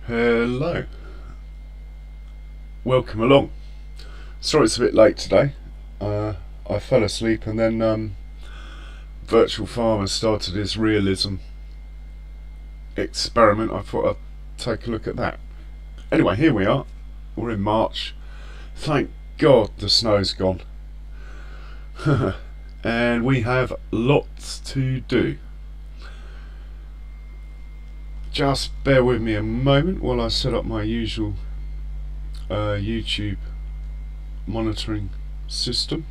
Hello, welcome along. Sorry it's a bit late today. I fell asleep and then Virtual Farmer started his realism experiment. I thought I'd take a look at that. Anyway, here we are. We're in March. Thank God the snow's gone. And we have lots to do. Just bear with me a moment while I set up my usual YouTube monitoring system.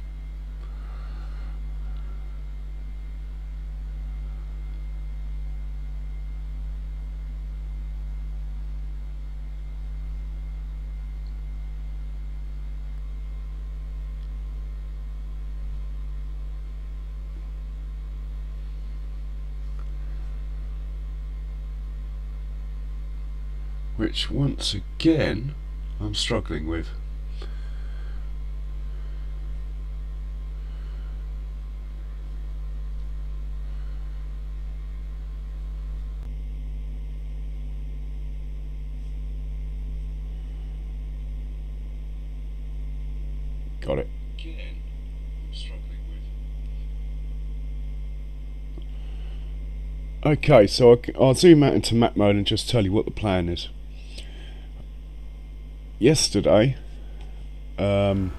Which once again I'm struggling with. Got it. Again, I'm struggling with. Okay, so I'll zoom out into map mode and just tell you what the plan is. Yesterday, I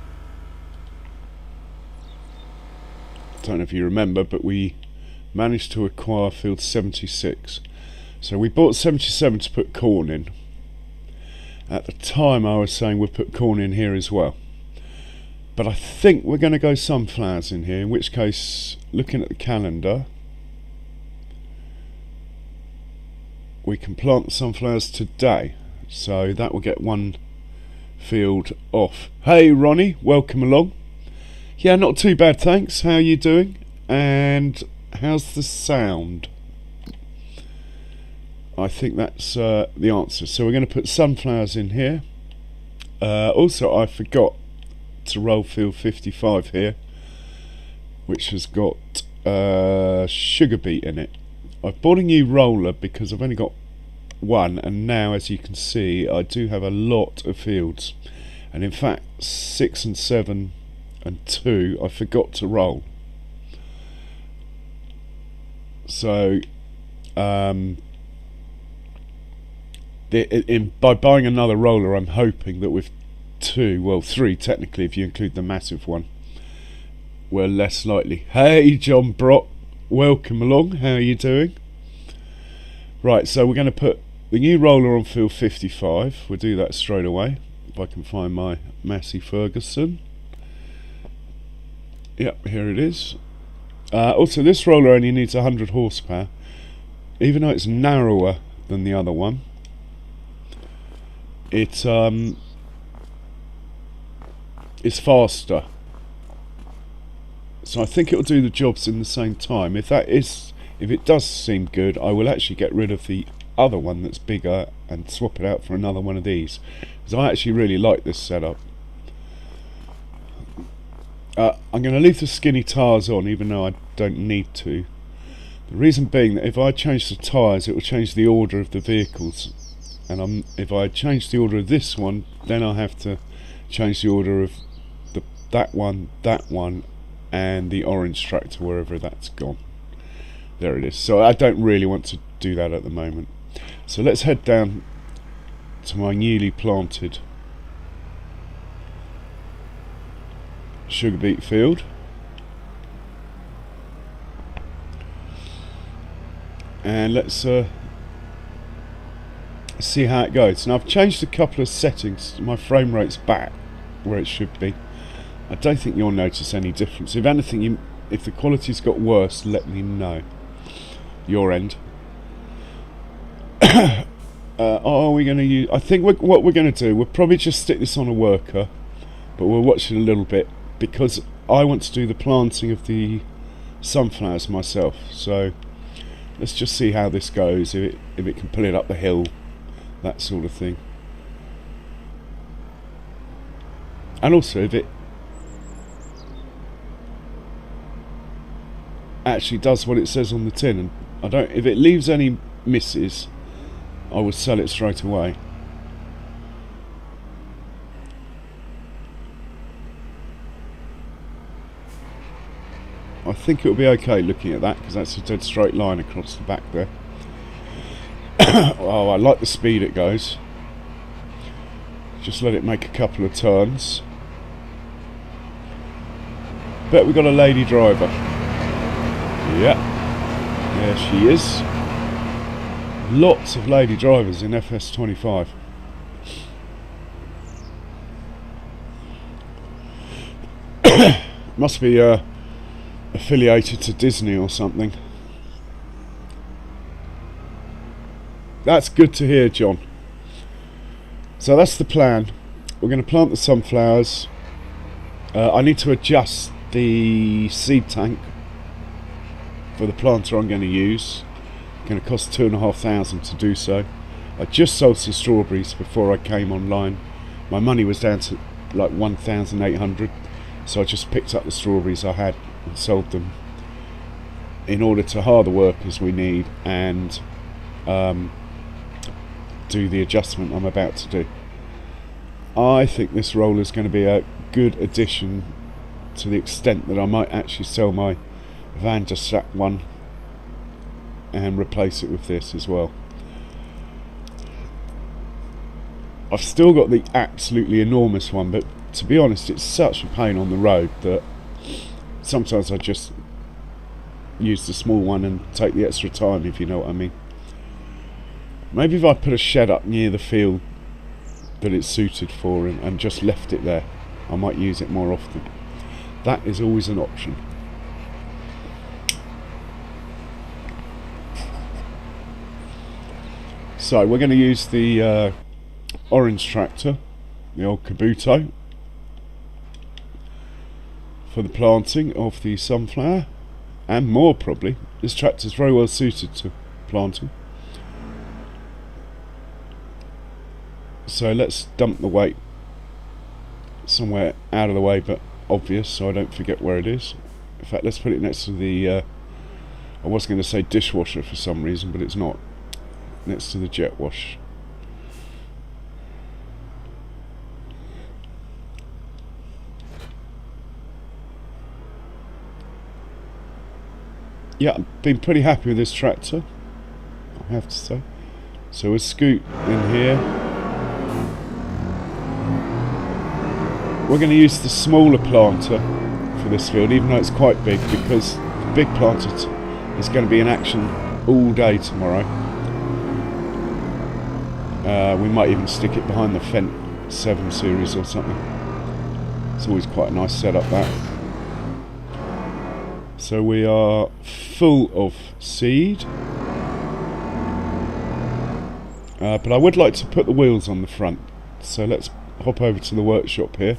don't know if you remember, but we managed to acquire field 76. So we bought 77 to put corn in. At the time I was saying we'd put corn in here as well. But I think we're going to go sunflowers in here, in which case, looking at the calendar, we can plant the sunflowers today. So that will get one field off. Hey Ronnie, welcome along. Yeah, not too bad, thanks. How are you doing? And how's the sound? I think that's the answer. So we're going to put sunflowers in here. Also, I forgot to roll field 55 here, which has got sugar beet in it. I've bought a new roller because I've only got one, and now as you can see I do have a lot of fields, and in fact 6 and 7 and 2 I forgot to roll. So by buying another roller, I'm hoping that with 3 technically if you include the massive one, we're less likely. Hey John Brock, welcome along, how are you doing? Right, so we're going to put the new roller on field 55. We'll do that straight away if I can find my Massey Ferguson. Yep, here it is. Also, this roller only needs 100 horsepower, even though it's narrower than the other one. It's faster, so I think it'll do the jobs in the same time. If it does seem good, I will actually get rid of the other one that's bigger and swap it out for another one of these, because I actually really like this setup. I'm going to leave the skinny tyres on even though I don't need to. The reason being that if I change the tyres it will change the order of the vehicles, and if I change the order of this one, then I'll have to change the order of that one, and the orange tractor wherever that's gone. There it is. So I don't really want to do that at the moment. So let's head down to my newly planted sugar beet field. And let's see how it goes. Now I've changed a couple of settings. My frame rate's back where it should be. I don't think you'll notice any difference. If anything, if the quality's got worse, let me know. Your end. Are we going to use? I think what we're going to do, we'll probably just stick this on a worker, but we'll watch it a little bit because I want to do the planting of the sunflowers myself. So let's just see how this goes. If it can pull it up the hill, that sort of thing. And also if it actually does what it says on the tin, and if it leaves any misses, I will sell it straight away. think it'll be okay looking at that, because that's a dead straight line across the back there. Oh, I like the speed it goes. Just let it make a couple of turns. Bet we got a lady driver. Yeah, there she is. Lots of lady drivers in FS25. Must be affiliated to Disney or something. That's good to hear, John. So that's the plan. We're going to plant the sunflowers. I need to adjust the seed tank for the planter I'm going to use. It's going to cost £2,500 to do so. I just sold some strawberries before I came online. My money was down to like 1,800, so I just picked up the strawberries I had and sold them in order to hire the workers we need and do the adjustment I'm about to do. I think this roller is going to be a good addition, to the extent that I might actually sell my Van der Sap one and replace it with this as well. I've still got the absolutely enormous one, but to be honest, it's such a pain on the road that sometimes I just use the small one and take the extra time, if you know what I mean. Maybe if I put a shed up near the field that it's suited for and just left it there, I might use it more often. That is always an option. So we're going to use the orange tractor, the old Kabuto, for the planting of the sunflower, and more probably. This tractor is very well suited to planting. So let's dump the weight somewhere out of the way but obvious, so I don't forget where it is. In fact, let's put it next to the I was going to say dishwasher for some reason, but it's not. Next to the jet wash. Yeah, I've been pretty happy with this tractor, I have to say. So we'll scoot in here. We're going to use the smaller planter for this field, even though it's quite big, because the big planter is going to be in action all day tomorrow. We might even stick it behind the Fendt 7 series or something. It's always quite a nice setup, that. So we are full of seed. But I would like to put the wheels on the front. So let's hop over to the workshop here.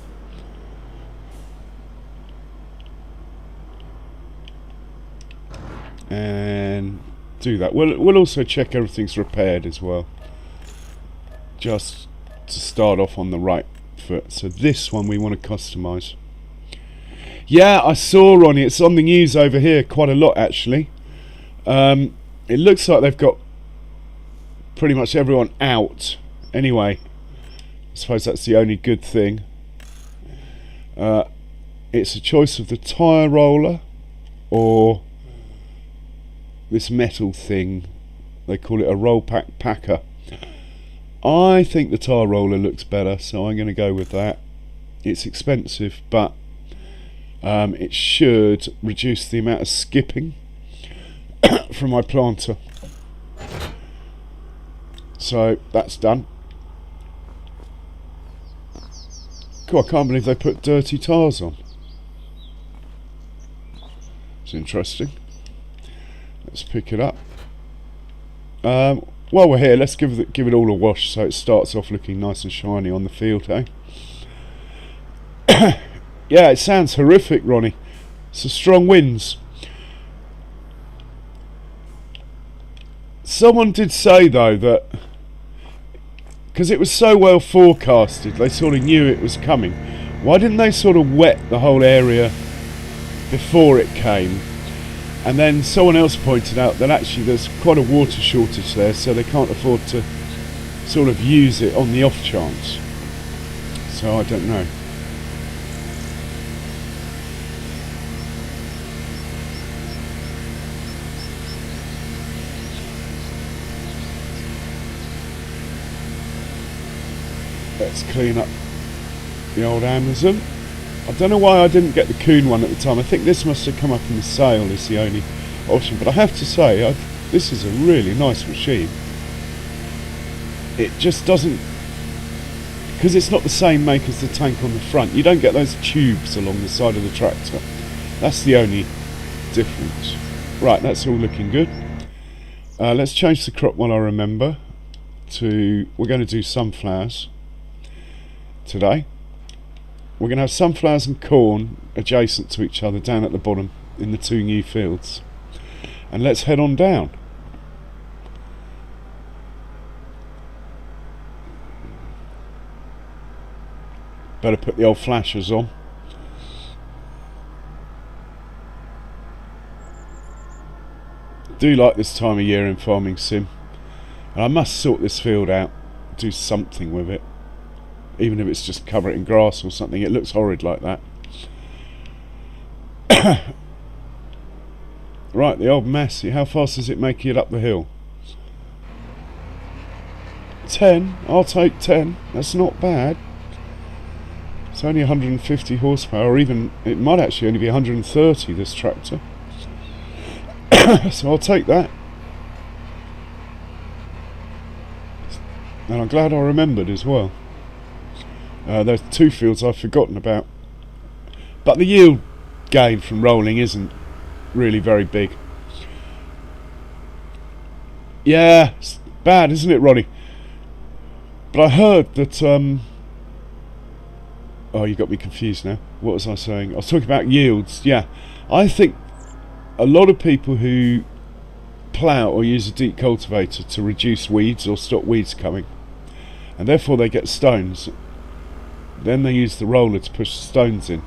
And do that. We'll also check everything's repaired as well, just to start off on the right foot. So this one we want to customize. Yeah, I saw, Ronnie, it's on the news over here quite a lot actually. It looks like they've got pretty much everyone out anyway. I suppose that's the only good thing. It's a choice of the tyre roller or this metal thing. They call it a roll pack packer. I think the tyre roller looks better, so I'm going to go with that. It's expensive, but it should reduce the amount of skipping from my planter. So that's done. Cool, I can't believe they put dirty tyres on. It's interesting. Let's pick it up. While we're here, let's give it all a wash so it starts off looking nice and shiny on the field, eh? Yeah, it sounds horrific, Ronnie. It's the strong winds. Someone did say though that because it was so well forecasted, they sort of knew it was coming. Why didn't they sort of wet the whole area before it came? And then someone else pointed out that actually there's quite a water shortage there, so they can't afford to sort of use it on the off chance. So I don't know. So I Let's clean up the old Amazon. I don't know why I didn't get the Kuhn one at the time. I think this must have come up in the sale as the only option. But I have to say, this is a really nice machine. It just doesn't, because it's not the same make as the tank on the front. You don't get those tubes along the side of the tractor. That's the only difference. Right, that's all looking good. Let's change the crop while I remember. We're going to do sunflowers today. We're going to have sunflowers and corn adjacent to each other down at the bottom in the two new fields. And let's head on down. Better put the old flashers on. Do like this time of year in Farming Sim, and I must sort this field out, do something with it, even if it's just cover it in grass or something. It looks horrid like that. Right, the old Massey, how fast does it make it up the hill? 10, I'll take 10, that's not bad. It's only 150 horsepower, or even, it might actually only be 130, this tractor. So I'll take that. And I'm glad I remembered as well. There's two fields I've forgotten about. But the yield gain from rolling isn't really very big. Yeah, it's bad, isn't it, Ronnie? But I heard that... Oh, you got me confused now. What was I saying? I was talking about yields. Yeah, I think a lot of people who plough or use a deep cultivator to reduce weeds or stop weeds coming, and therefore they get stones, then they use the roller to push the stones in.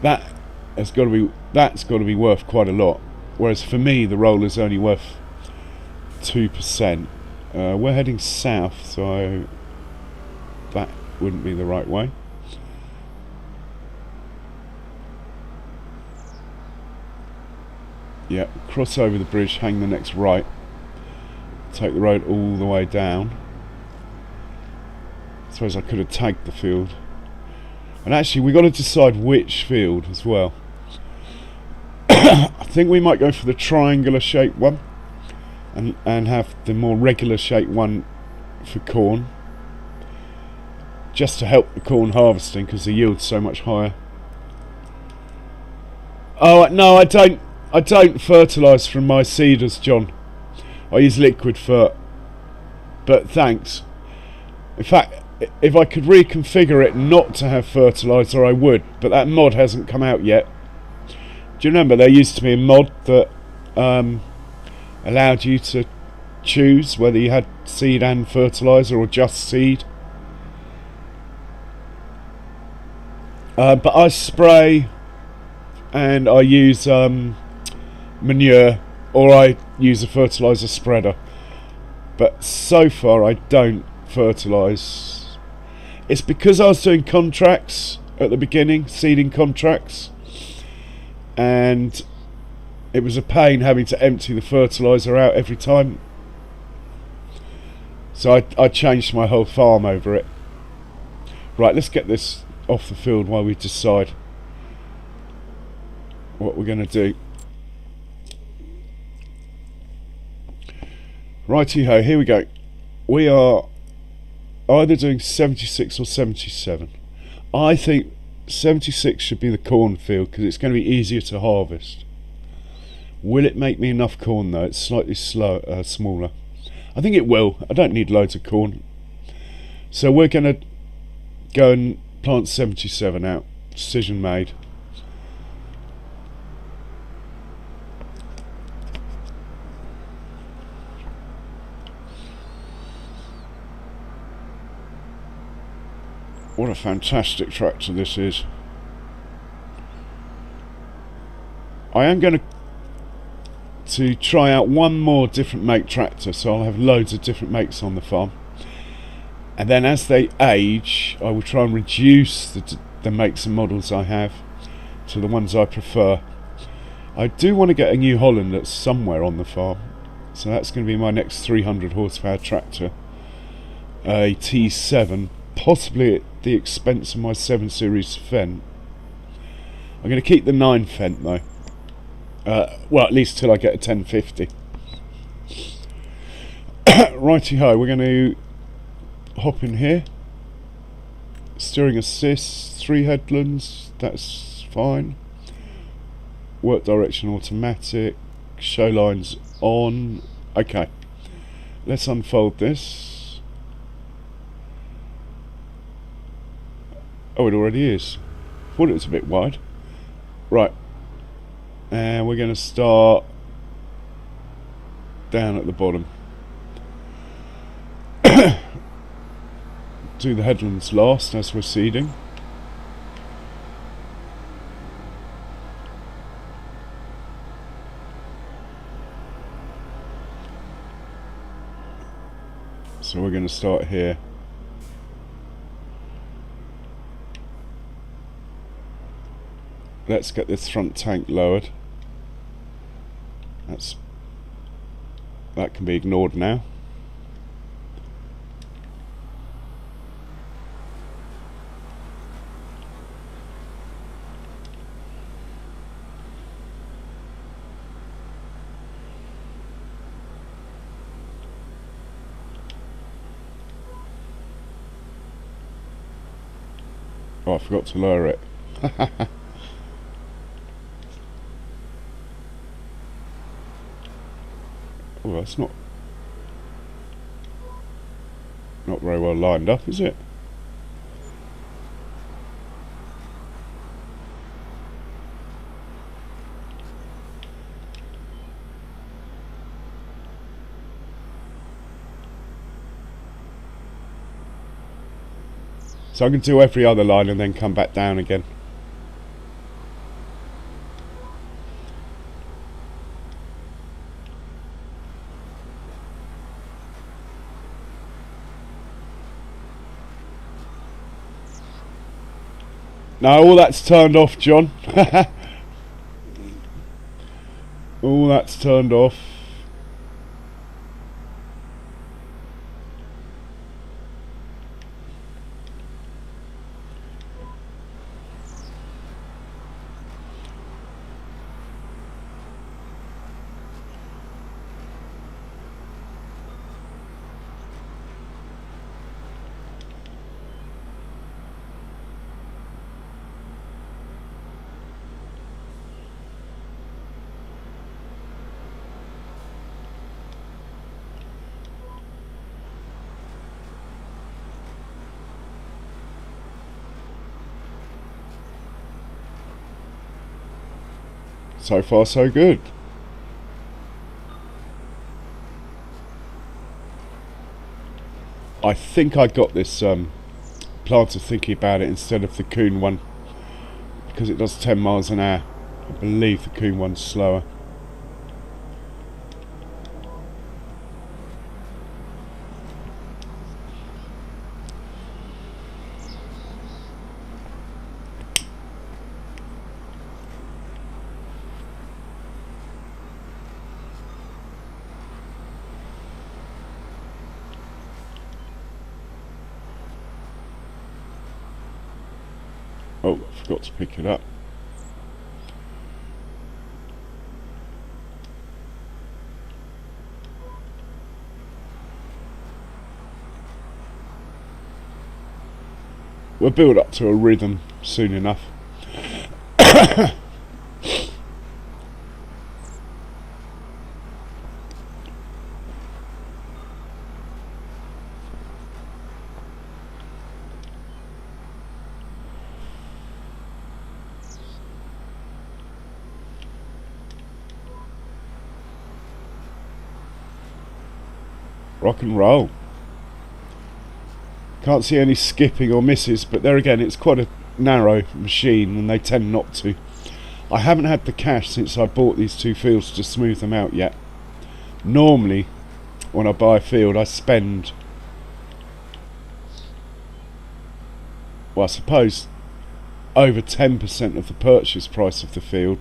That's got to be worth quite a lot. Whereas for me, the roller's only worth 2%. We're heading south, so that wouldn't be the right way. Yeah, cross over the bridge, hang the next right, take the road all the way down. I suppose I could have tagged the field. And actually we got to decide which field as well. I think we might go for the triangular shaped one and have the more regular shaped one for corn, just to help the corn harvesting because the yield's so much higher. Oh no, I don't fertilise from my seeders, John. I use liquid fert. But thanks. In fact, if I could reconfigure it not to have fertiliser, I would. But that mod hasn't come out yet. Do you remember there used to be a mod that allowed you to choose whether you had seed and fertiliser or just seed? But I spray and I use manure, or I use a fertiliser spreader, but so far I don't fertilise. It's because I was doing contracts at the beginning, seeding contracts, and it was a pain having to empty the fertiliser out every time, so I changed my whole farm over it. Right, let's get this off the field while we decide what we're going to do. Righty ho, here we go. We are either doing 76 or 77. I think 76 should be the cornfield because it's going to be easier to harvest. Will it make me enough corn though? It's slightly smaller. I think it will. I don't need loads of corn. So we're going to go and plant 77 out. Decision made. What a fantastic tractor this is. I am going to try out one more different make tractor, so I'll have loads of different makes on the farm. And then as they age, I will try and reduce the makes and models I have to the ones I prefer. I do want to get a New Holland that's somewhere on the farm, so that's going to be my next 300 horsepower tractor. a T7, possibly at the expense of my 7 Series Fendt. I'm going to keep the 9 Fendt though. Well, at least till I get a 1050. Righty ho, we're going to hop in here. Steering assist, 3 headlands, that's fine. Work direction automatic, show lines on. Okay, let's unfold this. Oh, it already is. Thought it was a bit wide. Right, and we're going to start down at the bottom. Do the headlands last as we're seeding. So we're going to start here. Let's get this front tank lowered. That can be ignored now. Oh, I forgot to lower it. Oh, that's not very well lined up, is it? So I can do every other line and then come back down again. Now all that's turned off, John. All that's turned off. So far so good. I think I got this planter thinking about it instead of the Kuhn one, because it does 10 miles an hour. I believe the Kuhn one's slower. Oh, I forgot to pick it up. We'll build up to a rhythm soon enough. Rock and roll. Can't see any skipping or misses, but there again, it's quite a narrow machine and they tend not to. I haven't had the cash since I bought these 2 fields to smooth them out yet. Normally, when I buy a field, I spend, well, I suppose, over 10% of the purchase price of the field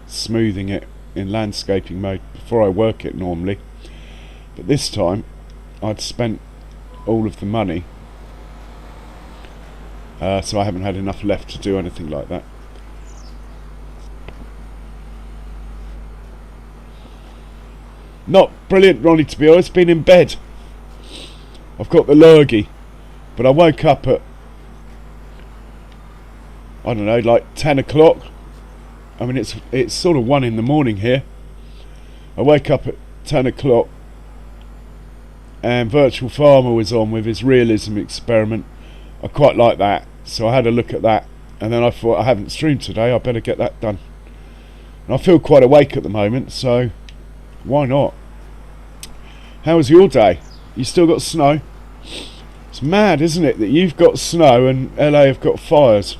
smoothing it in landscaping mode before I work it normally. But this time I'd spent all of the money, so I haven't had enough left to do anything like that. Not brilliant, Ronnie, to be honest. Been in bed. I've got the lurgy, but I woke up at, I don't know, like 10 o'clock. I mean, it's sort of 1 in the morning here. I wake up at 10 o'clock and Virtual Farmer was on with his realism experiment. I quite like that, so I had a look at that, and then I thought, I haven't streamed today, I better get that done. And I feel quite awake at the moment, so why not? How was your day? You still got snow? It's mad, isn't it, that you've got snow and LA have got fires.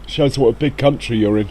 Shows what a big country you're in.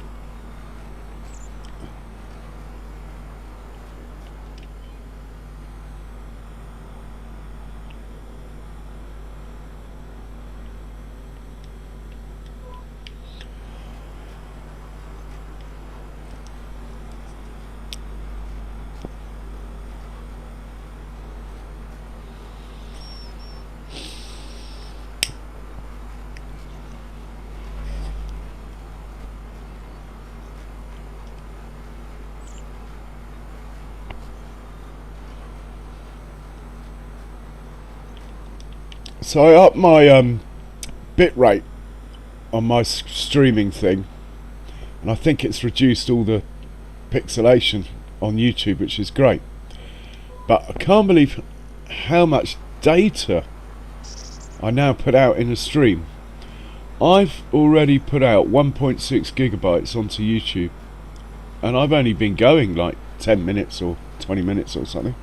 So I upped my bit rate on my streaming thing, and I think it's reduced all the pixelation on YouTube, which is great. But I can't believe how much data I now put out in a stream. I've already put out 1.6 gigabytes onto YouTube, and I've only been going like 10 minutes or 20 minutes or something.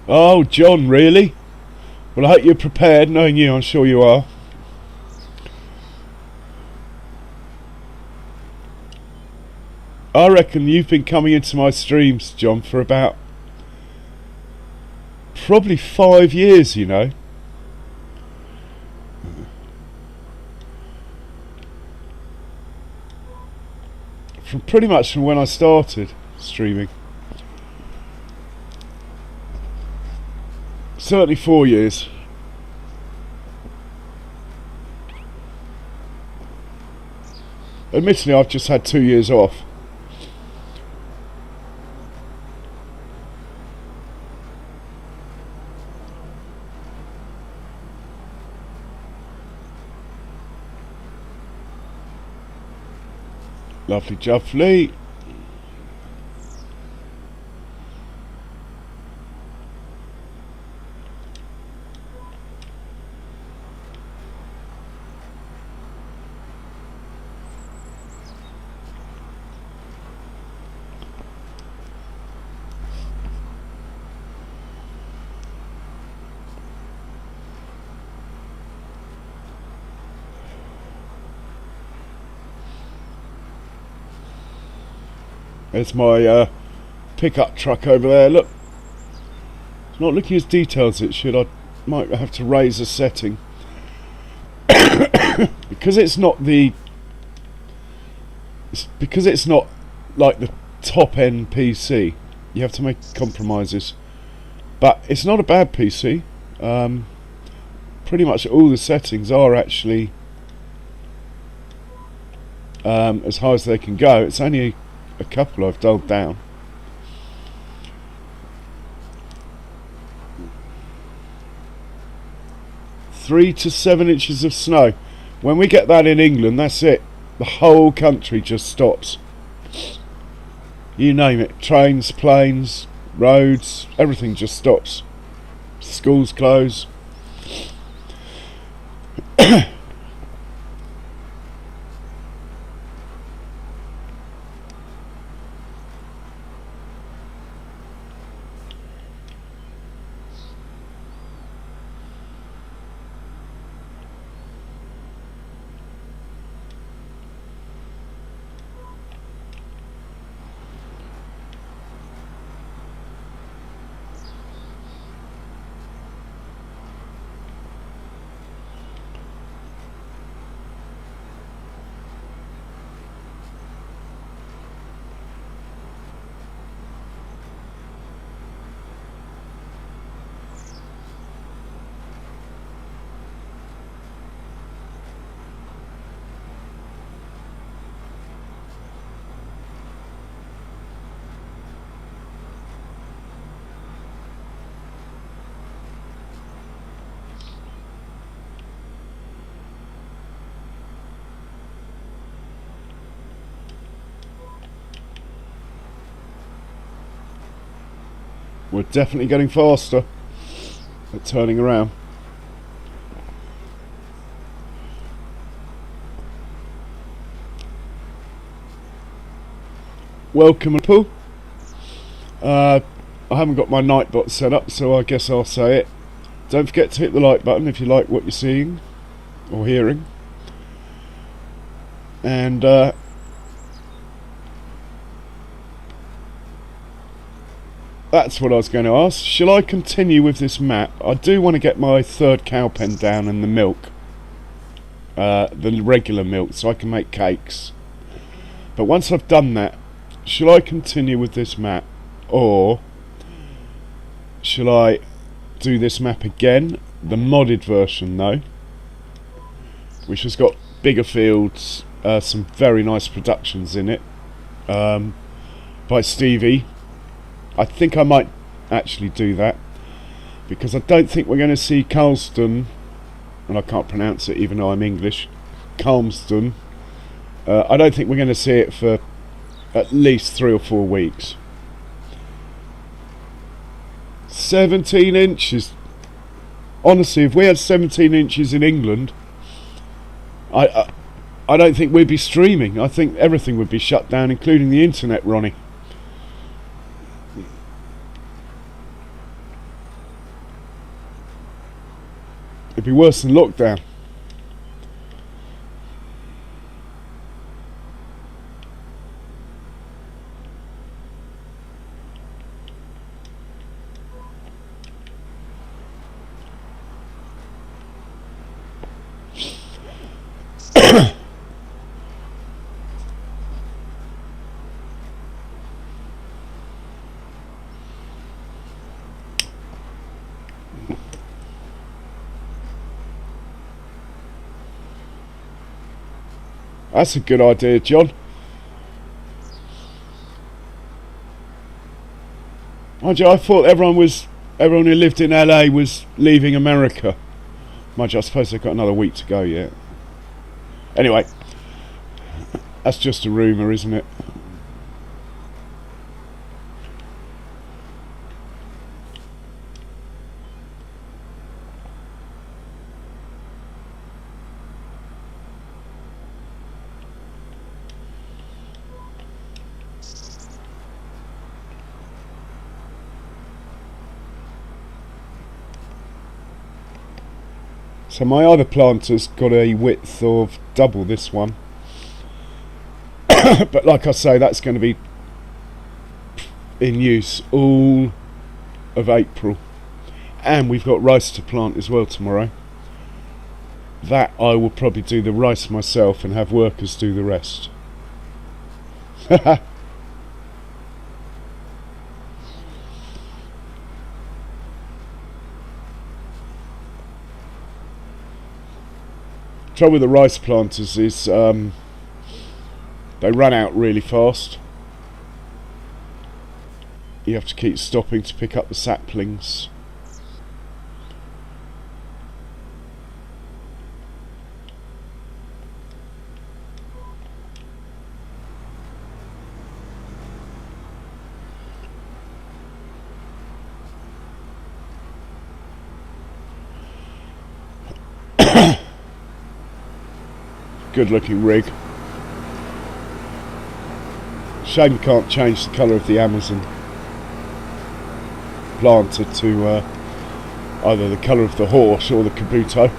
Oh, John, really? Well, I hope you're prepared. Knowing you, I'm sure you are. I reckon you've been coming into my streams, John, for about probably 5 years, you know. From pretty much from when I started streaming. Certainly 4 years. Admittedly, I've just had 2 years off. Lovely jubbly. There's my pickup truck over there. Look, it's not looking as detailed as it should. I might have to raise a setting because it's not like the top end PC. You have to make compromises, but it's not a bad PC. Pretty much all the settings are actually as high as they can go. It's only a couple I've dulled down. Three to 7 inches of snow. When we get that in England, that's it. The whole country just stops. You name it. Trains, planes, roads, everything just stops. Schools close. We're definitely getting faster at turning around. Welcome, people. I haven't got my Nightbot set up, so I guess I'll say it. Don't forget to hit the like button if you like what you're seeing or hearing. And that's what I was going to ask. Shall I continue with this map? I do want to get my third cow pen down and the milk, the regular milk, so I can make cakes. But once I've done that, shall I continue with this map, or shall I do this map again, the modded version though, which has got bigger fields, some very nice productions in it, by Stevie. I think I might actually do that, because I don't think we're going to see Carlston, and I can't pronounce it even though I'm English, Calmston. I don't think we're going to see it for at least 3 or 4 weeks. 17 inches. Honestly, if we had 17 inches in England, I don't think we'd be streaming. I think everything would be shut down, including the internet, Ronnie. It'd be worse than lockdown. That's a good idea, John. Mind you, I thought everyone who lived in LA was leaving America. Mind you, I suppose they've got another week to go yet. Anyway, that's just a rumour, isn't it? So my other planter's got a width of double this one. But like I say, that's going to be in use all of April. And we've got rice to plant as well tomorrow. That I will probably do the rice myself and have workers do the rest. Trouble with the rice planters is they run out really fast. You have to keep stopping to pick up the saplings. Good looking rig. Shame you can't change the colour of the Amazon planter to either the colour of the horse or the Kabuto.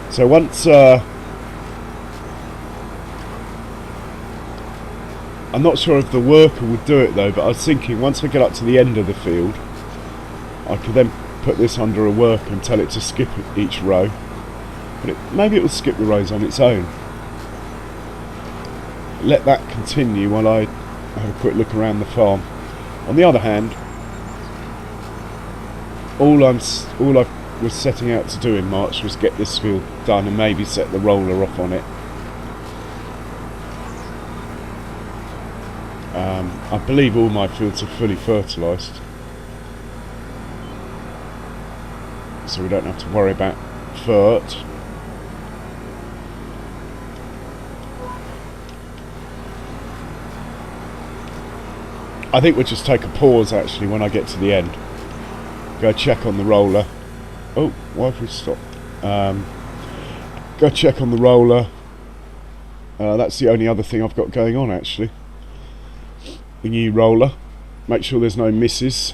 So once I I'm not sure if the worker would do it though, but I was thinking once I get up to the end of the field, I could then put this under a worker and tell it to skip each row. But maybe it will skip the rows on its own. Let that continue while I have a quick look around the farm. On the other hand, all I was setting out to do in March was get this field done and maybe set the roller off on it. I believe all my fields are fully fertilised, so we don't have to worry about fert. I think we'll just take a pause actually when I get to the end. Go check on the roller. Oh, why have we stopped? Go check on the roller. That's the only other thing I've got going on actually. The new roller. Make sure there's no misses.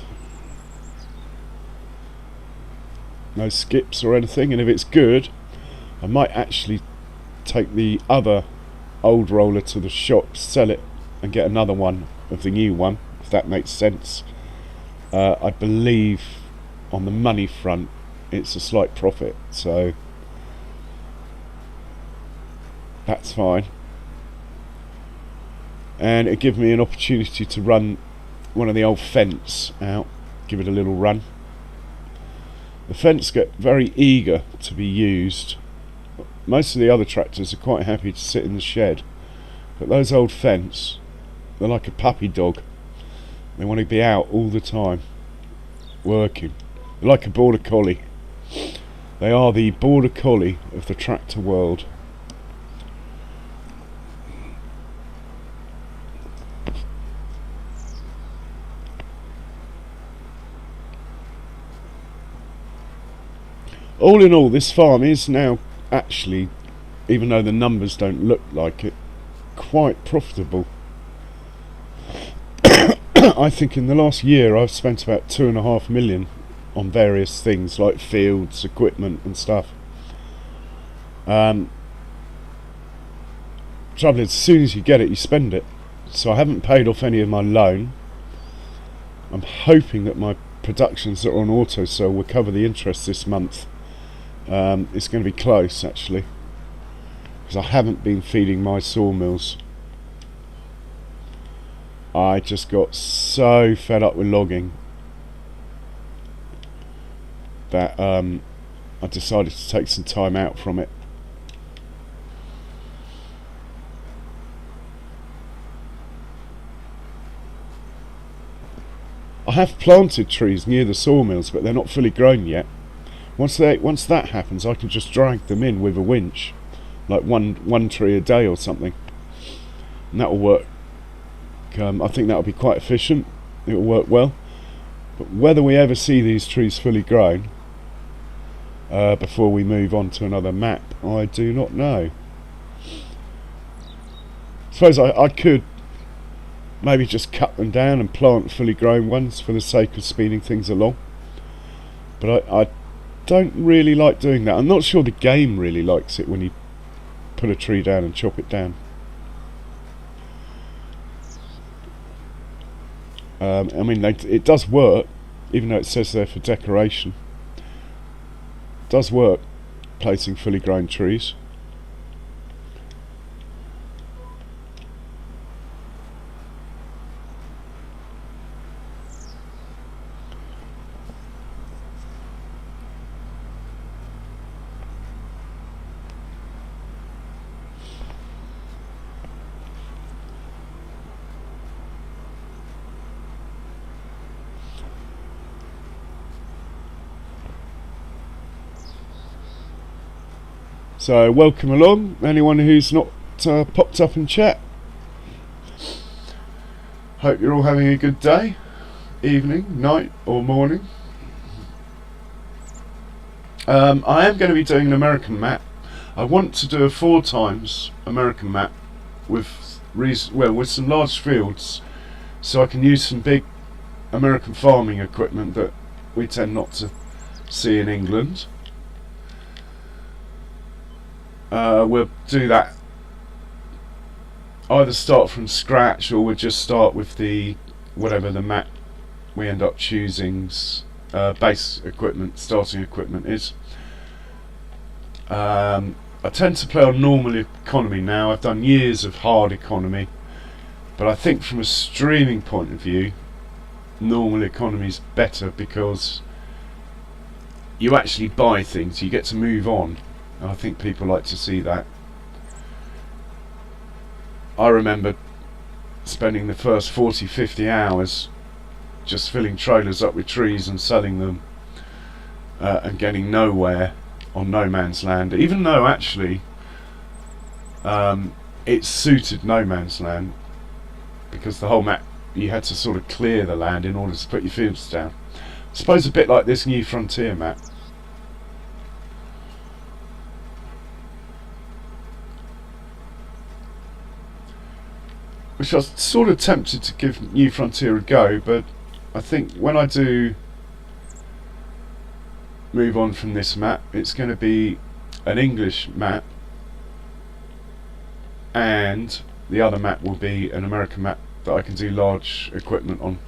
No skips or anything, and if it's good, I might actually take the other old roller to the shop, sell it, and get another one of the new one, if that makes sense. I believe on the money front it's a slight profit, so that's fine. And it gives me an opportunity to run one of the old fence out, give it a little run. The fence get very eager to be used. Most of the other tractors are quite happy to sit in the shed, but those old fence, they're like a puppy dog. They want to be out all the time, working. They're like a border collie. They are the border collie of the tractor world. All in all, this farm is now actually, even though the numbers don't look like it, quite profitable. I think in the last year I've spent about 2.5 million on various things like fields, equipment and stuff. Trouble is, as soon as you get it, you spend it. So I haven't paid off any of my loan. I'm hoping that my productions that are on autosell will cover the interest this month. It's going to be close actually, because I haven't been feeding my sawmills. I just got so fed up with logging that I decided to take some time out from it. I have planted trees near the sawmills, but they're not fully grown yet. Once that happens, I can just drag them in with a winch, like one tree a day or something, and that will work. I think that will be quite efficient. It will work well. But whether we ever see these trees fully grown before we move on to another map, I do not know. I suppose I could maybe just cut them down and plant fully grown ones for the sake of speeding things along. But I don't really like doing that. I'm not sure the game really likes it when you put a tree down and chop it down. I mean, it does work, even though it says there for decoration. It does work, placing fully grown trees. So welcome along, anyone who's not popped up in chat. Hope you're all having a good day, evening, night or morning. I am going to be doing an American map. I want to do a 4 times American map with some large fields, so I can use some big American farming equipment that we tend not to see in England. We'll do that either start from scratch or we'll just start with the whatever the mat we end up choosing's base equipment, starting equipment is. I tend to play on normal economy now. I've done years of hard economy, but I think from a streaming point of view, normal economy is better because you actually buy things, you get to move on, and I think people like to see that. I remember spending the first 40-50 hours just filling trailers up with trees and selling them, and getting nowhere on no man's land, even though actually it suited no man's land, because the whole map, you had to sort of clear the land in order to put your fields down. I suppose a bit like this New Frontier map. Which I was sort of tempted to give New Frontier a go, but I think when I do move on from this map, it's going to be an English map, and the other map will be an American map that I can do large equipment on.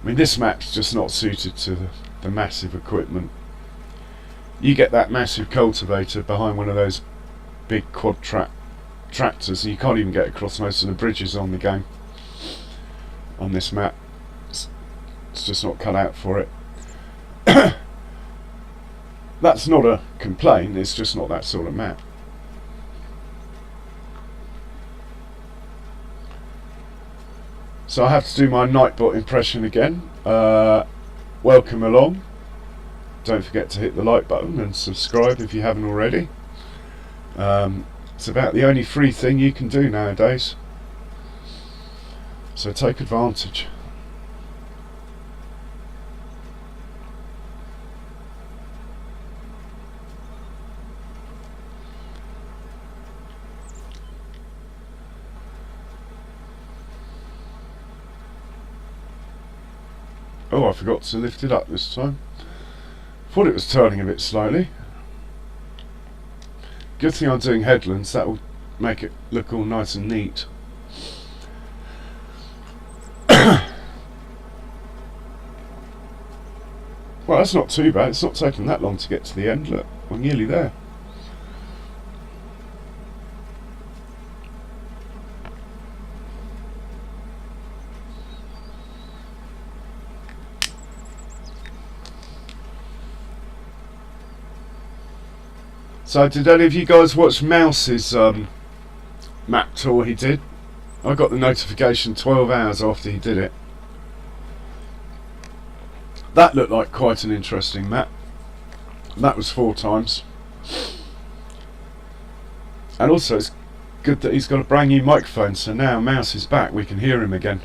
I mean, this map's just not suited to the massive equipment. You get that massive cultivator behind one of those big quad tractors, and you can't even get across most of the bridges on the game on this map. It's just not cut out for it. That's not a complaint, it's just not that sort of map. So I have to do my Nightbot impression again. Welcome along. Don't forget to hit the like button and subscribe if you haven't already. It's about the only free thing you can do nowadays, so take advantage. Oh, I forgot to lift it up this time. Thought it was turning a bit slowly. Good thing I'm doing headlands, that will make it look all nice and neat. Well, that's not too bad, it's not taking that long to get to the end. Look, we're nearly there. So did any of you guys watch Mouse's map tour he did? I got the notification 12 hours after he did it. That looked like quite an interesting map. That was 4 times. And also it's good that he's got a brand new microphone, so now Mouse is back, we can hear him again.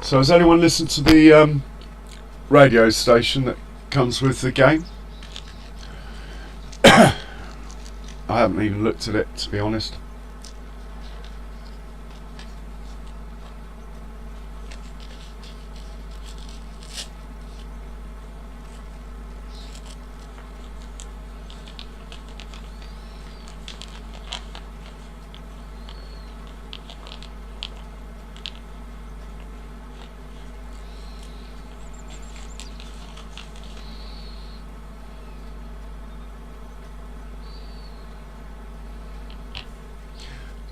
So has anyone listened to the radio station that comes with the game? I haven't even looked at it, to be honest.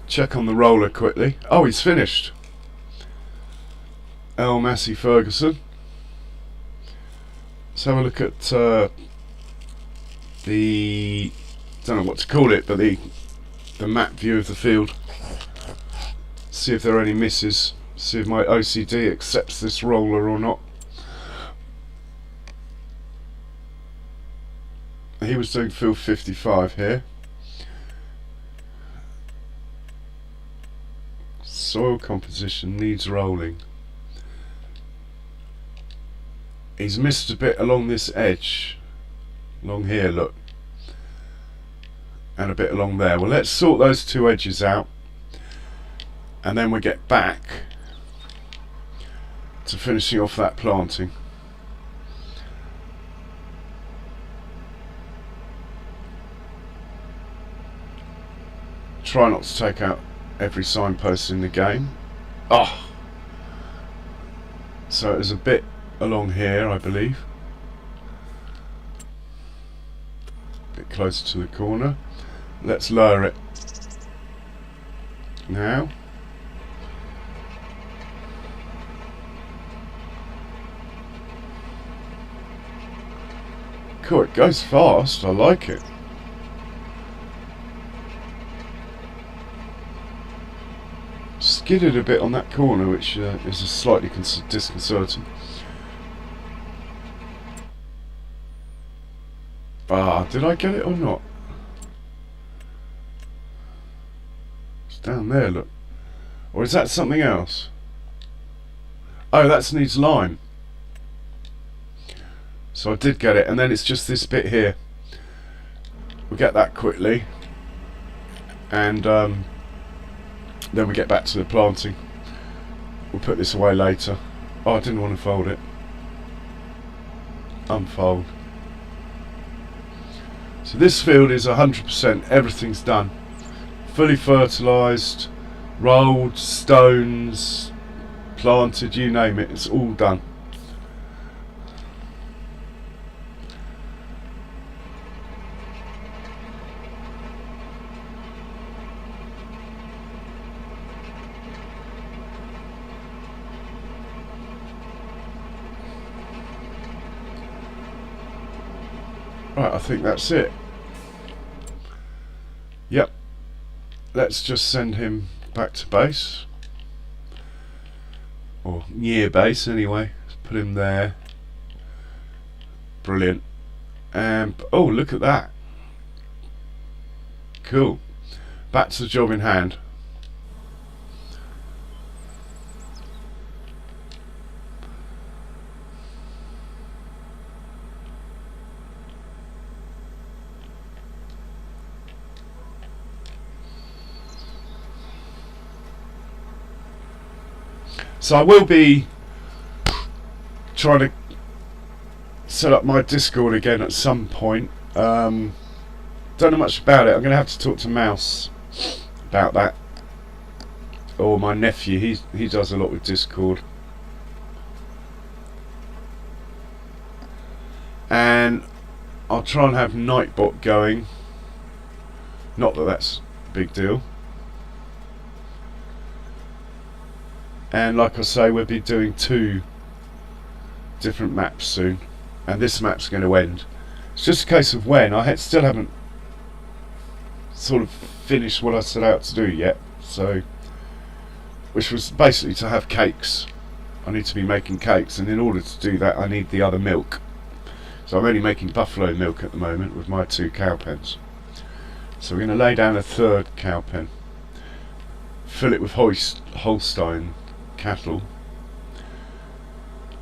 Check on the roller quickly. Oh, he's finished. L. Massey Ferguson. Let's have a look at the, don't know what to call it, but the map view of the field. See if there are any misses. See if my OCD accepts this roller or not. he was doing field 55 here. Soil composition needs rolling. He's missed a bit along this edge, along here, look, and a bit along there. Well, let's sort those two edges out, and then we get back to finishing off that planting. Try not to take out every signpost in the game. Oh, so there's a bit along here, I believe, a bit closer to the corner. Let's lower it now. Cool, it goes fast, I like it. Skidded a bit on that corner, which is slightly disconcerting. Ah, did I get it or not? It's down there, look. Or is that something else? Oh, that needs lime. So I did get it, and then it's just this bit here. We'll get that quickly, and then we get back to the planting. We'll put this away later. Oh, I didn't want to fold it. Unfold. So this field is 100%, everything's done. Fully fertilised, rolled, stones, planted, you name it, it's all done. Right, I think that's it. Yep. Let's just send him back to base. Or near base anyway. Let's put him there. Brilliant. And oh, look at that. Cool. Back to the job in hand. So I will be trying to set up my Discord again at some point. Don't know much about it. I'm going to have to talk to Mouse about that, or my nephew. He does a lot with Discord, and I'll try and have Nightbot going. Not that that's a big deal. And like I say, we'll be doing 2 different maps soon, and this map's going to end. It's just a case of when. I still haven't sort of finished what I set out to do yet, so, which was basically to have cakes. I need to be making cakes, and in order to do that I need the other milk. So I'm only making buffalo milk at the moment with my 2 cow pens. So we're going to lay down a 3rd cow pen, fill it with Holstein cattle,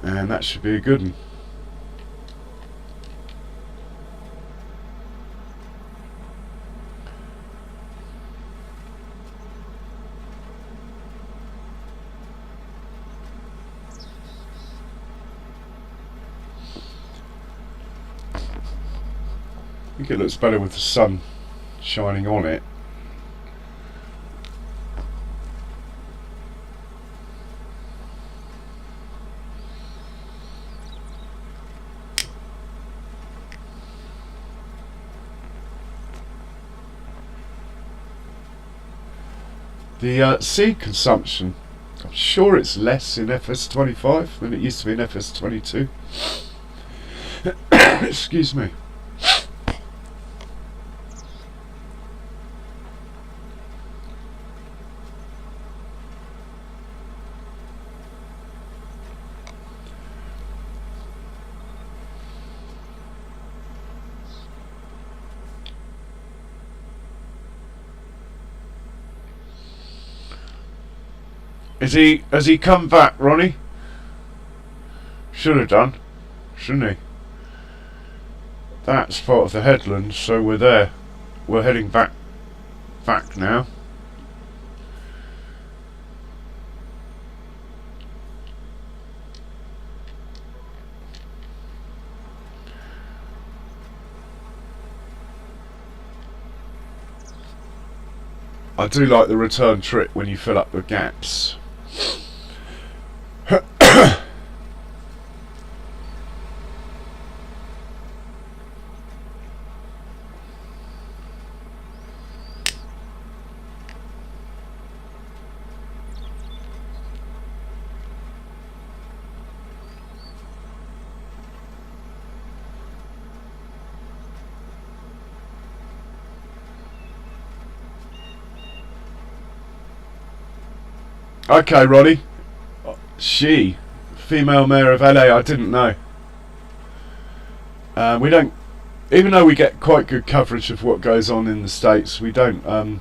and that should be a good one. I think it looks better with the sun shining on it. The seed consumption, I'm sure it's less in FS25 than it used to be in FS22. Excuse me. Has he come back, Ronnie? Should have done, shouldn't he? That's part of the headland, so we're there. We're heading back now. I do like the return trip when you fill up the gaps. Okay, Ronnie. She, female mayor of LA, I didn't know. We don't, even though we get quite good coverage of what goes on in the States, we don't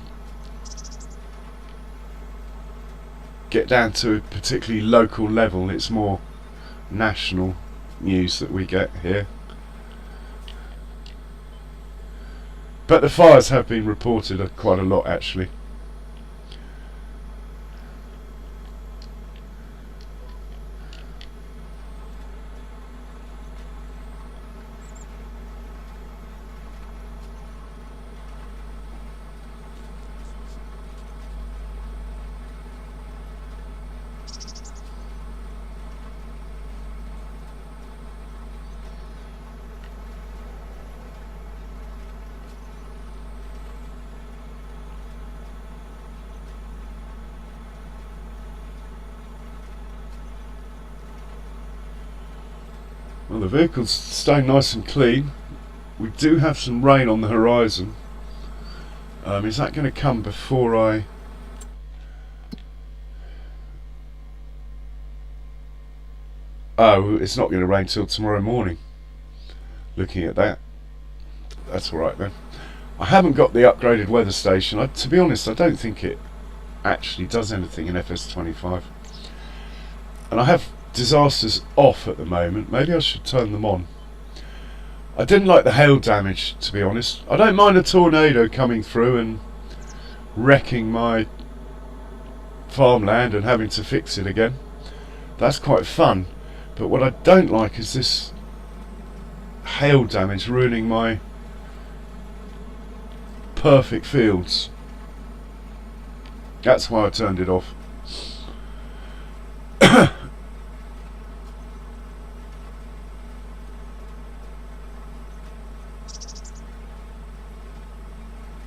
get down to a particularly local level. It's more national news that we get here. But the fires have been reported quite a lot, actually. Well, the vehicle's staying nice and clean. We do have some rain on the horizon. Is that going to come before I... Oh, it's not going to rain till tomorrow morning. Looking at that. That's alright then. I haven't got the upgraded weather station. To be honest, I don't think it actually does anything in FS25. And I have disasters off at the moment. Maybe I should turn them on. I didn't like the hail damage, to be honest. I don't mind a tornado coming through and wrecking my farmland and having to fix it again. That's quite fun. But what I don't like is this hail damage ruining my perfect fields. That's why I turned it off.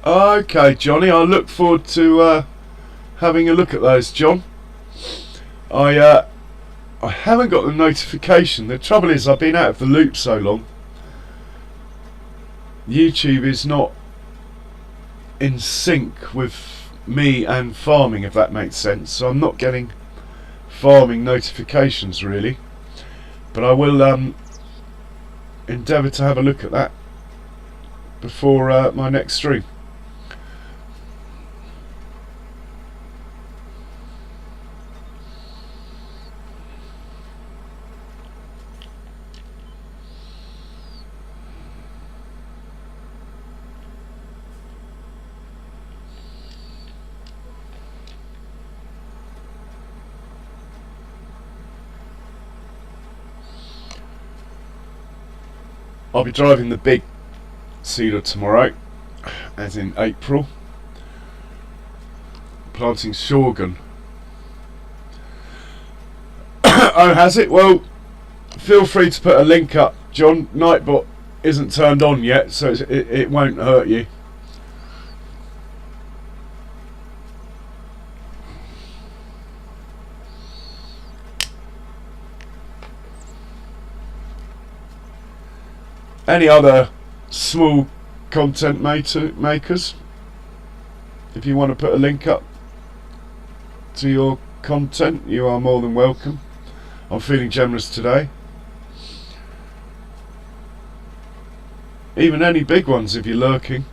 Okay, Johnny, I look forward to having a look at those, John. I haven't got the notification. The trouble is I've been out of the loop so long. YouTube is not in sync with me and farming, if that makes sense. So I'm not getting farming notifications really. But I will endeavour to have a look at that before my next stream. I'll be driving the big seeder tomorrow, as in April, planting sorghum. Oh, has it? Well, feel free to put a link up, John. Nightbot isn't turned on yet, so it won't hurt you. Any other small content makers, if you want to put a link up to your content, you are more than welcome. I'm feeling generous today. Even any big ones if you're lurking.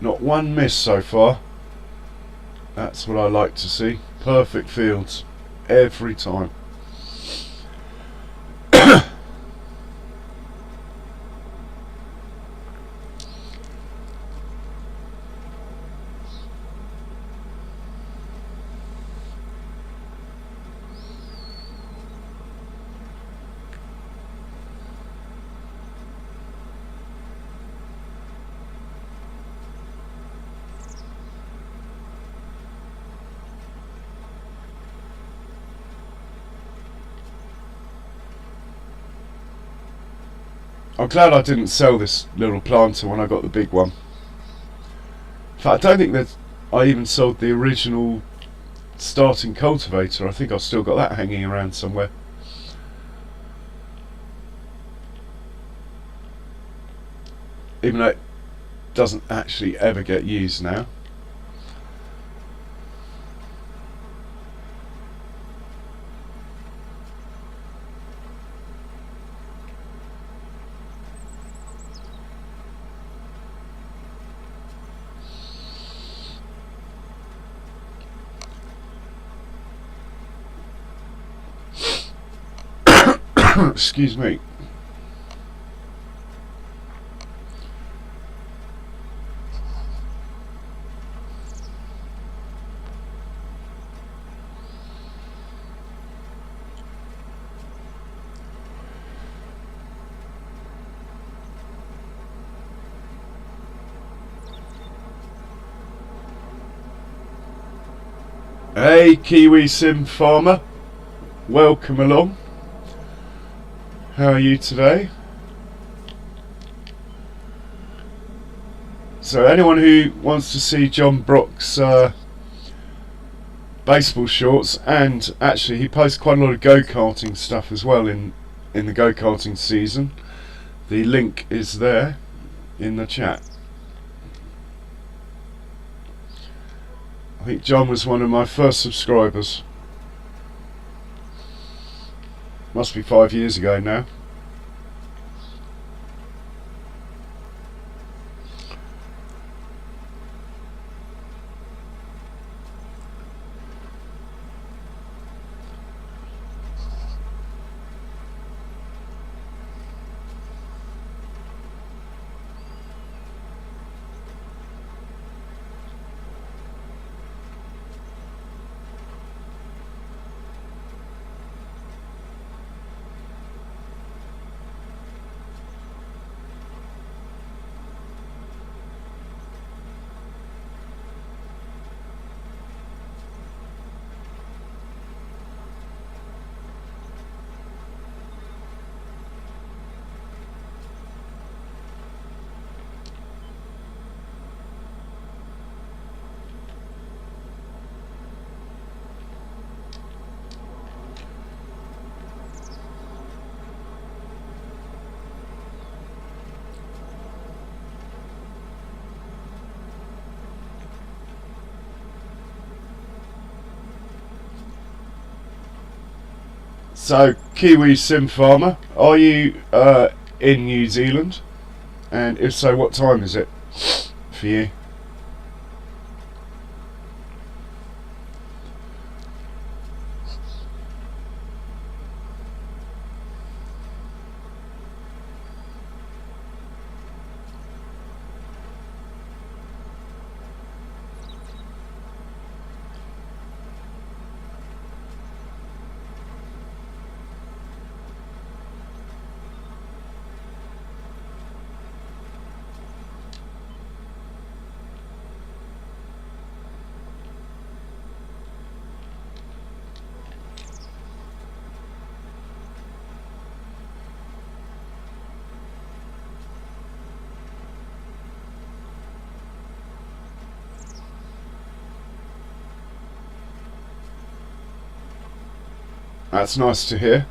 Not one miss so far. That's what I like to see. Perfect fields every time. I'm glad I didn't sell this little planter when I got the big one. In fact, I don't think that I even sold the original starting cultivator. I think I've still got that hanging around somewhere. Even though it doesn't actually ever get used now. Excuse me. Hey, Kiwi Sim Farmer. Welcome along. How are you today? So anyone who wants to see John Brock's baseball shorts, and actually he posts quite a lot of go-karting stuff as well in the go-karting season, the link is there in the chat. I think John was one of my first subscribers. Must be 5 years ago now. So, Kiwi Sim Farmer, are you in New Zealand? And if so, what time is it for you? That's nice to hear.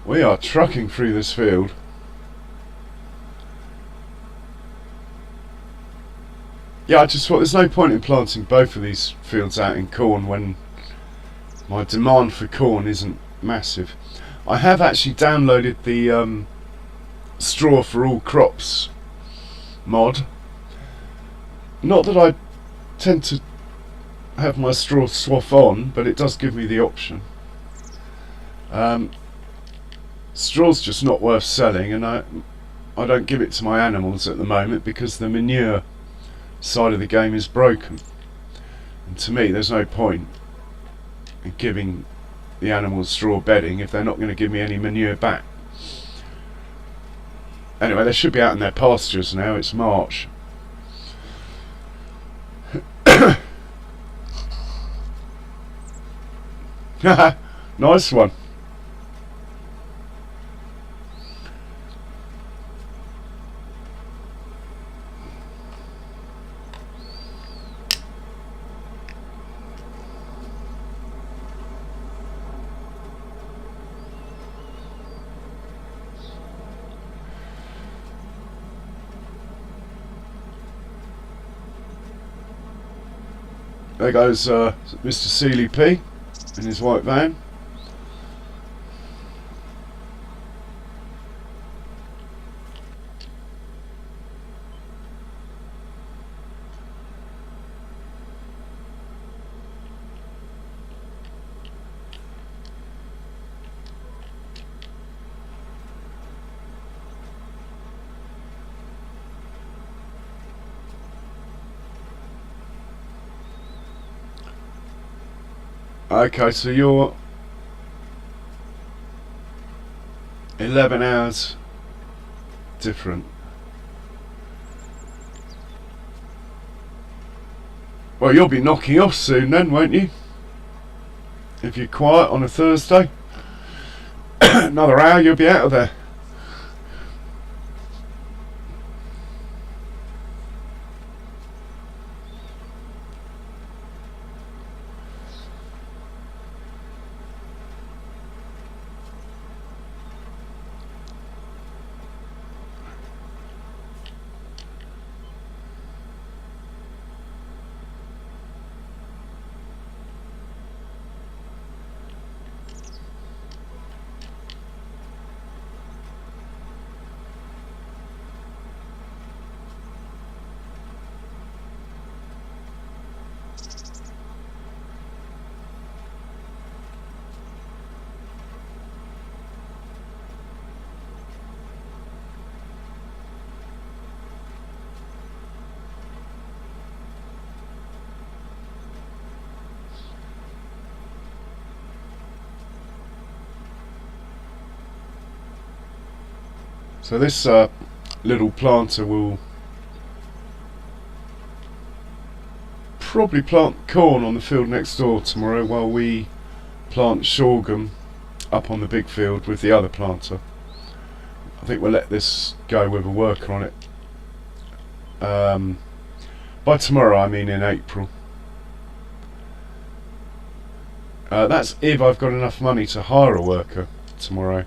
We are trucking through this field. Yeah, I just thought there's no point in planting both of these fields out in corn when my demand for corn isn't massive. I have actually downloaded the straw for all crops mod. Not that I tend to have my straw swath on, but it does give me the option. Straw's just not worth selling, and I don't give it to my animals at the moment because the manure side of the game is broken. And to me, there's no point in giving the animals straw bedding if they're not going to give me any manure back. Anyway, they should be out in their pastures now. It's March. Nice one. There goes Mr. Seeley P in his white van. Okay, so you're 11 hours different. Well, you'll be knocking off soon then, won't you? If you're quiet on a Thursday. Another hour, you'll be out of there. So this little planter will probably plant corn on the field next door tomorrow while we plant sorghum up on the big field with the other planter. I think we'll let this go with a worker on it. By tomorrow I mean in April. That's if I've got enough money to hire a worker tomorrow.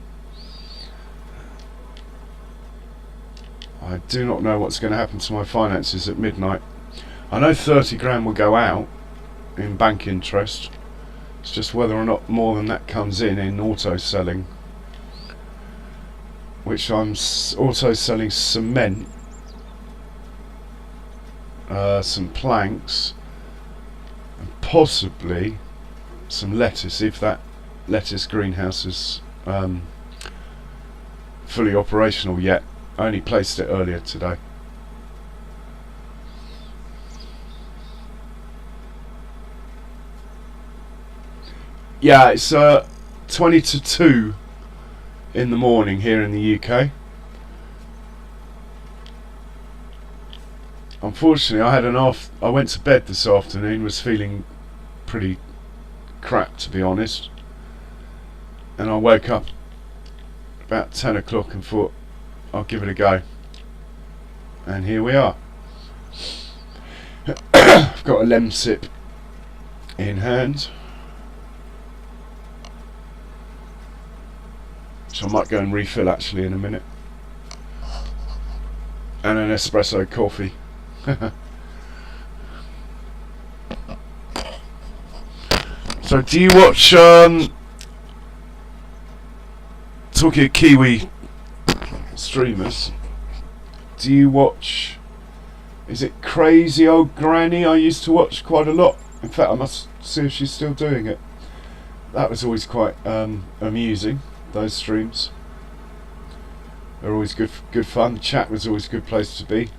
I do not know what's going to happen to my finances at midnight. I know 30 grand will go out in bank interest. It's just whether or not more than that comes in auto selling. Which I'm auto selling cement, some planks, and possibly some lettuce if that lettuce greenhouse is fully operational yet. I only placed it earlier today. Yeah, it's 20 to 2 in the morning here in the UK. Unfortunately, I went to bed this afternoon, was feeling pretty crap to be honest, and I woke up about 10 o'clock and thought I'll give it a go, and here we are. I've got a Lemsip in hand, which I might go and refill actually in a minute, and an espresso coffee. So do you watch talking of Kiwi streamers. Do you watch? Is it Crazy Old Granny? I used to watch quite a lot. In fact, I must see if she's still doing it. That was always quite amusing. Those streams. They're always good fun. Chat was always a good place to be.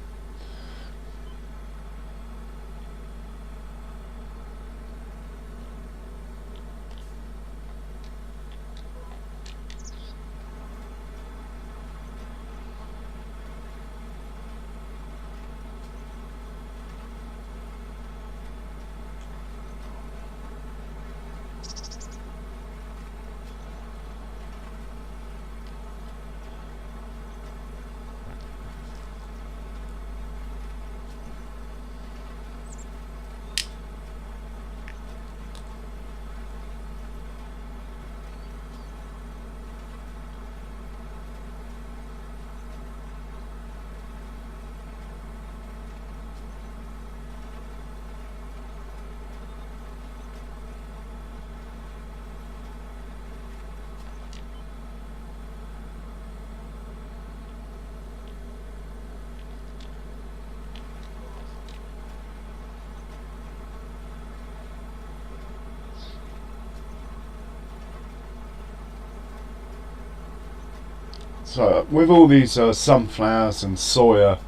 So with all these sunflowers and soya,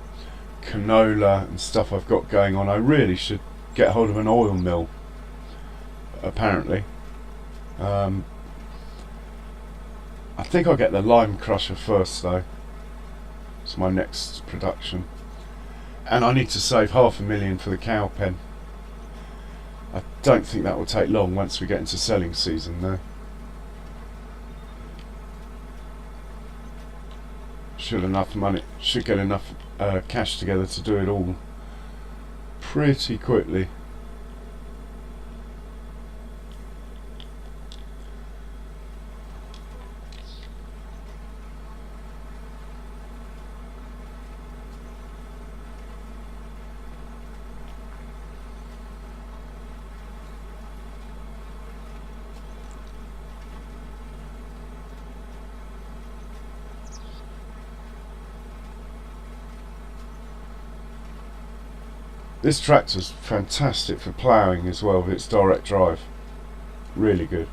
canola and stuff I've got going on, I really should get hold of an oil mill, apparently. I think I'll get the lime crusher first though. It's my next production. And I need to save $500,000 for the cow pen. I don't think that will take long once we get into selling season though. Should get enough cash together to do it all pretty quickly. This tractor's fantastic for ploughing as well with its direct drive. Really good.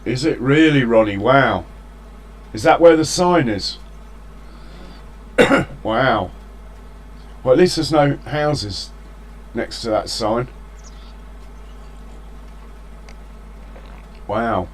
Is it really, Ronnie? Wow. Is that where the sign is? Wow. Well, at least there's no houses next to that sign. Wow.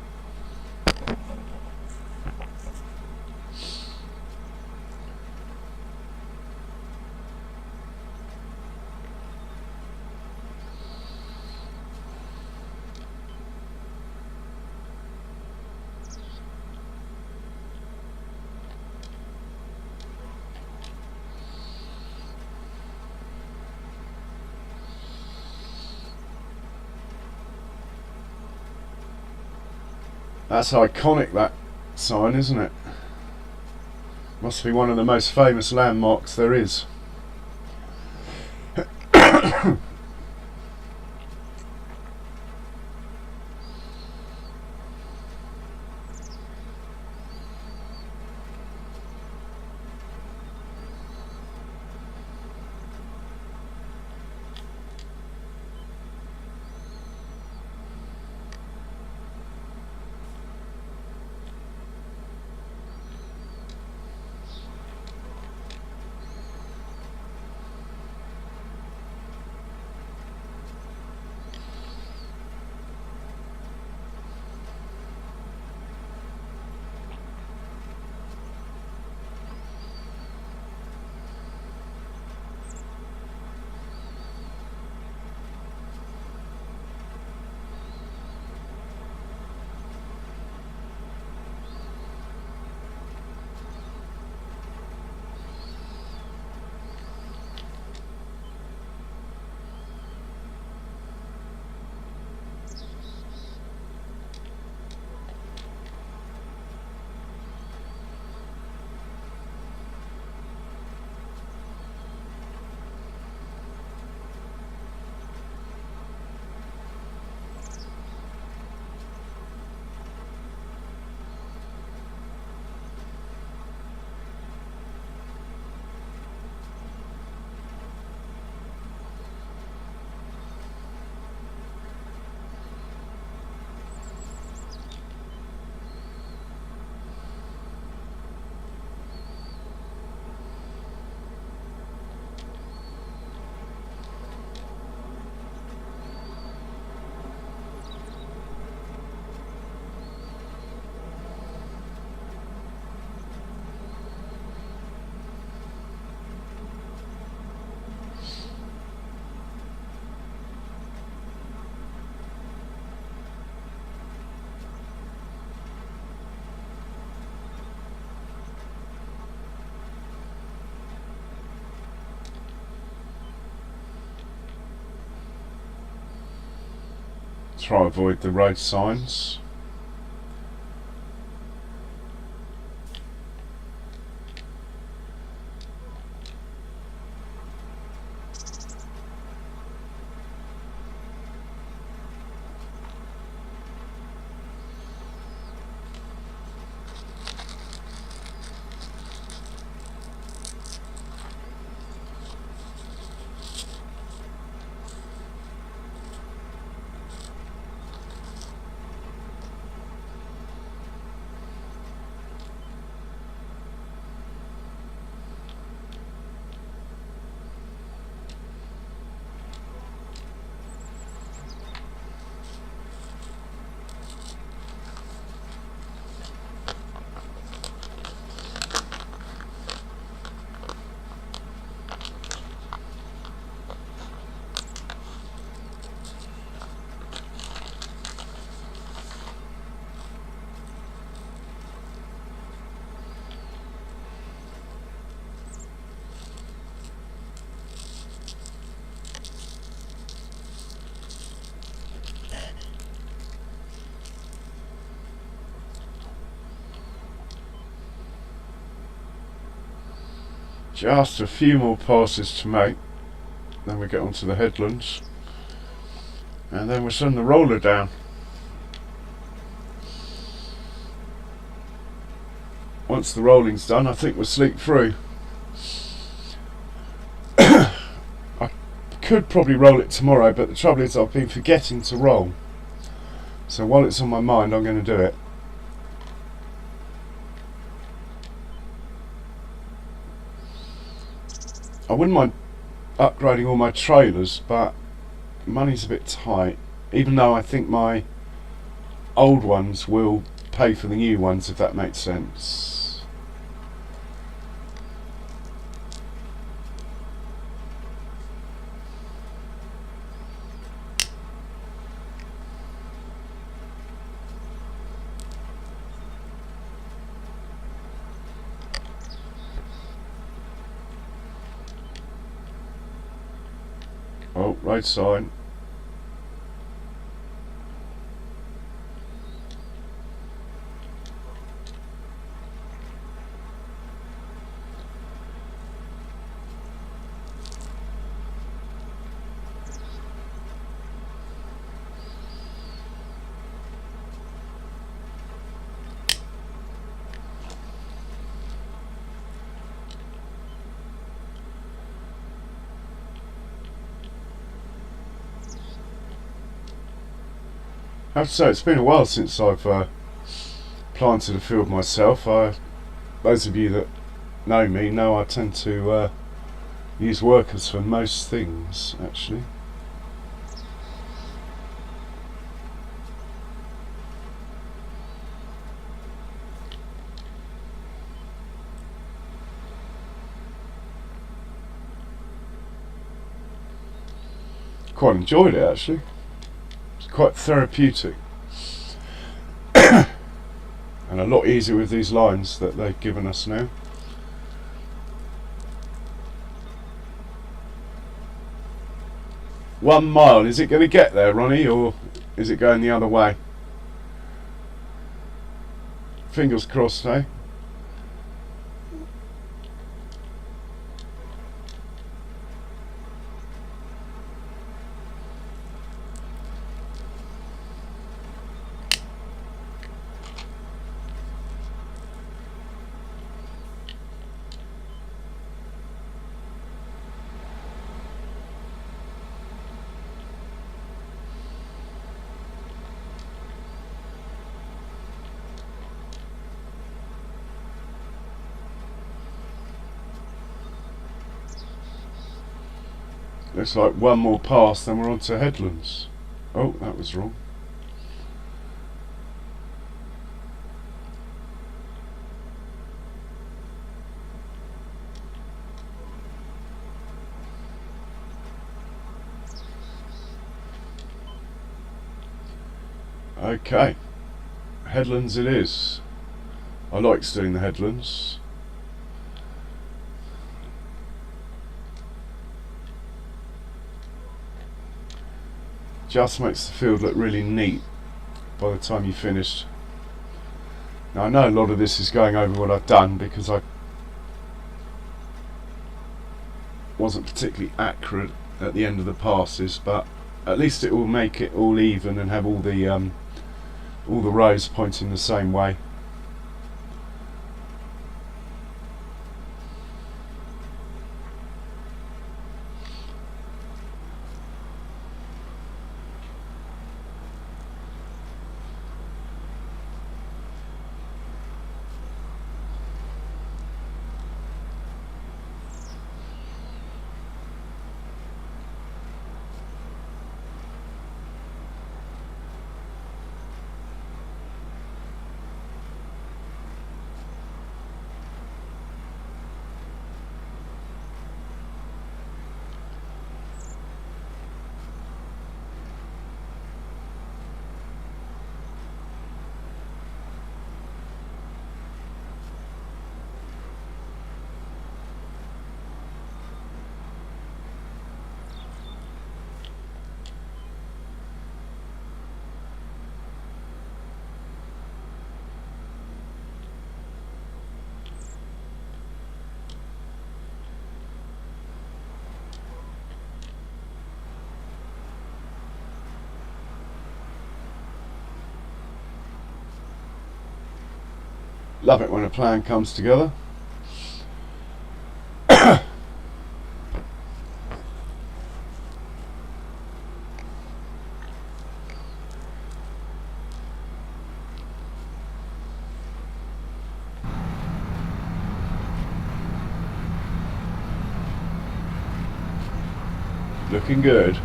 That's iconic, that sign, isn't it? Must be one of the most famous landmarks there is. try to avoid the road signs. Just a few more passes to make, then we get onto the headlands, and then we'll send the roller down. Once the rolling's done, I think we'll sleep through. I could probably roll it tomorrow, but the trouble is I've been forgetting to roll. So while it's on my mind, I'm going to do it. I wouldn't mind upgrading all my trailers, but money's a bit tight, even though I think my old ones will pay for the new ones, if that makes sense. Oh, road sign. I have to say, it's been a while since I've planted a field myself. Those of you that know me know I tend to use workers for most things, actually. Quite enjoyed it, actually. Quite therapeutic and a lot easier with these lines that they've given us now. One mile, is it going to get there, Ronnie, or is it going the other way? Fingers crossed, eh? Looks like one more pass, then we're on to headlands. Oh, that was wrong. Okay, headlands it is. I like doing the headlands. just makes the field look really neat by the time you finished. Now I know a lot of this is going over what I've done because I wasn't particularly accurate at the end of the passes, but at least it will make it all even and have all the rows pointing the same way. Love it when a plan comes together. Looking good.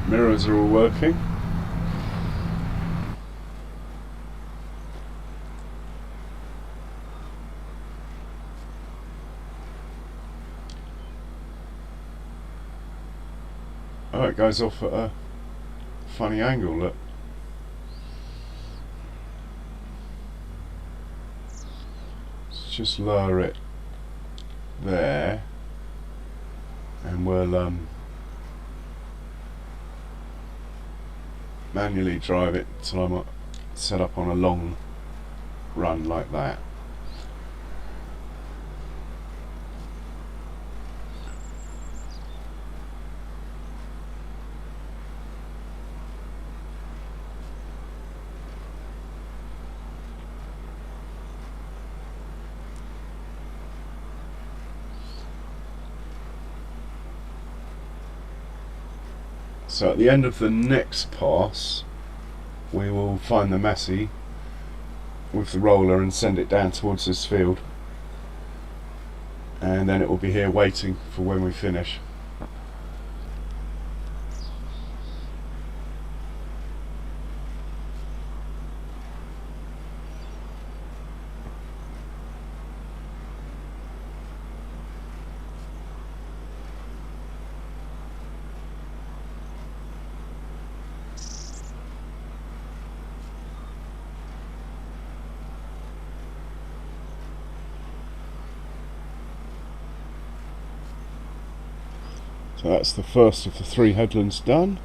Mirrors are all working. Oh, it goes off at a funny angle, look. Let's just lower it there, and we'll manually drive it till I'm set up on a long run like that. So at the end of the next pass, we will find the Massey with the roller and send it down towards this field, and then it will be here waiting for when we finish. So that's the first of the 3 headlands done.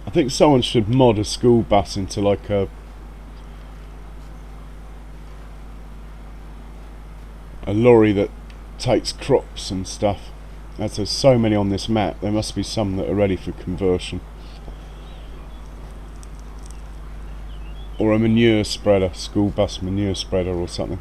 I think someone should mod a school bus into like a lorry that takes crops and stuff. As there's so many on this map, there must be some that are ready for conversion. Or a manure spreader, school bus manure spreader or something.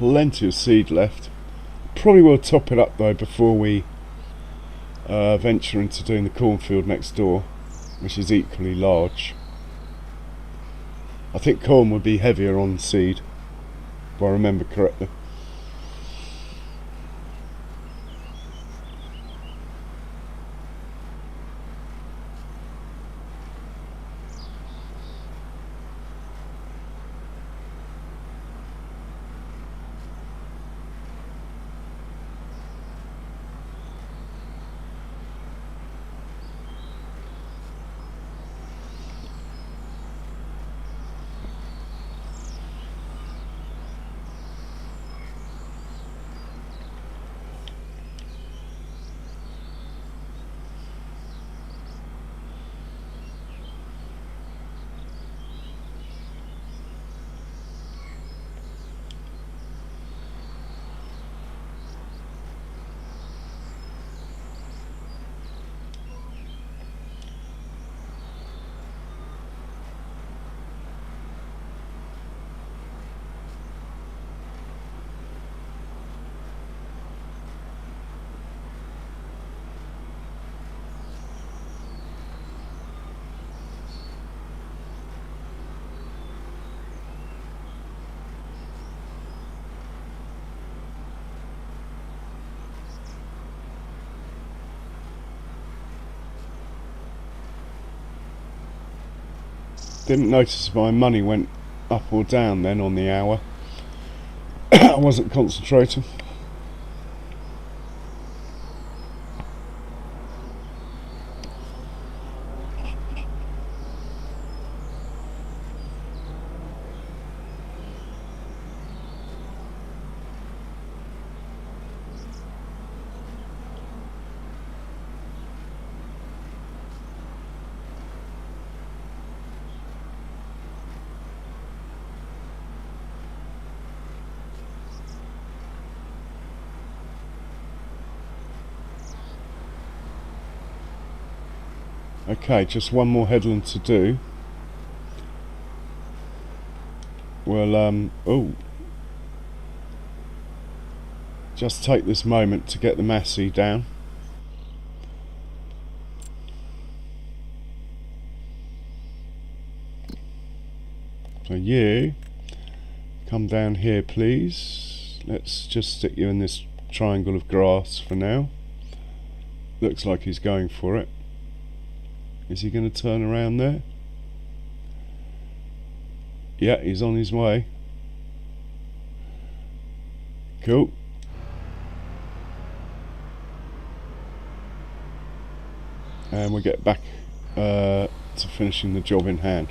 plenty of seed left. Probably will top it up though before we venture into doing the cornfield next door, which is equally large. I think corn would be heavier on seed, if I remember correctly. Didn't notice if my money went up or down then on the hour. I wasn't concentrating. Okay, just one more headland to do. Well, just take this moment to get the Massey down. So you come down here, please. Let's just stick you in this triangle of grass for now. Looks like he's going for it. Is he going to turn around there? Yeah, he's on his way. Cool. And we get back to finishing the job in hand.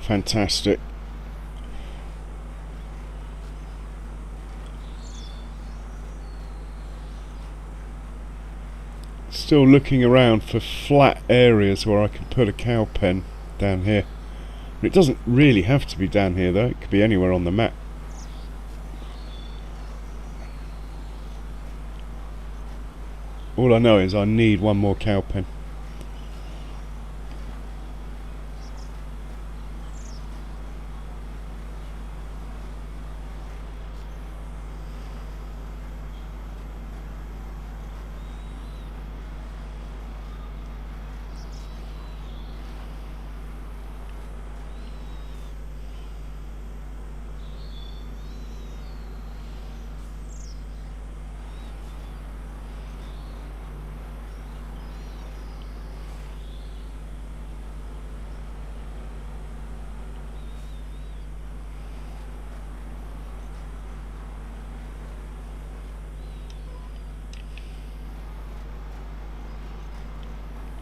Fantastic. Still looking around for flat areas where I can put a cow pen down here. It doesn't really have to be down here though, it could be anywhere on the map. All I know is I need one more cow pen.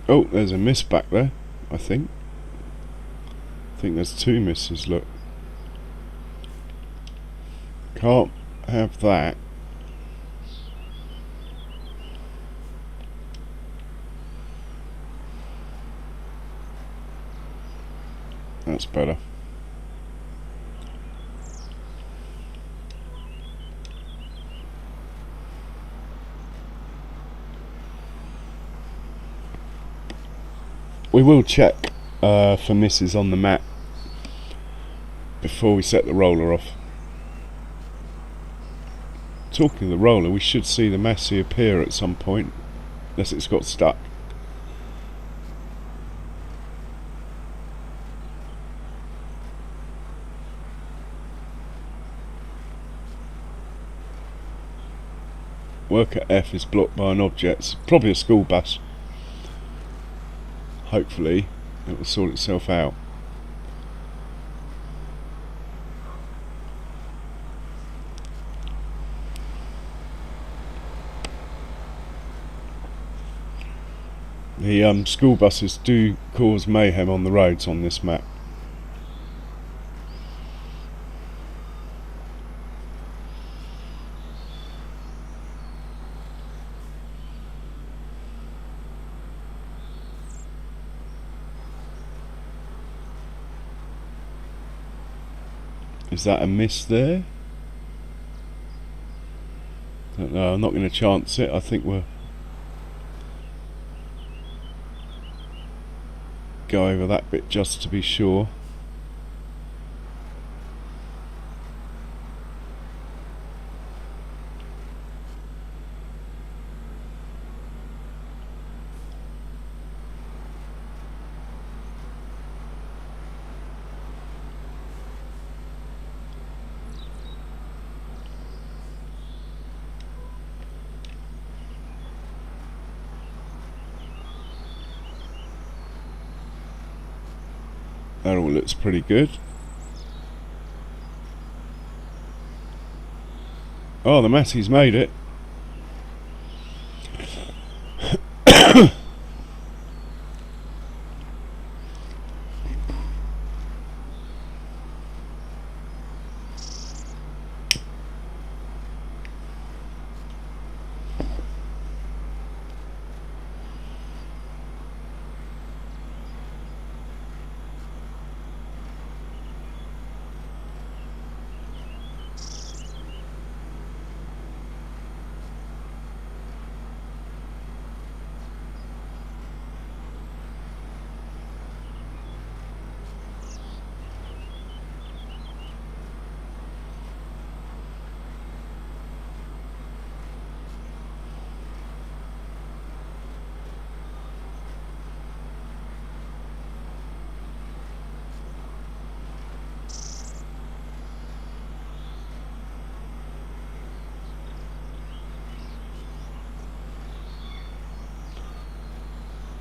Oh, there's a miss back there, I think. I think there's two misses, look. Can't have that. That's better. We will check for misses on the mat before we set the roller off. Talking of the roller, we should see the Massey appear at some point, unless it's got stuck. Worker F is blocked by an object. It's probably a school bus. Hopefully it will sort itself out. The school buses do cause mayhem on the roads on this map. Is that a miss there? Don't know, I'm not going to chance it. I think we'll go over that bit just to be sure. That all looks pretty good. Oh, the Massey's made it.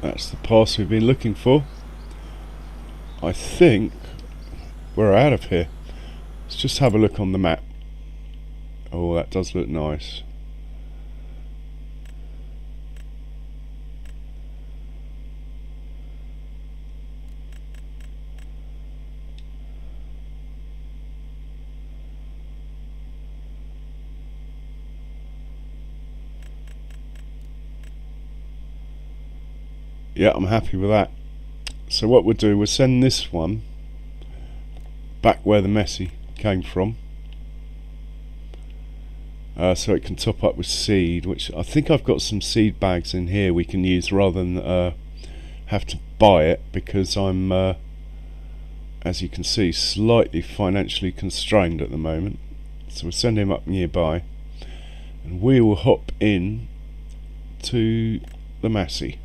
That's the pass we've been looking for. I think we're out of here. Let's just have a look on the map. Oh, that does look nice. Yeah, I'm happy with that. So what we'll do, we'll send this one back where the Massey came from, so it can top up with seed, which I think I've got some seed bags in here we can use rather than have to buy it, because I'm as you can see, slightly financially constrained at the moment. So we'll send him up nearby and we will hop in to the Massey.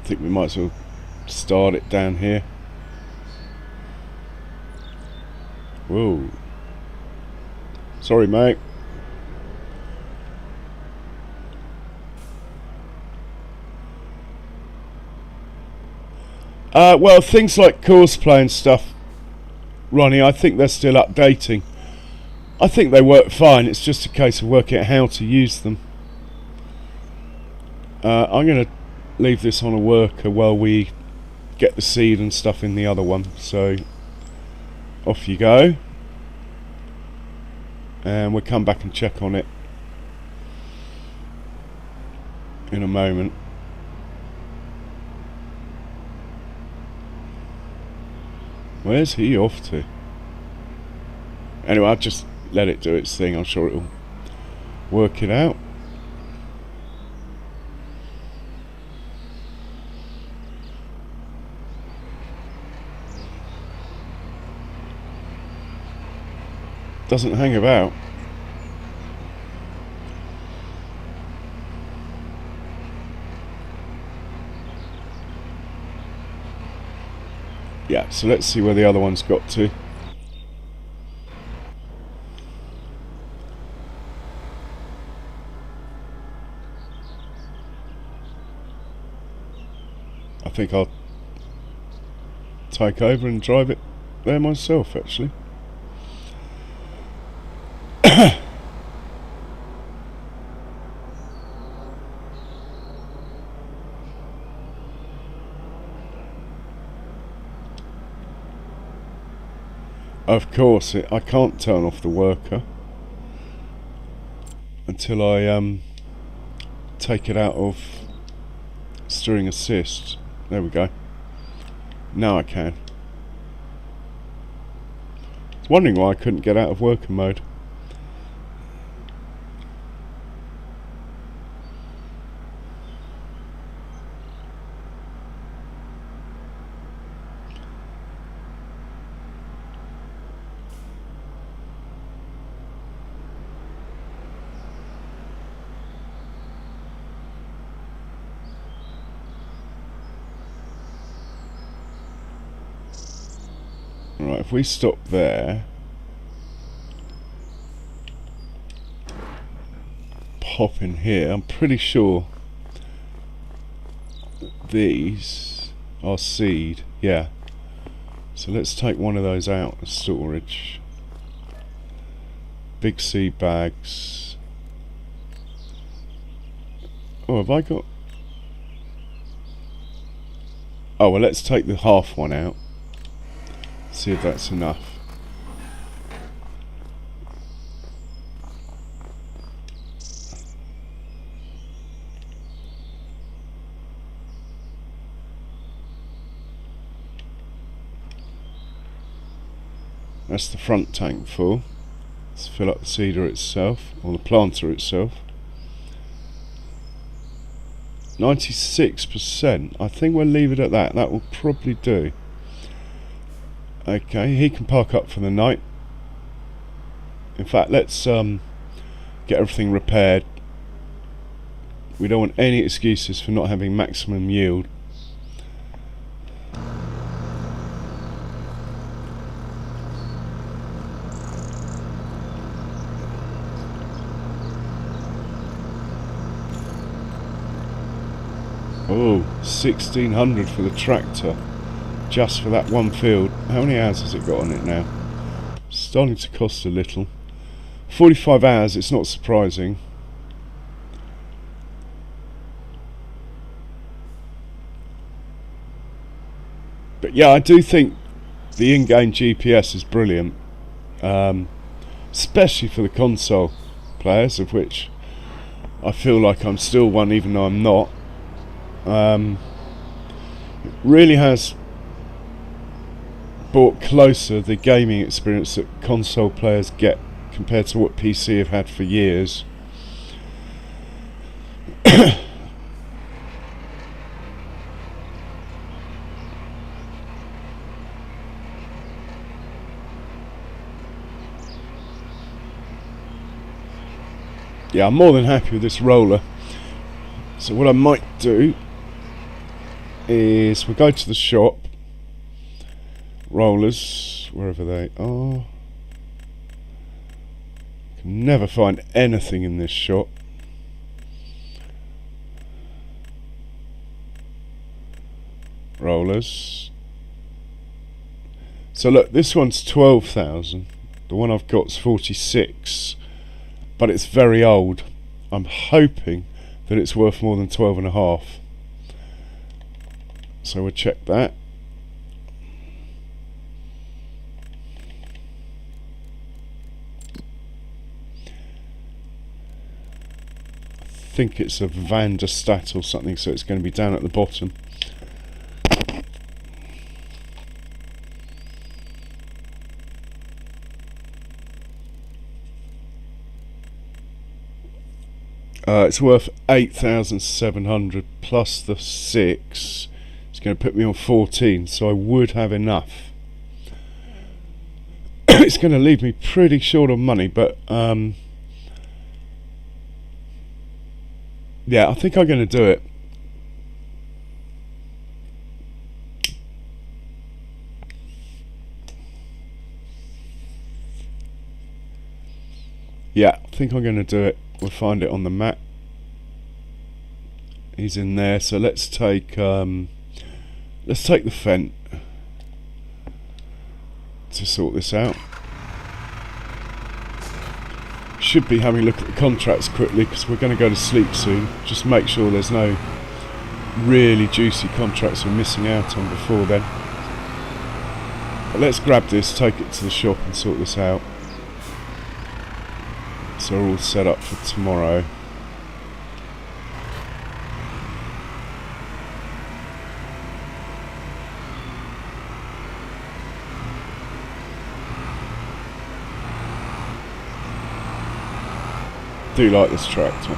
I think we might as well start it down here. Whoa. Sorry, mate. Well, things like course play and stuff Ronnie, I think they're still updating. I think they work fine. It's just a case of working out how to use them. I'm going to leave this on a worker while we get the seed and stuff in the other one. So off you go, and we'll come back and check on it in a moment. Where's he off to? Anyway, I'll just let it do its thing. I'm sure it'll work it out. Doesn't hang about. Yeah, so let's see where the other one's got to. I think I'll take over and drive it there myself, actually. Of course, I can't turn off the worker until I take it out of steering assist. There we go. Now I can. I was wondering why I couldn't get out of worker mode. Right, if we stop there, pop in here, I'm pretty sure these are seed, yeah. So let's take one of those out of storage. Big seed bags. Oh, have I got... Oh, well, let's take the half one out. See if that's enough. That's the front tank full. Let's fill up the seeder itself, or the planter itself. 96%. I think we'll leave it at that. That will probably do. Okay, he can park up for the night. In fact, let's get everything repaired. We don't want any excuses for not having maximum yield. Oh, 1,600 for the tractor. Just for that one field. How many hours has it got on it now? Starting to cost a little. 45 hours, it's not surprising. But yeah, I do think the in-game GPS is brilliant. Especially for the console players, of which I feel like I'm still one even though I'm not. It really has brought closer the gaming experience that console players get compared to what PC have had for years. Yeah, I'm more than happy with this roller. So what I might do is we'll go to the shop. Rollers, wherever they are. Can never find anything in this shop. Rollers. So look, this one's 12,000. The one I've got's 46, but it's very old. I'm hoping that it's worth more than 12 and a half. So we'll check that. I think it's a Van der Stat or something, so it's going to be down at the bottom. It's worth 8,700 plus the 6. It's going to put me on 14, so I would have enough. It's going to leave me pretty short on money, but yeah, I think I'm going to do it. Yeah, I think I'm going to do it. We'll find it on the map. He's in there, so let's take the Fent to sort this out. Should be having a look at the contracts quickly because we're going to go to sleep soon. Just make sure there's no really juicy contracts we're missing out on before then. But let's grab this, take it to the shop and sort this out. So we're all set up for tomorrow. Do like this tractor.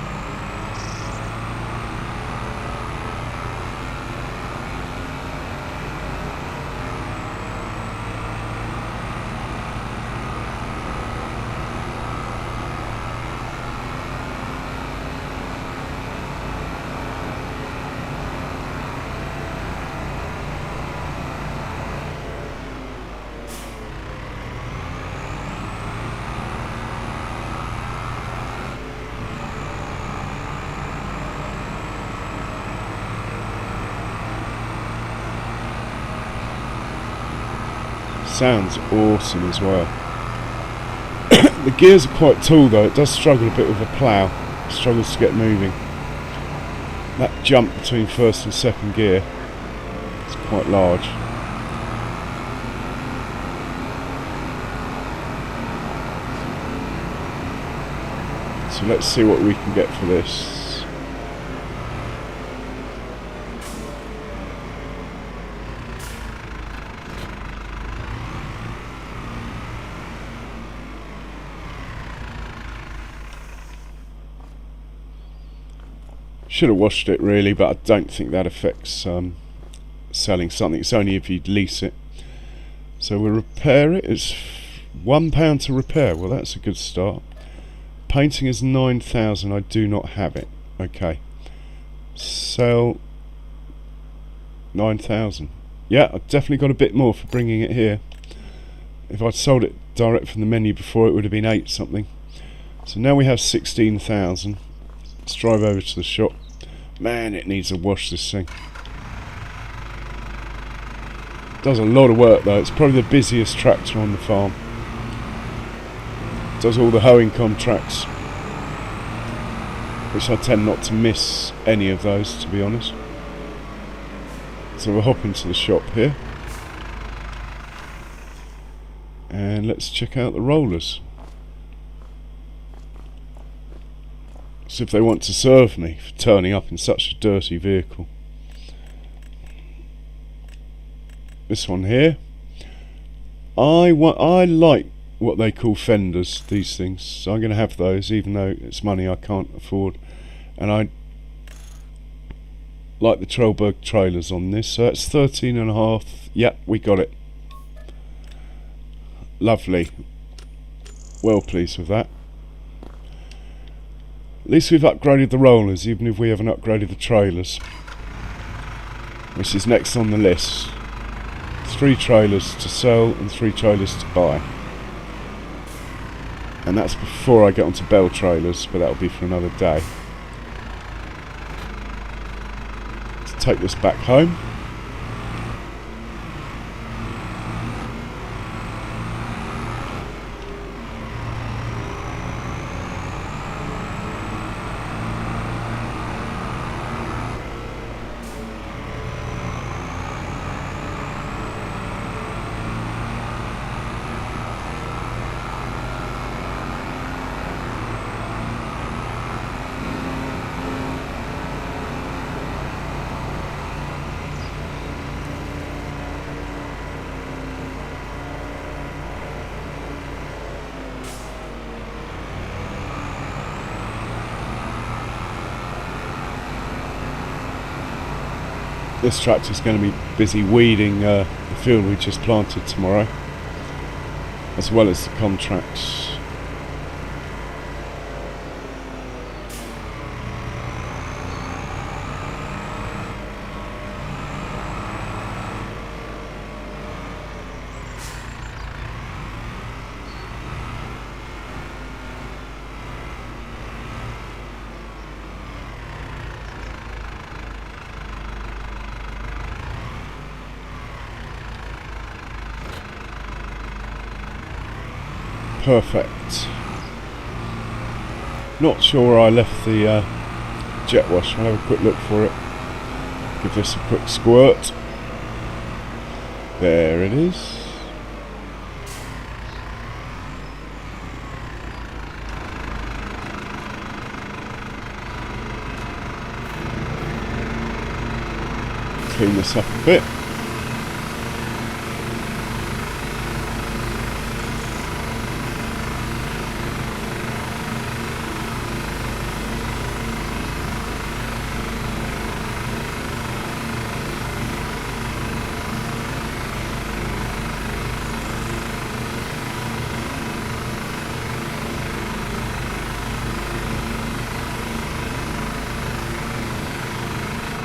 Sounds awesome as well. The gears are quite tall though, it does struggle a bit with a plough, it struggles to get moving. That jump between first and second gear is quite large. So let's see what we can get for this. Should have washed it really, but I don't think that affects selling something. It's only if you lease it. So we'll repair it. It's £1 to repair. Well, that's a good start. Painting is 9,000. I do not have it. Okay. Sell 9,000. Yeah, I've definitely got a bit more for bringing it here. If I'd sold it direct from the menu before, it would have been 8 something. So now we have 16,000. Let's drive over to the shop. Man, it needs a wash, this thing. Does a lot of work though. It's probably the busiest tractor on the farm. Does all the hoeing contracts, which I tend not to miss any of those, to be honest. So we'll hop into the shop here and let's check out the rollers. See if they want to serve me for turning up in such a dirty vehicle. This one here, I like what they call fenders, these things, so I'm going to have those even though it's money I can't afford. And I like the Trailberg trailers on this, so that's 13.5. Yep, we got it. Lovely. Well pleased with that. At least we've upgraded the rollers, even if we haven't upgraded the trailers, which is next on the list. 3 trailers to sell and 3 trailers to buy. And that's before I get onto bell trailers, but that'll be for another day. Let's take this back home. this tractor's going to be busy weeding the field we just planted tomorrow, as well as the contracts. Perfect. Not sure where I left the jet wash. I'll have a quick look for it. Give this a quick squirt. There it is. Clean this up a bit.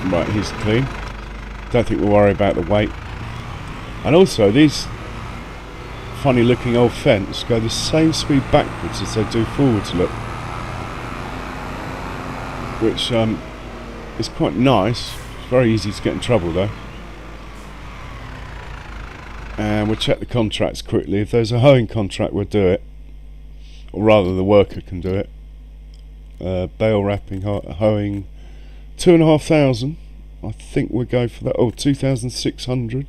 Right, he's clean. Don't think we'll worry about the weight. And also, these funny looking old fence go the same speed backwards as they do forwards, look. Which is quite nice. It's very easy to get in trouble though. And we'll check the contracts quickly. If there's a hoeing contract, we'll do it. Or rather, the worker can do it. Bale wrapping, hoeing, 2,500. I think we'll go for that. Oh, 2,600.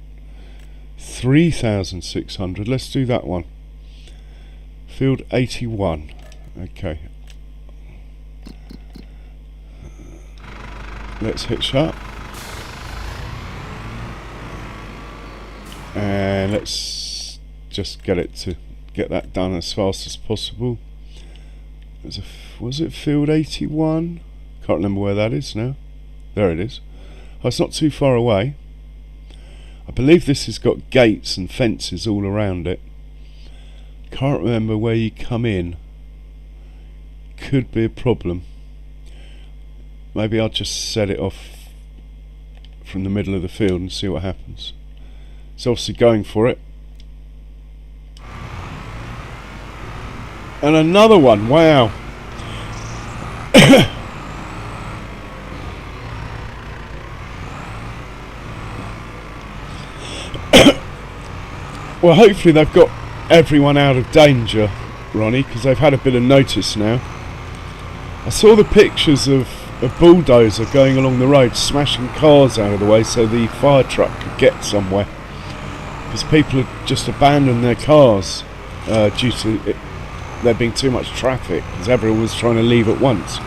3,600. Let's do that one. Field 81. Okay. Let's hit shut. And let's just get that done as fast as possible. Was it field 81? Can't remember where that is now. There it is. Oh, it's not too far away. I believe this has got gates and fences all around it. Can't remember where you come in. Could be a problem. Maybe I'll just set it off from the middle of the field and see what happens. It's obviously going for it. And another one, wow. Well, hopefully they've got everyone out of danger, Ronnie, because they've had a bit of notice now. I saw the pictures of a bulldozer going along the road, smashing cars out of the way so the fire truck could get somewhere. Because people had just abandoned their cars due to there being too much traffic, because everyone was trying to leave at once.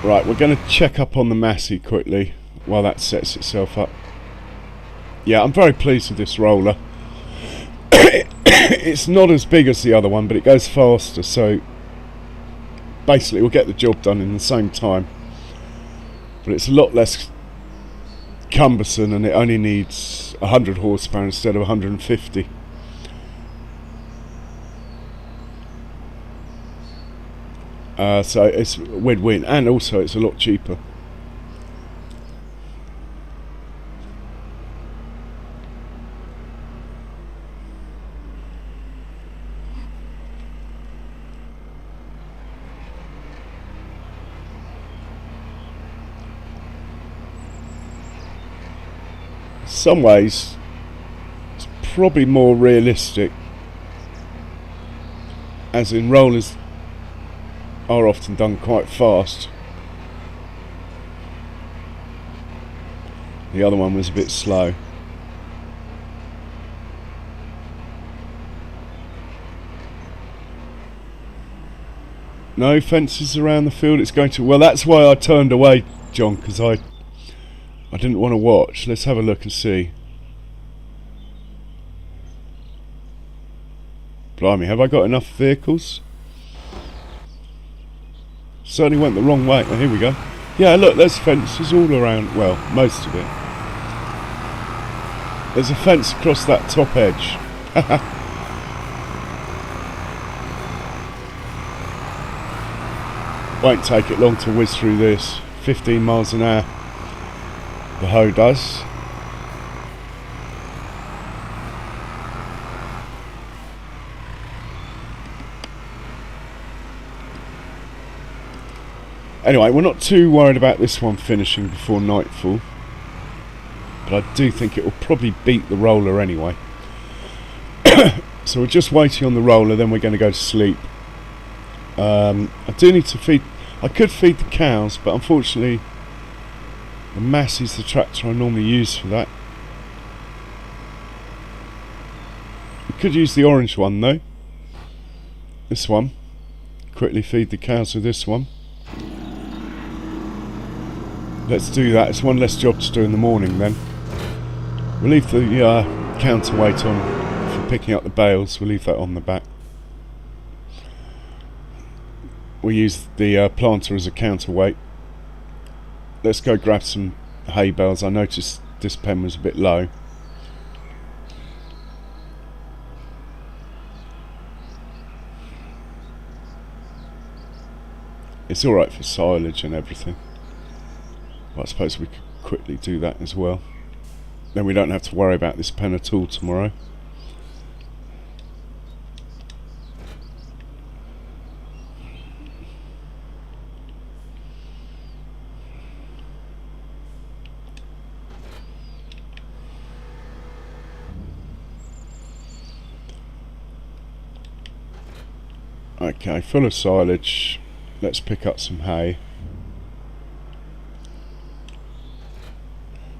Right, we're going to check up on the Massey quickly while that sets itself up. Yeah, I'm very pleased with this roller. It's not as big as the other one, but it goes faster, so basically we'll get the job done in the same time. But it's a lot less cumbersome, and it only needs 100 horsepower instead of 150. So it's win-win, and also it's a lot cheaper. Some ways it's probably more realistic, as in rollers are often done quite fast. The other one was a bit slow. No fences around the field. It's going to... Well, that's why I turned away, John, because I didn't want to watch. Let's have a look and see. Blimey, have I got enough vehicles? Certainly went the wrong way. Oh, here we go. Yeah, look, there's fences all around. Well, most of it. There's a fence across that top edge. Won't take it long to whiz through this. 15 miles an hour. The hoe does. Anyway, we're not too worried about this one finishing before nightfall, but I do think it will probably beat the roller anyway. So we're just waiting on the roller, then we're going to go to sleep. I do need to feed... I could feed the cows, but unfortunately the Mass is the tractor I normally use for that. We could use the orange one though. This one. Quickly feed the cows with this one. Let's do that. It's one less job to do in the morning then. We'll leave the counterweight on for picking up the bales. We'll leave that on the back. We use the planter as a counterweight. Let's go grab some hay bales. I noticed this pen was a bit low. It's alright for silage and everything. Well, I suppose we could quickly do that as well. Then we don't have to worry about this pen at all tomorrow. Okay, full of silage. Let's pick up some hay.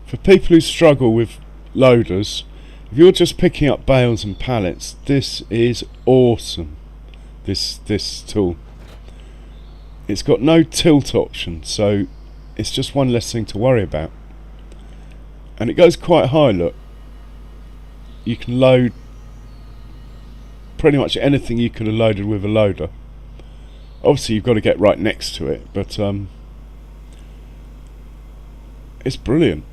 For people who struggle with loaders, if you're just picking up bales and pallets, this is awesome. This tool. It's got no tilt option, so it's just one less thing to worry about. And it goes quite high, look. You can load pretty much anything you could have loaded with a loader. Obviously you've got to get right next to it, but it's brilliant.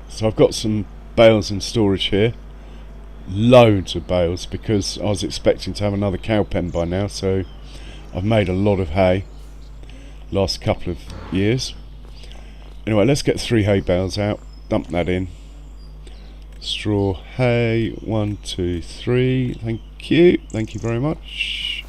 So I've got some bales in storage here, loads of bales, because I was expecting to have another cow pen by now, so I've made a lot of hay last couple of years. Anyway, let's get 3 hay bales out, dump that in. Straw, hay, 1, 2, 3. Thank you very much.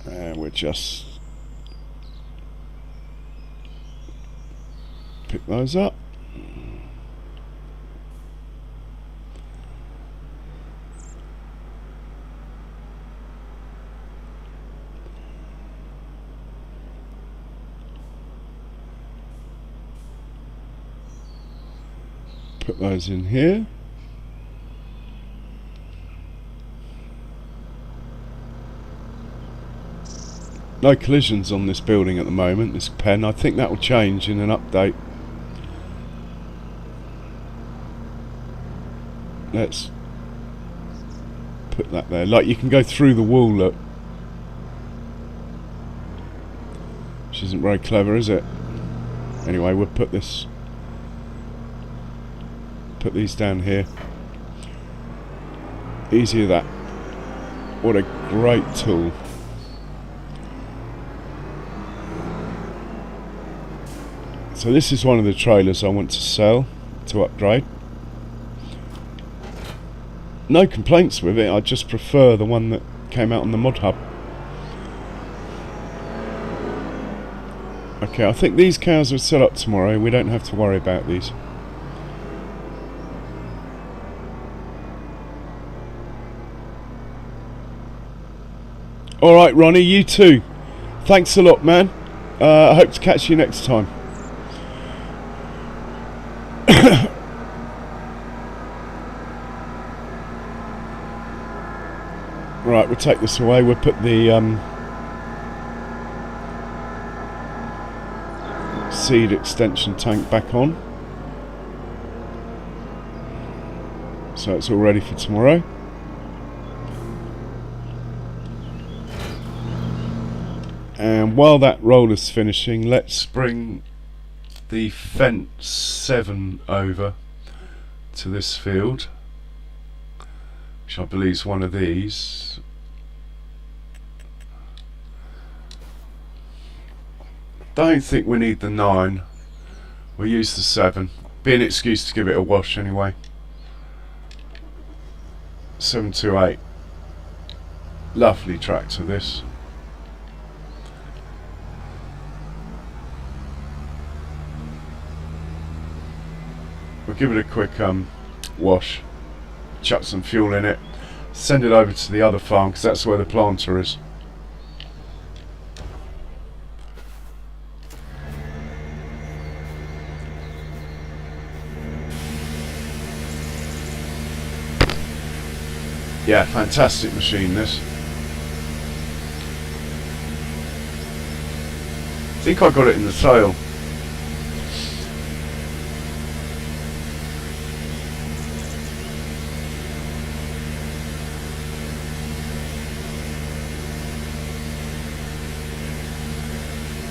And we'll just pick those up. Put those in here. No collisions on this building at the moment, this pen. I think that will change in an update. Let's put that there. Like, you can go through the wall, look. which isn't very clever, is it? Anyway, we'll put these down here. Easy as that. What a great tool. So this is one of the trailers I want to sell, to upgrade. No complaints with it, I just prefer the one that came out on the mod hub. Okay, I think these cows are set up tomorrow, we don't have to worry about these. Alright Ronnie, you too. Thanks a lot, man. I hope to catch you next time. Right, we'll take this away. We'll put the seed extension tank back on. So it's all ready for tomorrow. And while that roller's finishing, let's bring the fence 7 over to this field, which I believe is one of these. Don't think we need the 9. We'll use the 7. Be an excuse to give it a wash anyway. 728. Lovely tractor this. We'll give it a quick wash, chuck some fuel in it, send it over to the other farm because that's where the planter is. Yeah, fantastic machine this. I think I got it in the sale.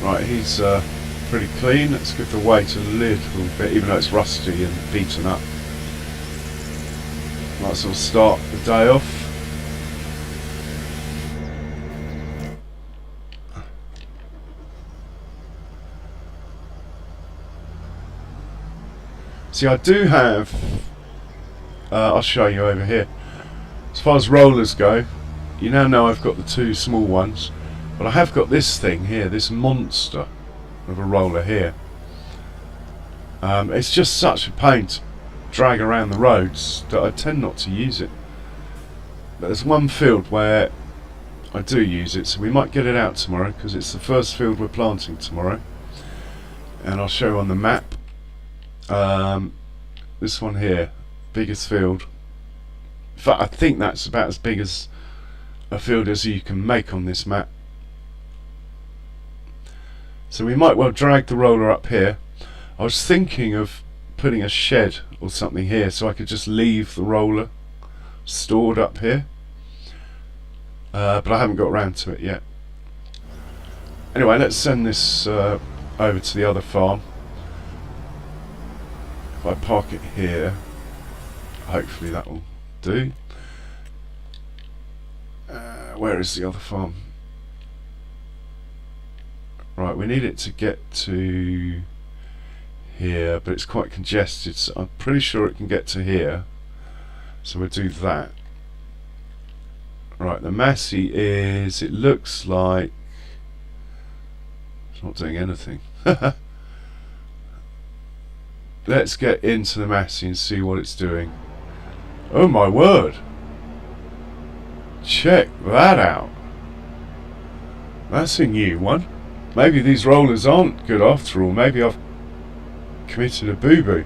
Right, he's pretty clean. Let's give the weight a little bit, even though it's rusty and beaten up. Might as well start the day off. See, I do have, I'll show you over here. As far as rollers go, you now know I've got the 2 small ones. But I have got this thing here, this monster of a roller here. It's just such a pain to drag around the roads that I tend not to use it. But there's one field where I do use it, so we might get it out tomorrow because it's the first field we're planting tomorrow. And I'll show you on the map. This one here, biggest field. In fact, I think that's about as big as a field as you can make on this map. So we might well drag the roller up here. I was thinking of putting a shed or something here so I could just leave the roller stored up here. But I haven't got around to it yet. Anyway, let's send this over to the other farm. If I park it here, hopefully that will do. Where is the other farm? Right, we need it to get to here, but it's quite congested, so I'm pretty sure it can get to here. So we'll do that. Right, the Massey is, it looks like it's not doing anything. Let's get into the Massey and see what it's doing. Oh my word! Check that out. That's a new one. Maybe these rollers aren't good after all. Maybe I've committed a boo-boo.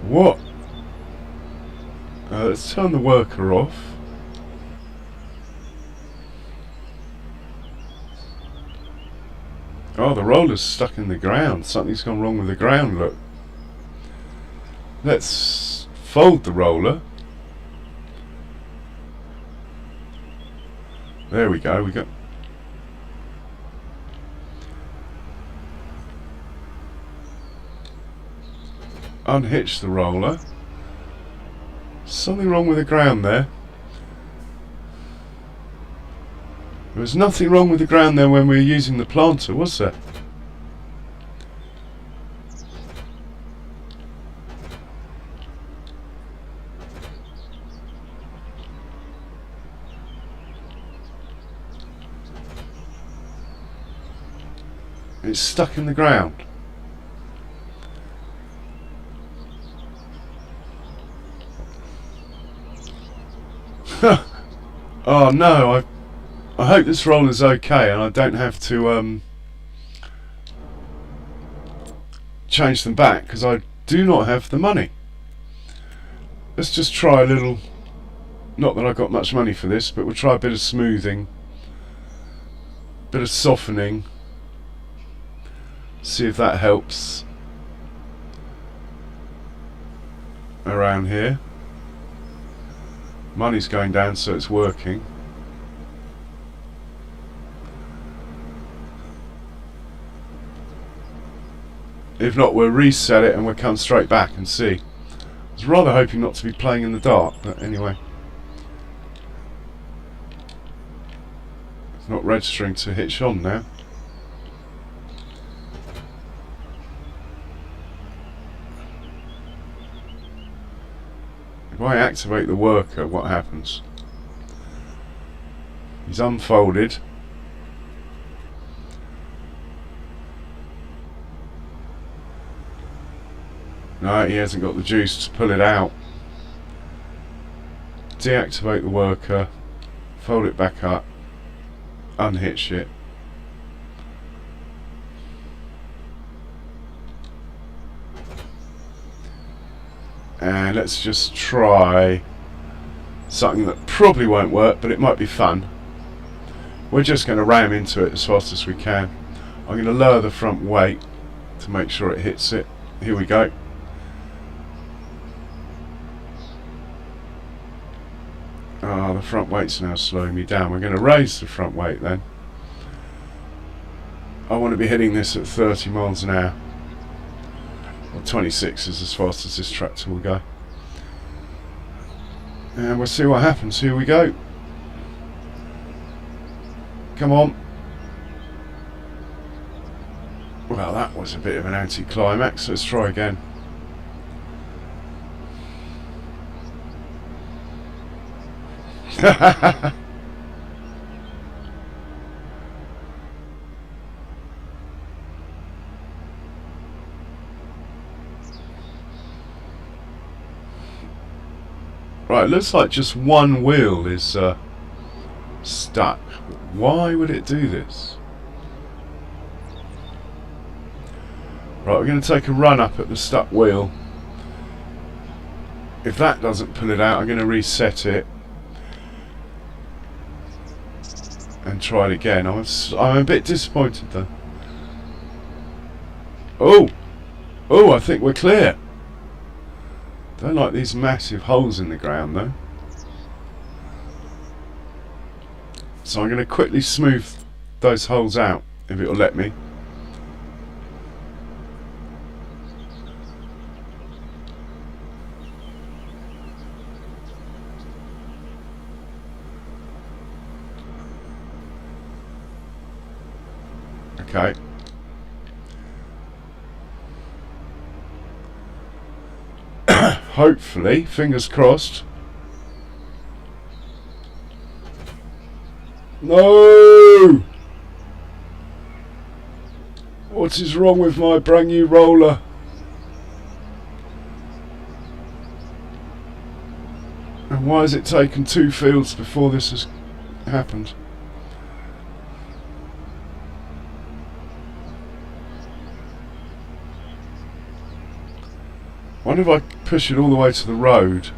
What? Let's turn the worker off. Oh, the roller's stuck in the ground. Something's gone wrong with the ground, look. Let's fold the roller. There we go. unhitch the roller. Something wrong with the ground there. There was nothing wrong with the ground there when we were using the planter, was there? It's stuck in the ground. Oh no, I hope this roller's okay and I don't have to change them back, because I do not have the money. Let's just try a little, not that I've got much money for this, but we'll try a bit of smoothing, bit of softening, see if that helps around here. Money's going down, so it's working. If not, we'll reset it and we'll come straight back and see. I was rather hoping not to be playing in the dark, but anyway. It's not registering to hitch on now. If I activate the worker, what happens? He's unfolded. No, he hasn't got the juice to pull it out. Deactivate the worker, fold it back up, unhitch it. And let's just try something that probably won't work, but it might be fun. We're just going to ram into it as fast as we can. I'm going to lower the front weight to make sure it hits it. Here we go. Ah, the front weight's now slowing me down. We're going to raise the front weight then. I want to be hitting this at 30 miles an hour. Well, 26 is as fast as this tractor will go. And we'll see what happens. Here we go. Come on. Well, that was a bit of an anticlimax. Let's try again. Right, it looks like just one wheel is stuck. Why would it do this? Right, we're going to take a run up at the stuck wheel. If that doesn't pull it out, I'm going to reset it and try it again. I'm a bit disappointed though. Oh, I think we're clear. Don't like these massive holes in the ground though. So I'm going to quickly smooth those holes out, if it'll let me. Okay. Hopefully, fingers crossed. No! What is wrong with my brand new roller? And why has it taken 2 fields before this has happened? I wonder if I push it all the way to the road.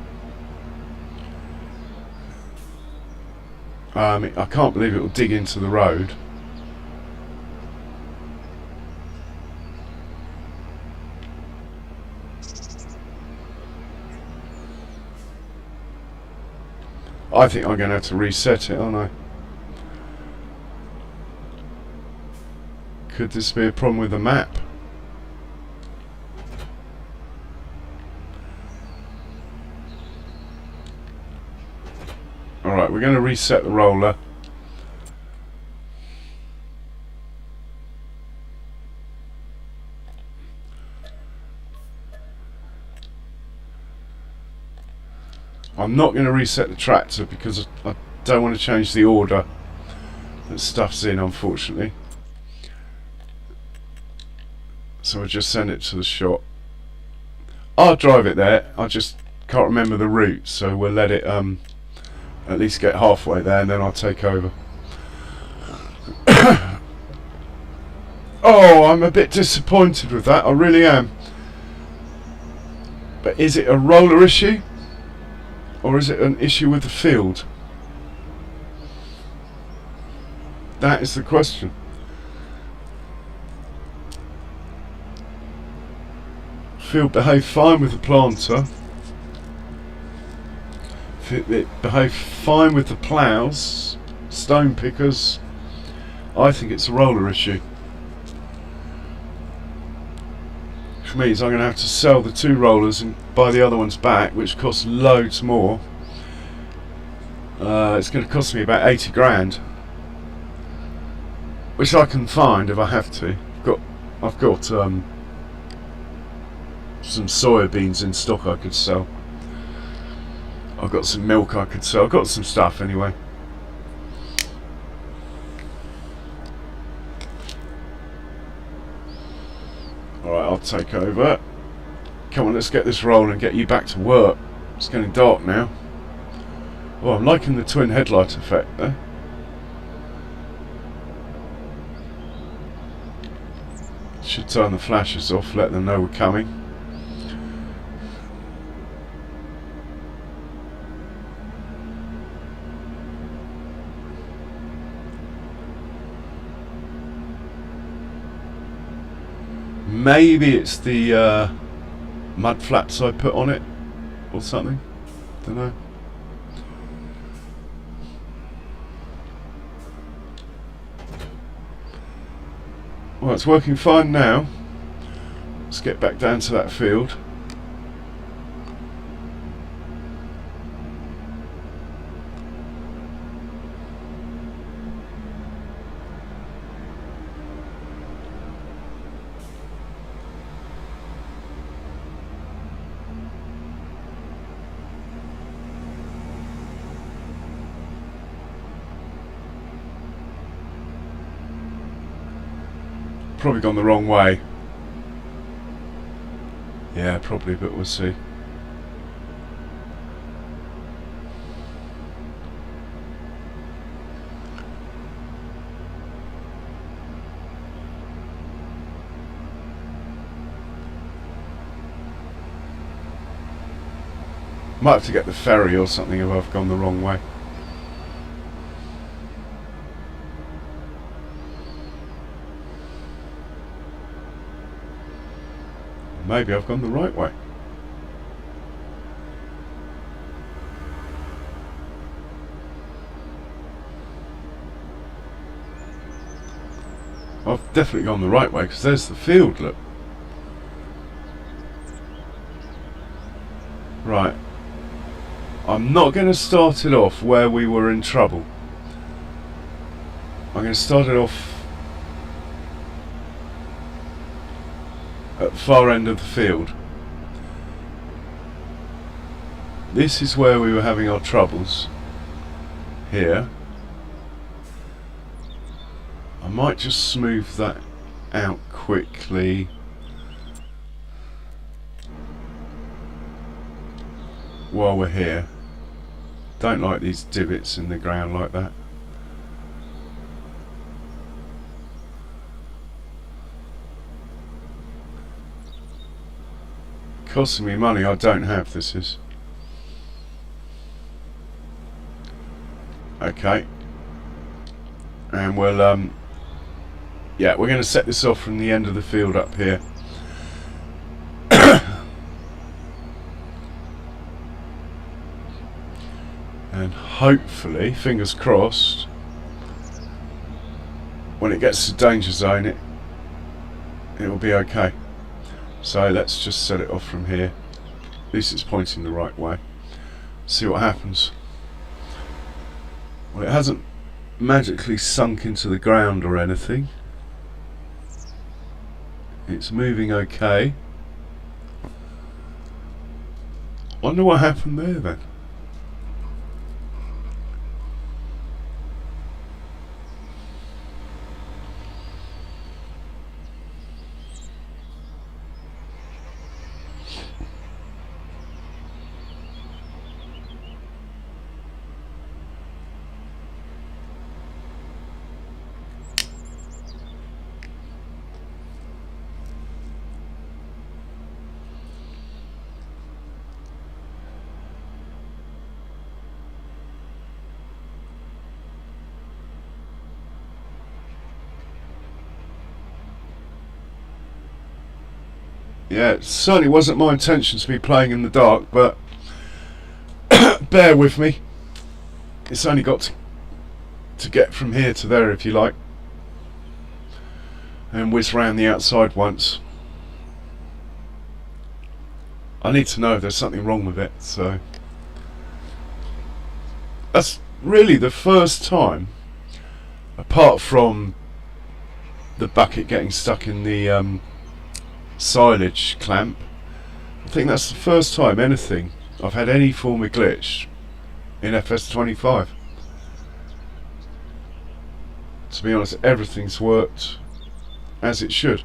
I can't believe it will dig into the road. I think I'm going to have to reset it, aren't I? Could this be a problem with the map? Alright, we're going to reset the roller. I'm not going to reset the tractor because I don't want to change the order that stuff's in, unfortunately. So we'll just send it to the shop. I'll drive it there, I just can't remember the route, so we'll let it at least get halfway there and then I'll take over. Oh, I'm a bit disappointed with that, I really am. But is it a roller issue? Or is it an issue with the field? That is the question. Field behaved fine with the planter. It behaved fine with the ploughs, stone pickers. I think it's a roller issue. Which means I'm going to have to sell the 2 rollers and buy the other ones back, which costs loads more. It's going to cost me about 80 grand, which I can find if I have to. I've got some soybeans in stock I could sell. I've got some milk I could sell. I've got some stuff anyway. Alright, I'll take over. Come on, let's get this rolling and get you back to work. It's getting dark now. Oh, I'm liking the twin headlight effect there. Should turn the flashes off, let them know we're coming. Maybe it's the mud flaps I put on it or something. Don't know. Well, it's working fine now. Let's get back down to that field. Probably gone the wrong way. Yeah, probably, but we'll see. Might have to get the ferry or something if I've gone the wrong way. Maybe I've gone the right way. I've definitely gone the right way because there's the field, look. Right. I'm not going to start it off where we were in trouble. I'm going to start it off at the far end of the field. This is where we were having our troubles. Here. I might just smooth that out quickly. While we're here. Don't like these divots in the ground like that. Costing me money I don't have, this is. Okay. And we'll yeah, we're going to set this off from the end of the field up here. And hopefully, fingers crossed, when it gets to danger zone it will be okay. So let's just set it off from here. At least it's pointing the right way. See what happens. Well, it hasn't magically sunk into the ground or anything. It's moving okay. Wonder what happened there then. Yeah, it certainly wasn't my intention to be playing in the dark, but bear with me. It's only got to get from here to there, if you like, and whiz round the outside once. I need to know if there's something wrong with it, so that's really the first time, apart from the bucket getting stuck in the silage clamp. I think that's the first time I've had any form of glitch in FS25. To be honest, everything's worked as it should.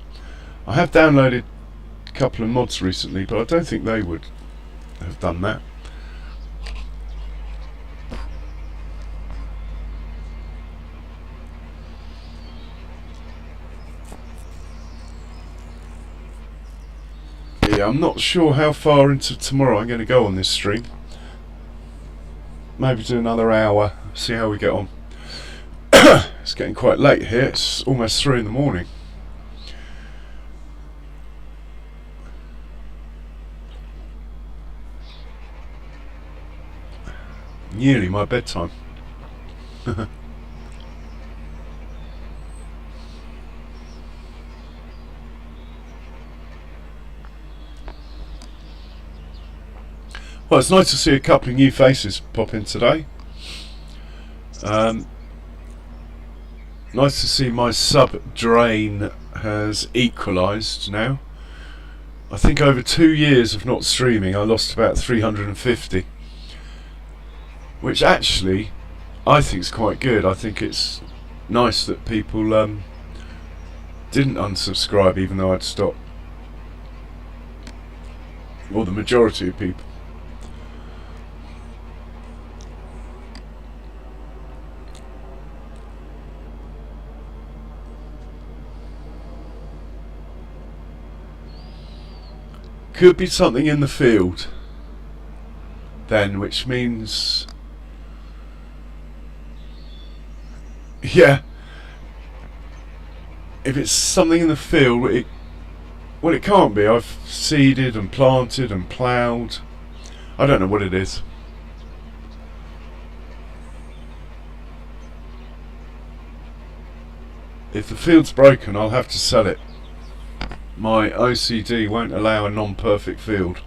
I have downloaded a couple of mods recently, but I don't think they would have done that. Yeah, I'm not sure how far into tomorrow I'm going to go on this stream. Maybe do another hour, see how we get on. It's getting quite late here, it's almost 3 in the morning. Nearly my bedtime. Well, it's nice to see a couple of new faces pop in today. Nice to see my sub drain has equalised now. I think over 2 years of not streaming I lost about 350, which actually I think is quite good. I think it's nice that people didn't unsubscribe even though I'd stopped, or the majority of people. Could be something in the field then, which means, yeah, if it's something in the field, well, it can't be. I've seeded and planted and ploughed. I don't know what it is. If the field's broken, I'll have to sell it. My OCD won't allow a non-perfect field.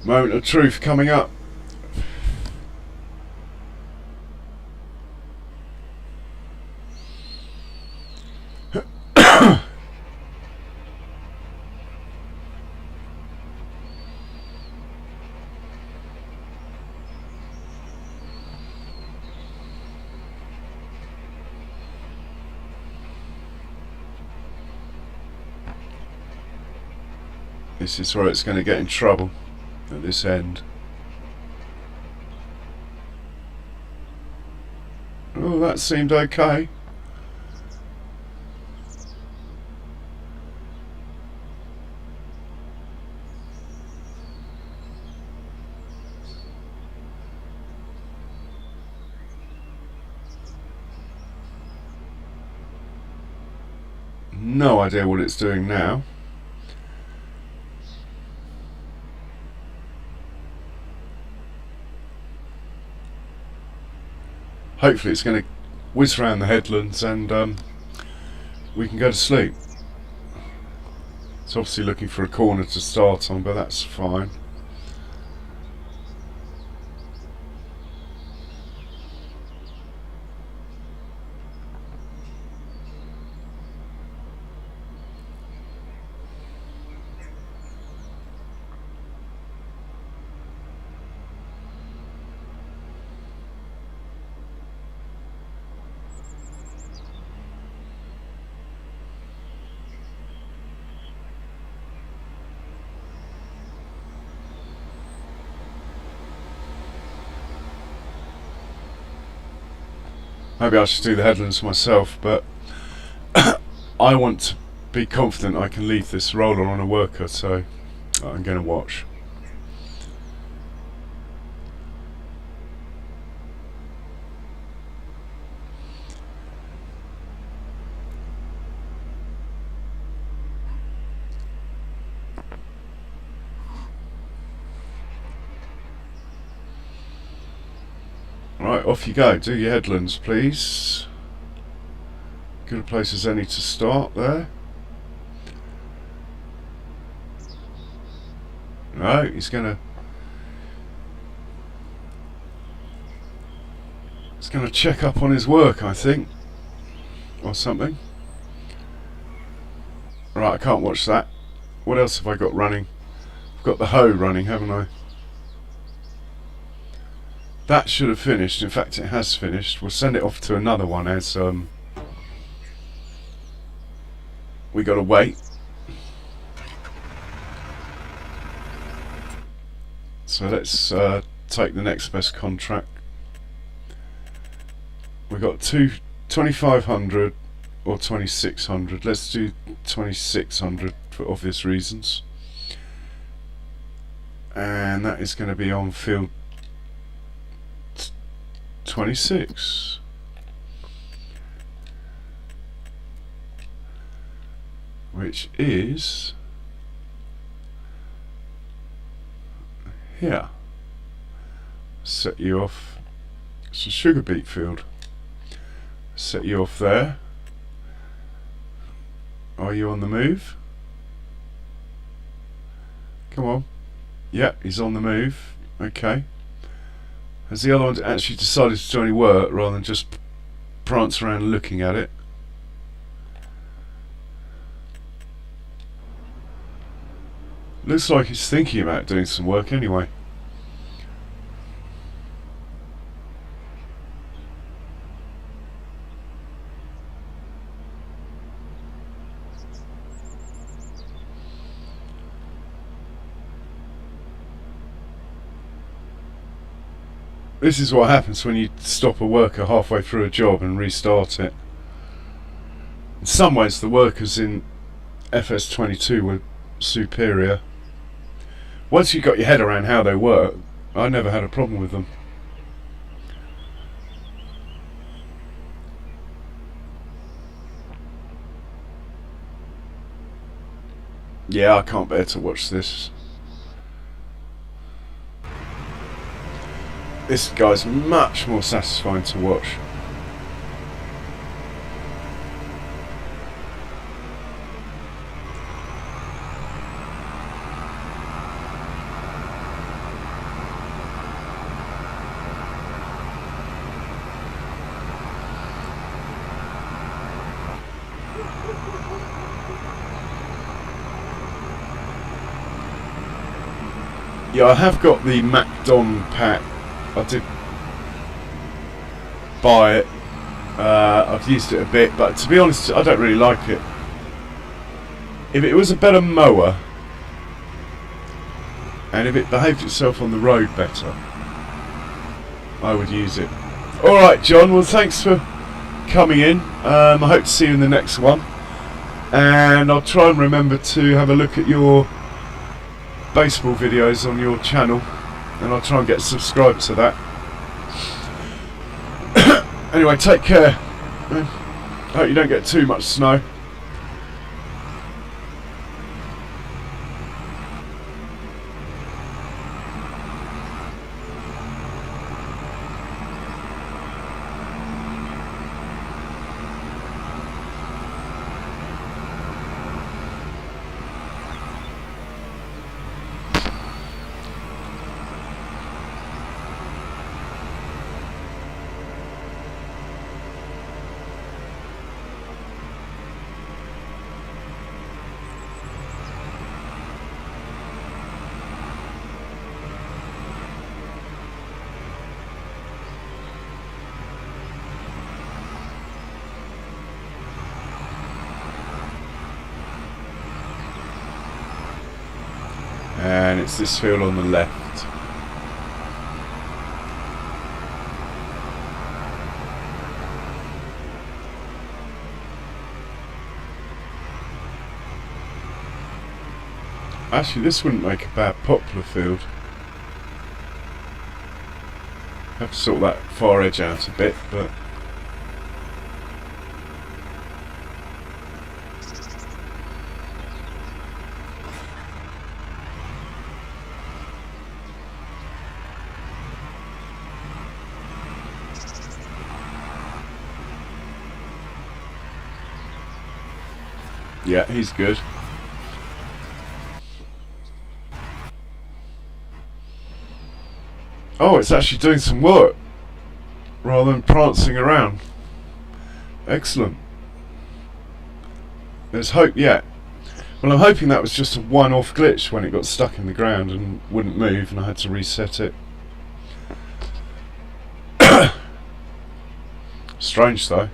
Moment of truth coming up. This is where it's going to get in trouble at this end. Oh, that seemed okay. No idea what it's doing now. Hopefully it's going to whiz around the headlands and we can go to sleep. It's obviously looking for a corner to start on, but that's fine. Maybe I should do the headlands myself, but I want to be confident I can leave this roller on a worker, so I'm going to watch. Right, off you go. Do your headlands, please. Good a place as any to start there. No, he's gonna check up on his work, I think, or something. Right, I can't watch that. What else have I got running? I've got the hoe running, haven't I? That should have finished. In fact, it has finished. We'll send it off to another one as we got to wait. So let's take the next best contract. We got 2,500 or 2,600. Let's do 2,600 for obvious reasons. And that is going to be on field 26. Which is here. Set you off. It's a sugar beet field. Set you off there. Are you on the move? Come on. Yeah, he's on the move. Okay. Has the other one actually decided to do any work rather than just prance around looking at it? Looks like he's thinking about doing some work anyway. This is what happens when you stop a worker halfway through a job and restart it. In some ways the workers in FS22 were superior. Once you got your head around how they work, I never had a problem with them. Yeah, I can't bear to watch this. This guy's much more satisfying to watch. Yeah, I have got the MacDon pack. I did buy it. I've used it a bit, but to be honest, I don't really like it. If it was a better mower, and if it behaved itself on the road better, I would use it. Alright, John, well, thanks for coming in. I hope to see you in the next one. And I'll try and remember to have a look at your baseball videos on your channel, and I'll try and get subscribed to that. Anyway, take care. Hope you don't get too much snow. And it's this field on the left. Actually, this wouldn't make a bad poplar field. Have to sort that far edge out a bit, but yeah, he's good. Oh, it's actually doing some work rather than prancing around. Excellent. There's hope yet. Well, I'm hoping that was just a one-off glitch when it got stuck in the ground and wouldn't move, and I had to reset it. Strange though.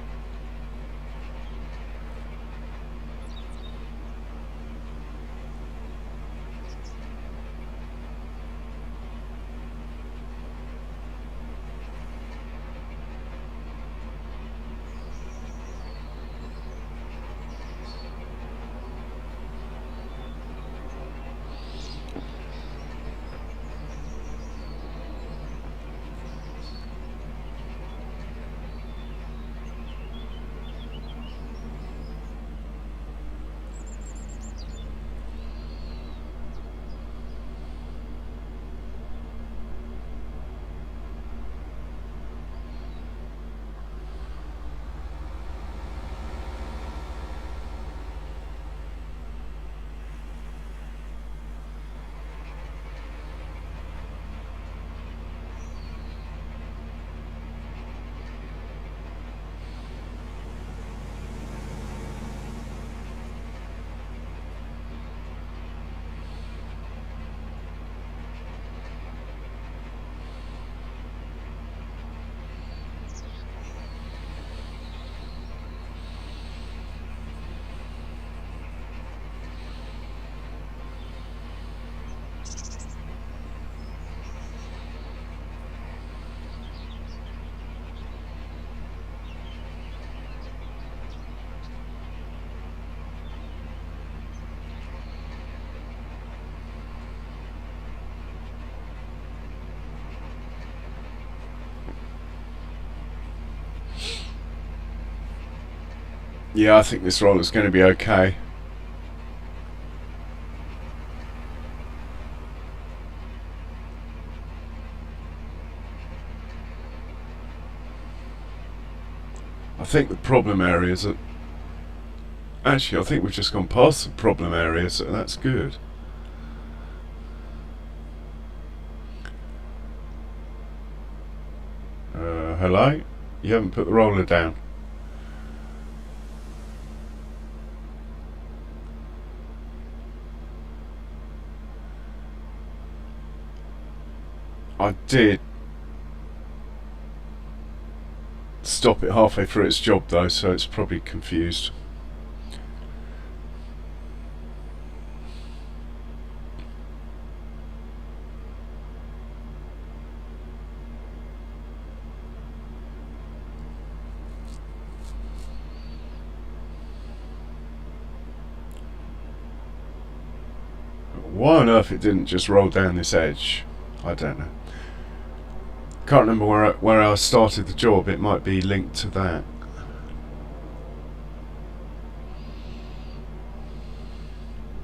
Yeah, I think this roller's going to be okay. I think the problem areas are... Actually, I think we've just gone past the problem areas, so that's good. Hello? You haven't put the roller down. I did stop it halfway through its job though, so it's probably confused. Why on earth it didn't just roll down this edge, I don't know. Can't remember where I started the job. It might be linked to that.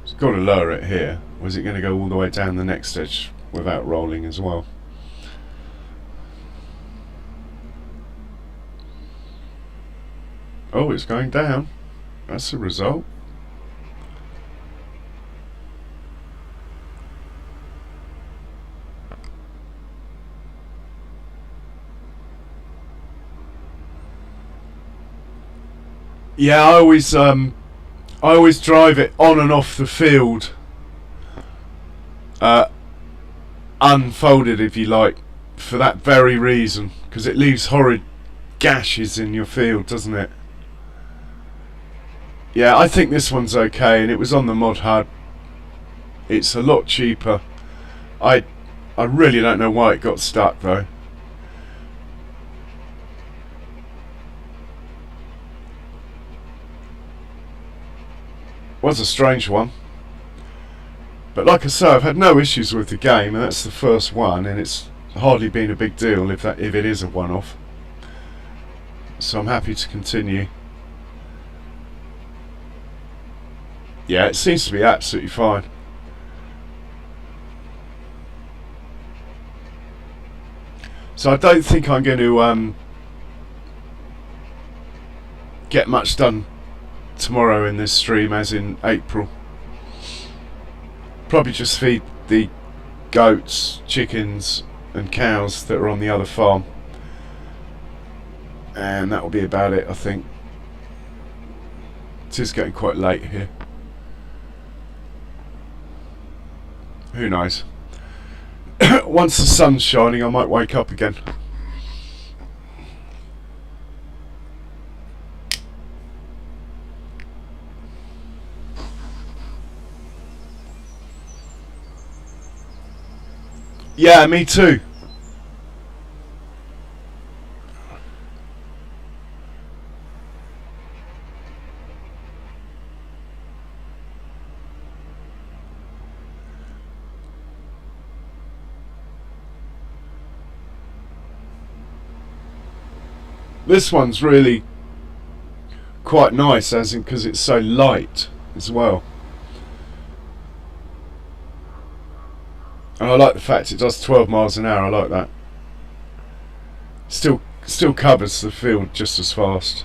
It's got to lower it here. Was it going to go all the way down the next edge without rolling as well? Oh, it's going down. That's the result. Yeah, I always drive it on and off the field, unfolded if you like, for that very reason, because it leaves horrid gashes in your field, doesn't it? Yeah, I think this one's okay, and it was on the mod hub. It's a lot cheaper. I really don't know why it got stuck though. Was a strange one, but like I say, I've had no issues with the game, and that's the first one, and it's hardly been a big deal if it is a one-off. So I'm happy to continue. Yeah, it seems to be absolutely fine. So I don't think I'm going to get much done tomorrow in this stream, as in April. Probably just feed the goats, chickens and cows that are on the other farm, and that will be about it, I think. It is getting quite late here. Who knows? Once the sun's shining, I might wake up again. Yeah, me too. This one's really quite nice, as in because it's so light as well. And I like the fact it does 12 miles an hour. I like that. Still covers the field just as fast.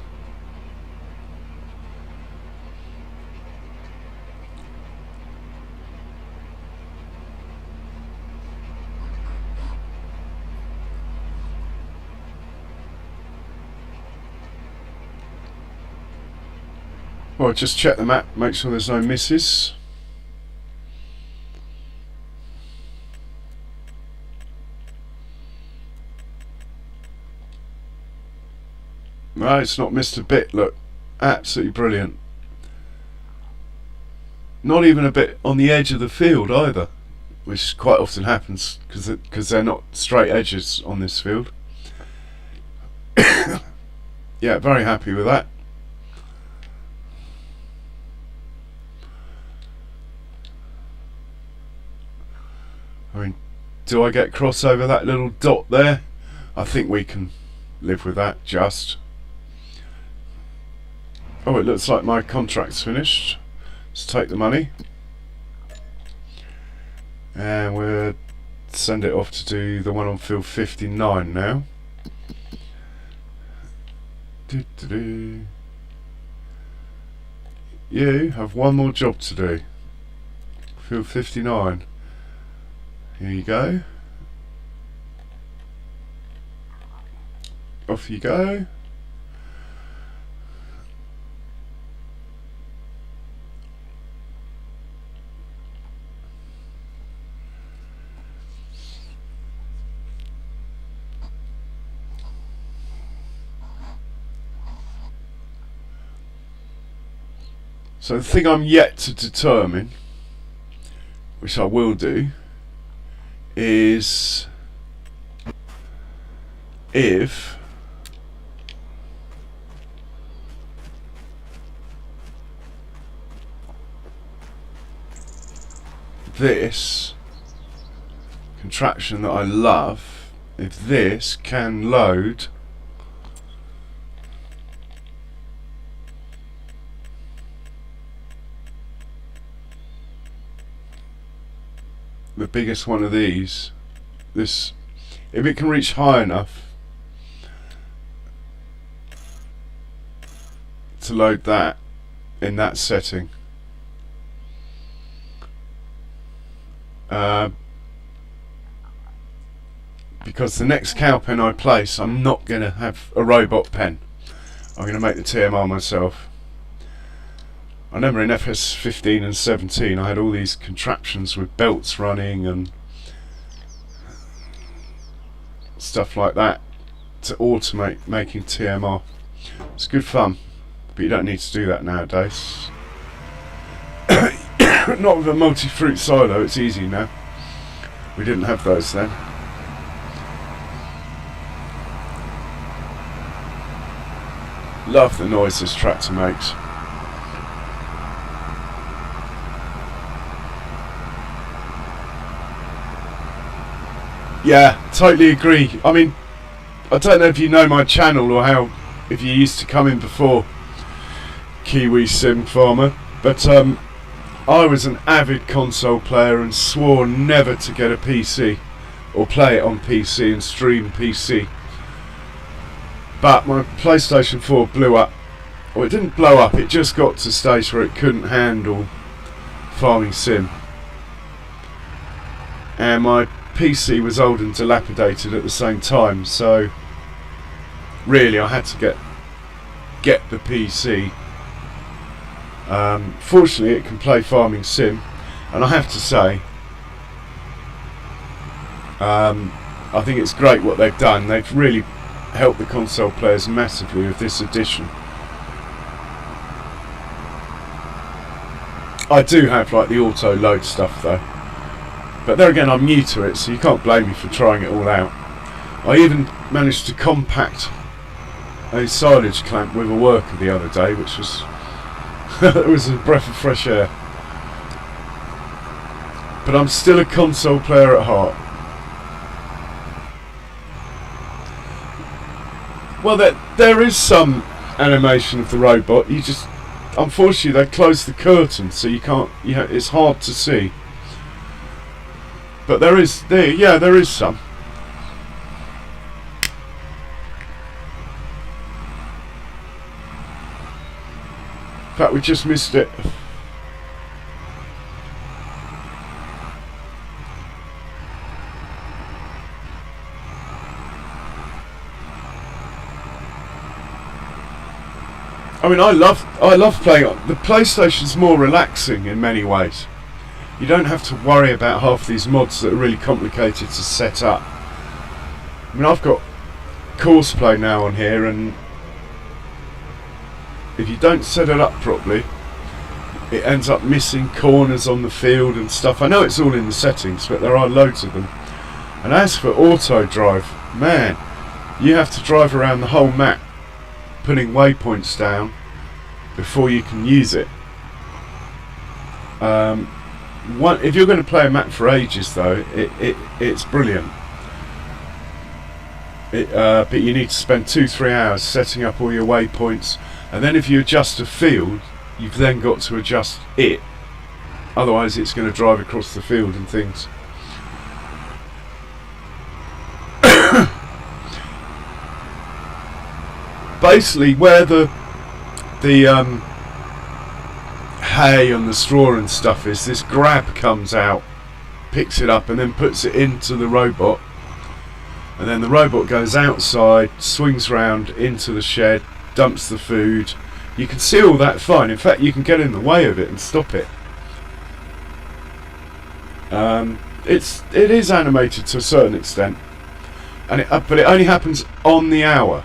Well, just check the map, make sure there's no misses. No, it's not missed a bit, look. Absolutely brilliant. Not even a bit on the edge of the field either, which quite often happens because they're not straight edges on this field. Yeah, very happy with that. I mean, do I get cross over that little dot there? I think we can live with that, just. Oh, it looks like my contract's finished. Let's take the money. And we'll send it off to do the one on field 59 now. You have one more job to do. Field 59. Here you go. Off you go. So the thing I'm yet to determine, which I will do, is if this contraption that I love, if this can load the biggest one of these, this, if it can reach high enough to load that in that setting, because the next cow pen I place, I'm not going to have a robot pen. I'm going to make the TMR myself. I remember in FS 15 and 17 I had all these contraptions with belts running and stuff like that to automate making TMR. It's good fun, but you don't need to do that nowadays. Not with a multi-fruit silo, it's easy now. We didn't have those then. Love the noise this tractor makes. Yeah, totally agree. I mean, I don't know if you know my channel or how, if you used to come in before Kiwi Sim Farmer, but I was an avid console player and swore never to get a PC or play it on PC and stream PC. But my PlayStation 4 blew up. Well, it didn't blow up, it just got to a stage where it couldn't handle farming sim. And my PC was old and dilapidated at the same time, so really I had to get the PC. Fortunately it can play farming sim, and I have to say I think it's great what they've done. They've really helped the console players massively with this edition. I do have like the auto load stuff though, but there again I'm new to it, so you can't blame me for trying it all out. I even managed to compact a silage clamp with a worker the other day, which was it was a breath of fresh air. But I'm still a console player at heart. Well, there is some animation of the robot. You just, unfortunately, they closed the curtain, so you can't. It's hard to see. But there is some. In fact, we just missed it. I mean, I love playing on the PlayStation's more relaxing in many ways. You don't have to worry about half these mods that are really complicated to set up. I mean, I've got course play now on here, and if you don't set it up properly, it ends up missing corners on the field and stuff. I know it's all in the settings, but there are loads of them. And as for auto drive, man, you have to drive around the whole map putting waypoints down before you can use it. If you're going to play a map for ages though, it's brilliant. But you need to spend 2-3 hours setting up all your waypoints, and then if you adjust a field, you've then got to adjust it, otherwise it's going to drive across the field and things. Basically, where the hay and the straw and stuff is, this grab comes out, picks it up, and then puts it into the robot, and then the robot goes outside, swings round into the shed, dumps the food. You can see all that fine. In fact, you can get in the way of it and stop it. It is animated to a certain extent, and but it only happens on the hour.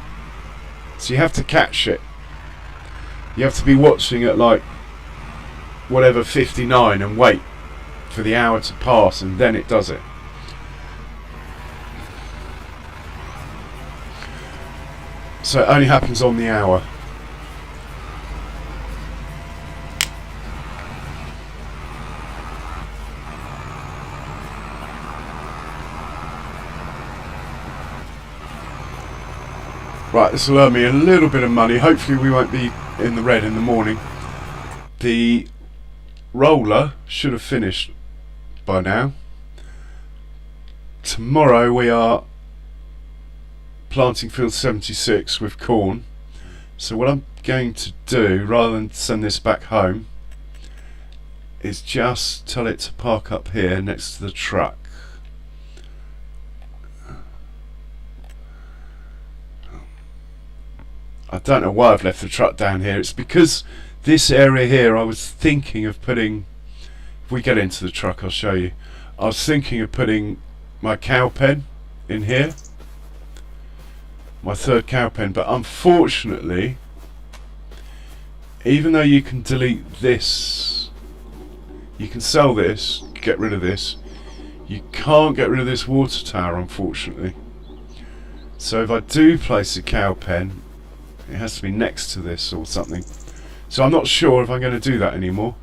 So you have to catch it. You have to be watching at like whatever 59 and wait for the hour to pass, and then it does it. So it only happens on the hour. Right, this will earn me a little bit of money. Hopefully we won't be in the red in the morning. The roller should have finished by now. Tomorrow we are planting field 76 with corn. So what I'm going to do, rather than send this back home, is just tell it to park up here next to the truck. I don't know why I've left the truck down here. It's because this area here I was thinking of putting, if we get into the truck I'll show you, I was thinking of putting my cow pen in here, my third cow pen, but unfortunately, even though you can delete this, you can sell this, get rid of this, you can't get rid of this water tower, unfortunately. So if I do place a cow pen, it has to be next to this or something. So I'm not sure if I'm going to do that anymore.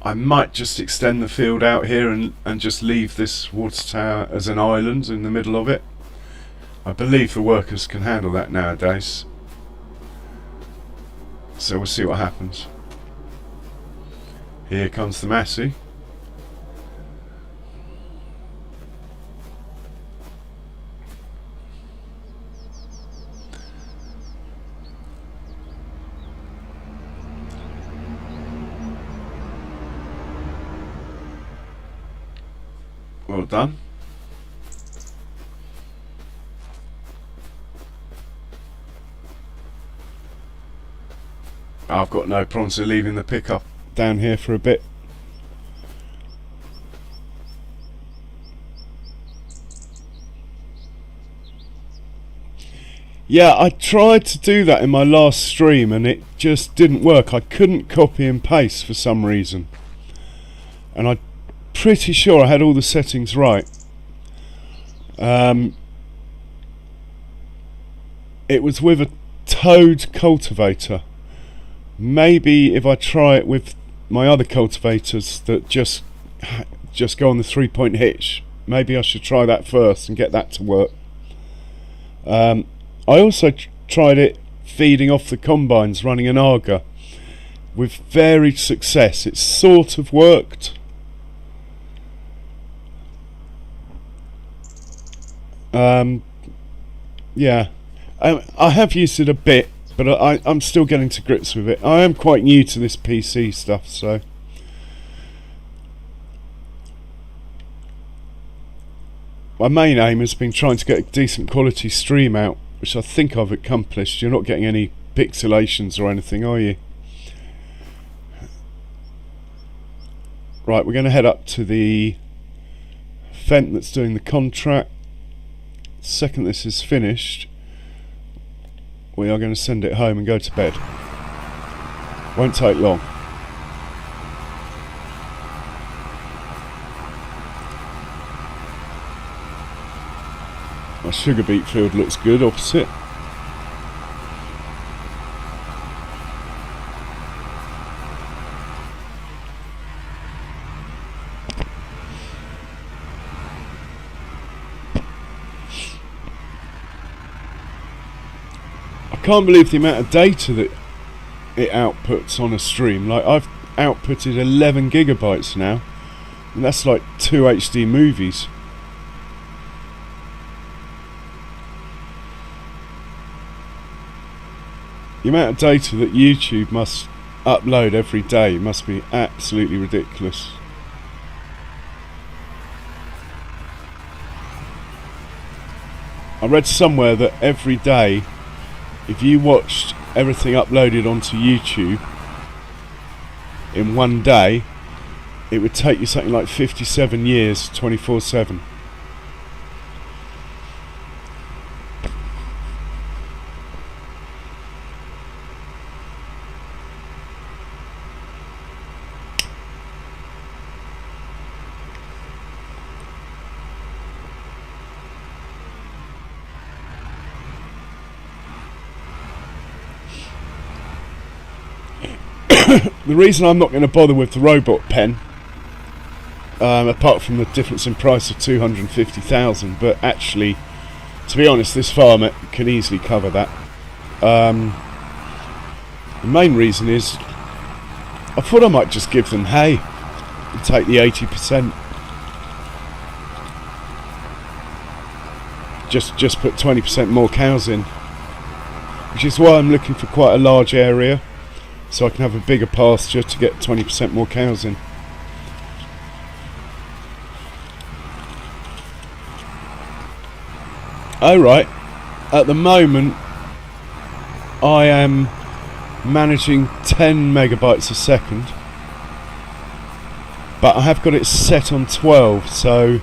I might just extend the field out here and just leave this water tower as an island in the middle of it. I believe the workers can handle that nowadays. So we'll see what happens. Here comes the Massey. Well done. I've got no problems with leaving the pickup down here for a bit. Yeah, I tried to do that in my last stream and it just didn't work. I couldn't copy and paste for some reason. And I'm pretty sure I had all the settings right. It was with a towed cultivator. Maybe if I try it with my other cultivators that just go on the 3-point hitch, maybe I should try that first and get that to work. I also tried it feeding off the combines running an auger with varied success. It sort of worked. Yeah, I have used it a bit, but I'm still getting to grips with it. I am quite new to this PC stuff, so my main aim has been trying to get a decent quality stream out, which I think I've accomplished. You're not getting any pixelations or anything, are you? Right, we're going to head up to the Fent that's doing the contract. Second this is finished, we are going to send it home and go to bed. Won't take long. My sugar beet field looks good opposite. I can't believe the amount of data that it outputs on a stream. Like, I've outputted 11 gigabytes now, and that's like 2 HD movies. The amount of data that YouTube must upload every day must be absolutely ridiculous. I read somewhere that every day, if you watched everything uploaded onto YouTube in one day, it would take you something like 57 years, 24/7. The reason I'm not going to bother with the robot pen, apart from the difference in price of 250,000, but actually To be honest, this farmer can easily cover that. The main reason is I thought I might just give them hay and take the 80%. Just put 20% more cows in, which is why I'm looking for quite a large area, so I can have a bigger pasture to get 20% more cows in. Alright, at the moment I am managing 10 megabytes a second, but I have got it set on 12, so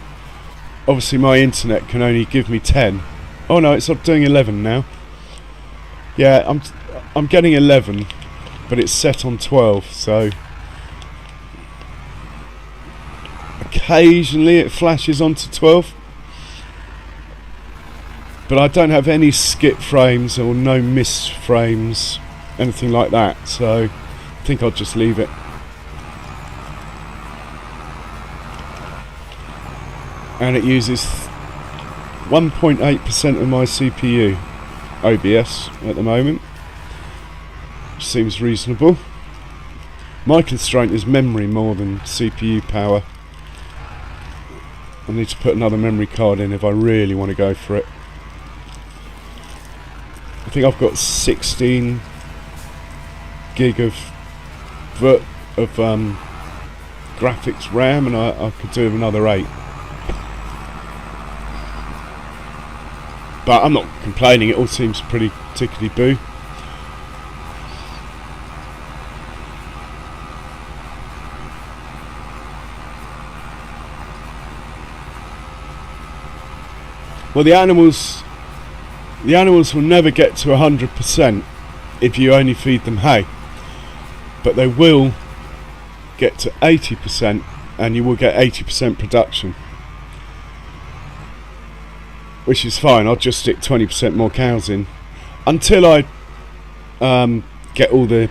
obviously my internet can only give me 10. Oh no, it's up doing 11 now. Yeah, I'm getting 11, but it's set on 12, so occasionally it flashes onto 12. But I don't have any skip frames or no miss frames, anything like that, so I think I'll just leave it. And it uses 1.8% of my CPU OBS at the moment, which seems reasonable. My constraint is memory more than CPU power. I need to put another memory card in if I really want to go for it. I think I've got 16 gig of graphics RAM, and I could do with another 8. But I'm not complaining, it all seems pretty tickety-boo. Well, the animals will never get to 100% if you only feed them hay, but they will get to 80% and you will get 80% production, which is fine. I'll just stick 20% more cows in until I get all the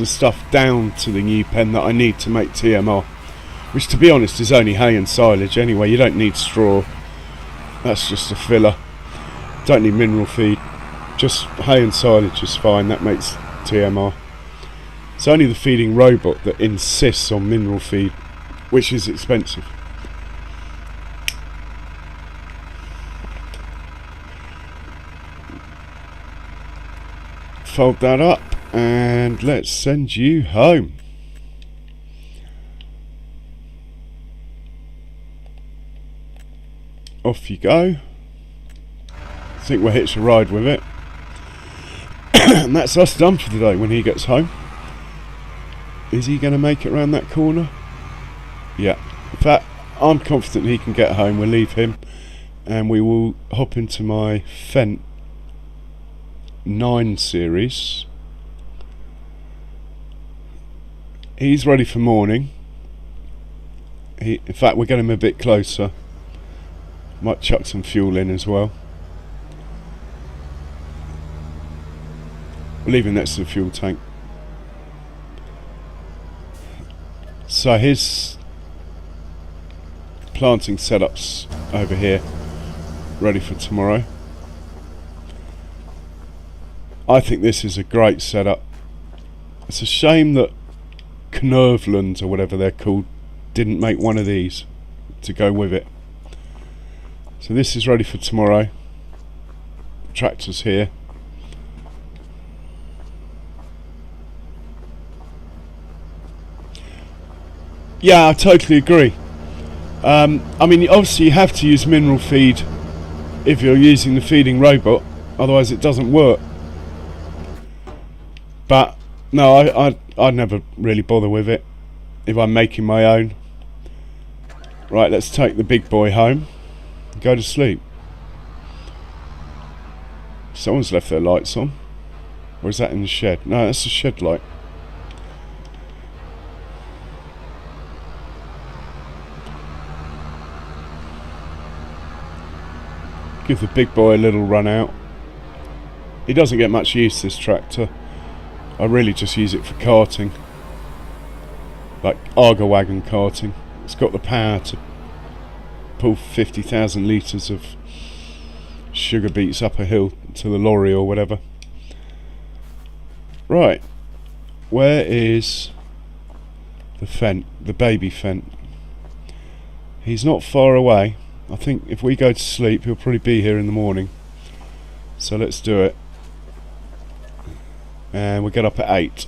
stuff down to the new pen that I need to make TMR, which to be honest is only hay and silage anyway. You don't need straw. That's just a filler. Don't need mineral feed. Just hay and silage is fine. That makes TMR. It's only the feeding robot that insists on mineral feed, which is expensive. Fold that up and let's send you home. Off you go. I think we'll hitch a ride with it. And that's us done for the day when he gets home. Is he going to make it round that corner? Yeah. In fact, I'm confident he can get home. We'll leave him and we will hop into my Fendt 9 series. He's ready for morning. In fact, we're getting him a bit closer. Might chuck some fuel in as well. We'll leave him next to the fuel tank. So his planting setups over here, ready for tomorrow. I think this is a great setup. It's a shame that Knervland, or whatever they're called, didn't make one of these to go with it. So this is ready for tomorrow. Tractor's here. Yeah, I totally agree. I mean, obviously you have to use mineral feed if you're using the feeding robot, otherwise it doesn't work. But no, I'd never really bother with it if I'm making my own. Right, let's take the big boy home. Go to sleep. Someone's left their lights on. Or is that in the shed? No, that's the shed light. Give the big boy a little run out. He doesn't get much use, this tractor. I really just use it for carting. Like Argo wagon carting. It's got the power to pull 50,000 litres of sugar beets up a hill to the lorry or whatever. Right, where is the Fent, the baby Fent? He's not far away. I think if we go to sleep he'll probably be here in the morning, so let's do it. And we'll get up at 8.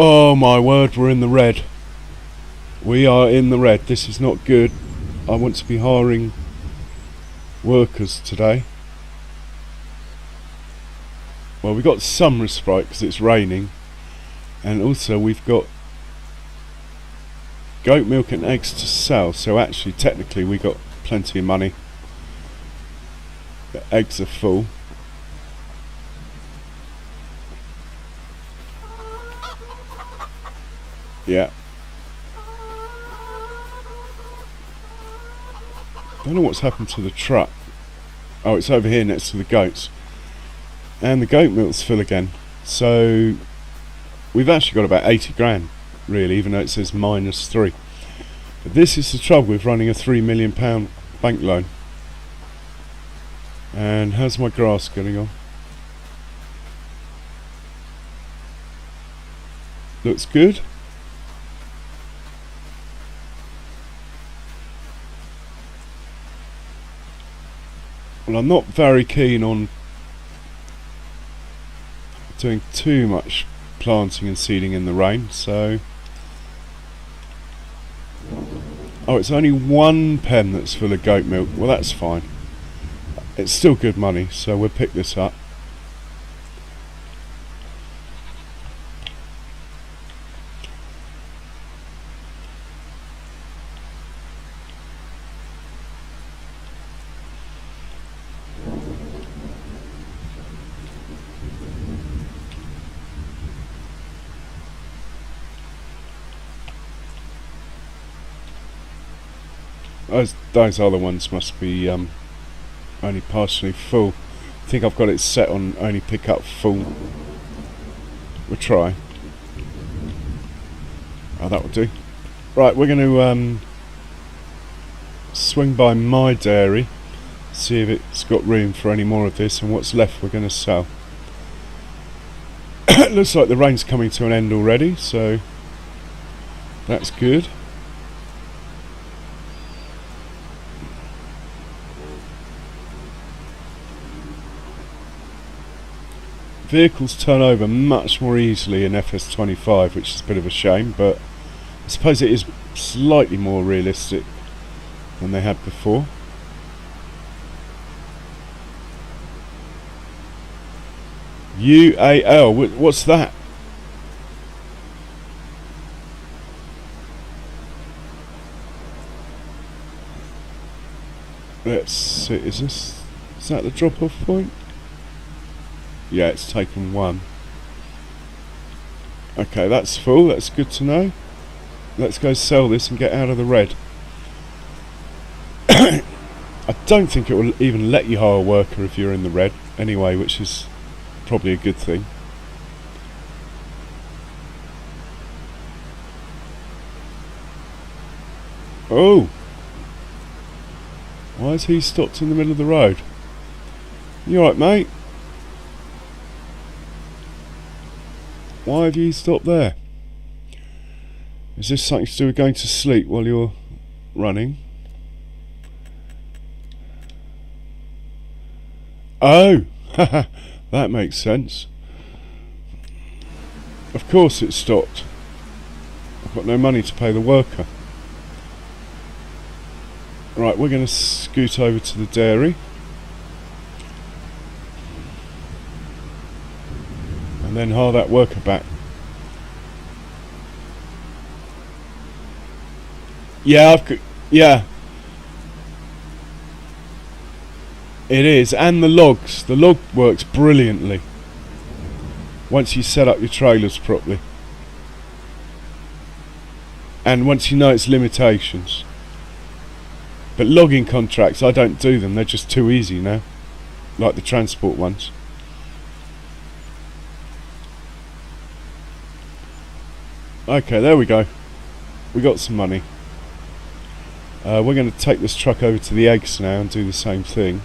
Oh my word, we're in the red. We are in the red. This is not good. I want to be hiring workers today. Well, we got some respite because it's raining, and also we've got goat milk and eggs to sell, so actually technically we got plenty of money. The eggs are full. Yeah. Don't know what's happened to the truck. Oh, it's over here next to the goats. And the goat milk's full again. So we've actually got about 80 grand, really, even though it says -3. But this is the trouble with running a £3 million bank loan. And how's my grass getting on? Looks good. Well, I'm not very keen on doing too much planting and seeding in the rain, so... Oh, it's only one pen that's full of goat milk. Well, that's fine. It's still good money, so we'll pick this up. Those other ones must be only partially full. I think I've got it set on only pick up full. We'll try. Oh, that will do. Right, we're going to swing by my dairy, see if it's got room for any more of this, and what's left we're going to sell. It looks like the rain's coming to an end already, so that's good. Vehicles turn over much more easily in FS25, which is a bit of a shame, but I suppose it is slightly more realistic than they had before. UAL, what's that? Let's see, is that the drop-off point? Yeah, it's taken one. Okay, that's full, that's good to know. Let's go sell this and get out of the red. I don't think it will even let you hire a worker if you're in the red anyway, which is probably a good thing. Oh! Why has he stopped in the middle of the road? You alright, mate? Why have you stopped there? Is this something to do with going to sleep while you're running? Oh! That makes sense. Of course it stopped. I've got no money to pay the worker. Right, we're going to scoot over to the dairy. And then hire that worker back. Yeah, yeah. It is, and the logs. The log works brilliantly once you set up your trailers properly. And once you know its limitations. But logging contracts, I don't do them, they're just too easy now. like the transport ones. Okay, there we go. We got some money. We're going to take this truck over to the eggs now and do the same thing.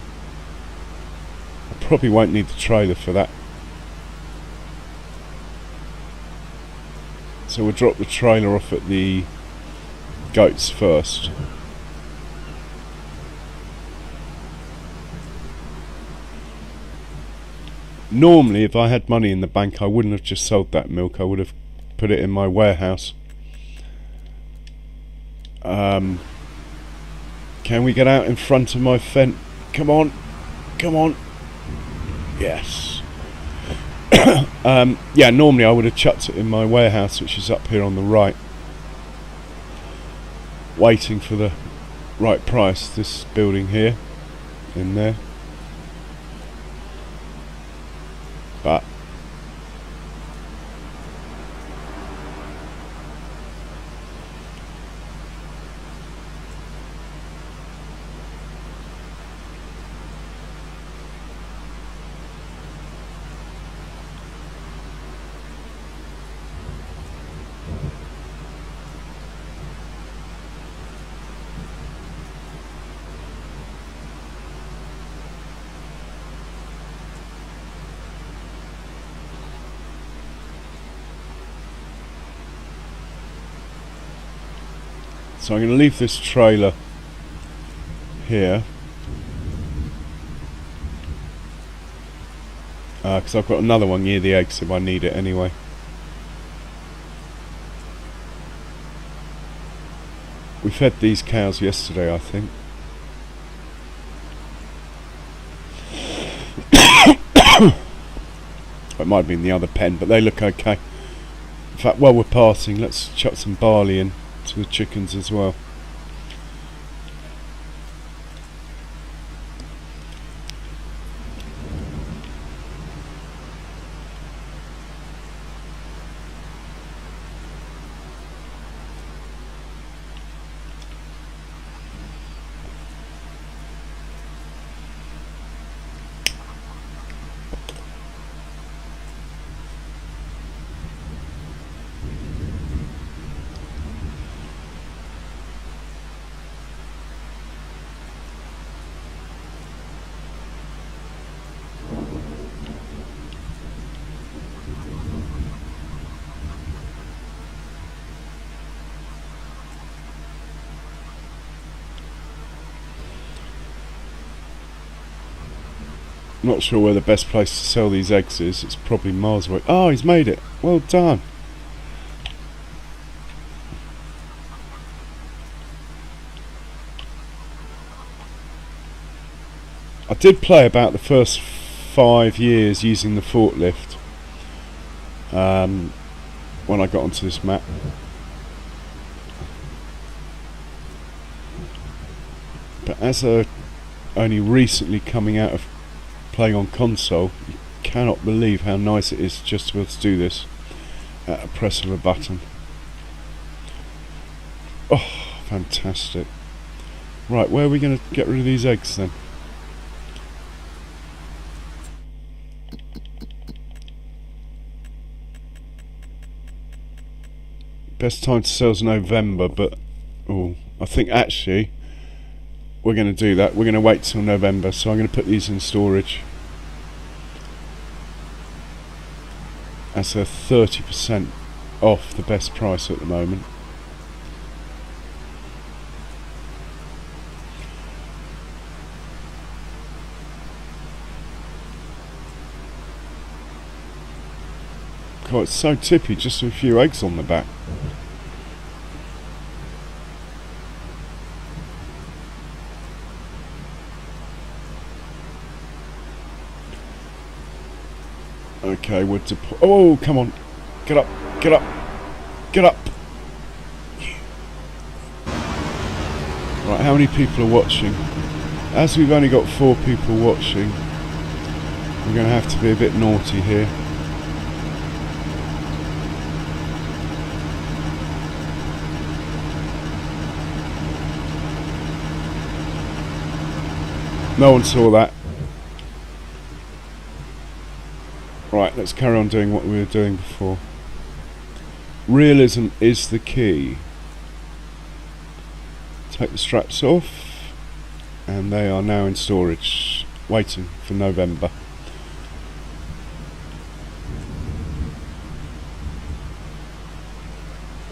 I probably won't need the trailer for that. So we'll drop the trailer off at the goats first. Normally, if I had money in the bank, I wouldn't have just sold that milk. I would have put it in my warehouse. Can we get out in front of my fence? Come on, come on. Yes. Yeah, normally I would have chucked it in my warehouse, which is up here on the right, waiting for the right price. This building here, in there. But so I'm going to leave this trailer here because I've got another one near the eggs if I need it anyway. We fed these cows yesterday, I think. It might have been the other pen, but they look okay. In fact, while we're passing, let's chuck some barley in to the chickens as well. I'm not sure where the best place to sell these eggs is. It's probably miles away. Oh, he's made it. Well done. I did play about the first 5 years using the forklift when I got onto this map. But as a only recently coming out of playing on console, you cannot believe how nice it is just to be able to do this at a press of a button. Oh, fantastic. Right, where are we going to get rid of these eggs then? Best time to sell is November, but I think actually we're going to do that. We're going to wait till November, so I'm going to put these in storage. That's a 30% off the best price at the moment. God, it's so tippy, just with a few eggs on the back. Okay, we're oh, come on. Get up, get up, get up. Right, how many people are watching? As we've only got 4 people watching, we're going to have to be a bit naughty here. No one saw that. Right, let's carry on doing what we were doing before. Realism is the key. Take the straps off, and they are now in storage, waiting for November.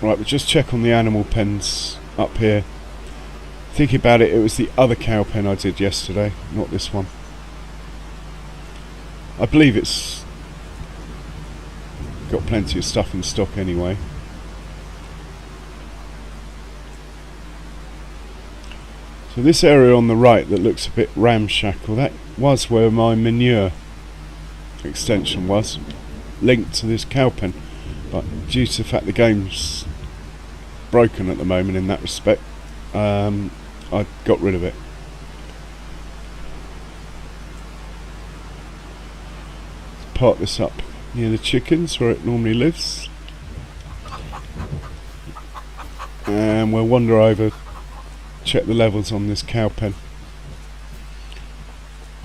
Right, but just check on the animal pens up here. Thinking about it, it was the other cow pen I did yesterday, not this one. I believe it's got plenty of stuff in stock anyway. So this area on the right that looks a bit ramshackle, that was where my manure extension was, linked to this cow pen. But due to the fact the game's broken at the moment in that respect, I got rid of it. Let's park this up near the chickens where it normally lives, and we'll wander over, check the levels on this cow pen.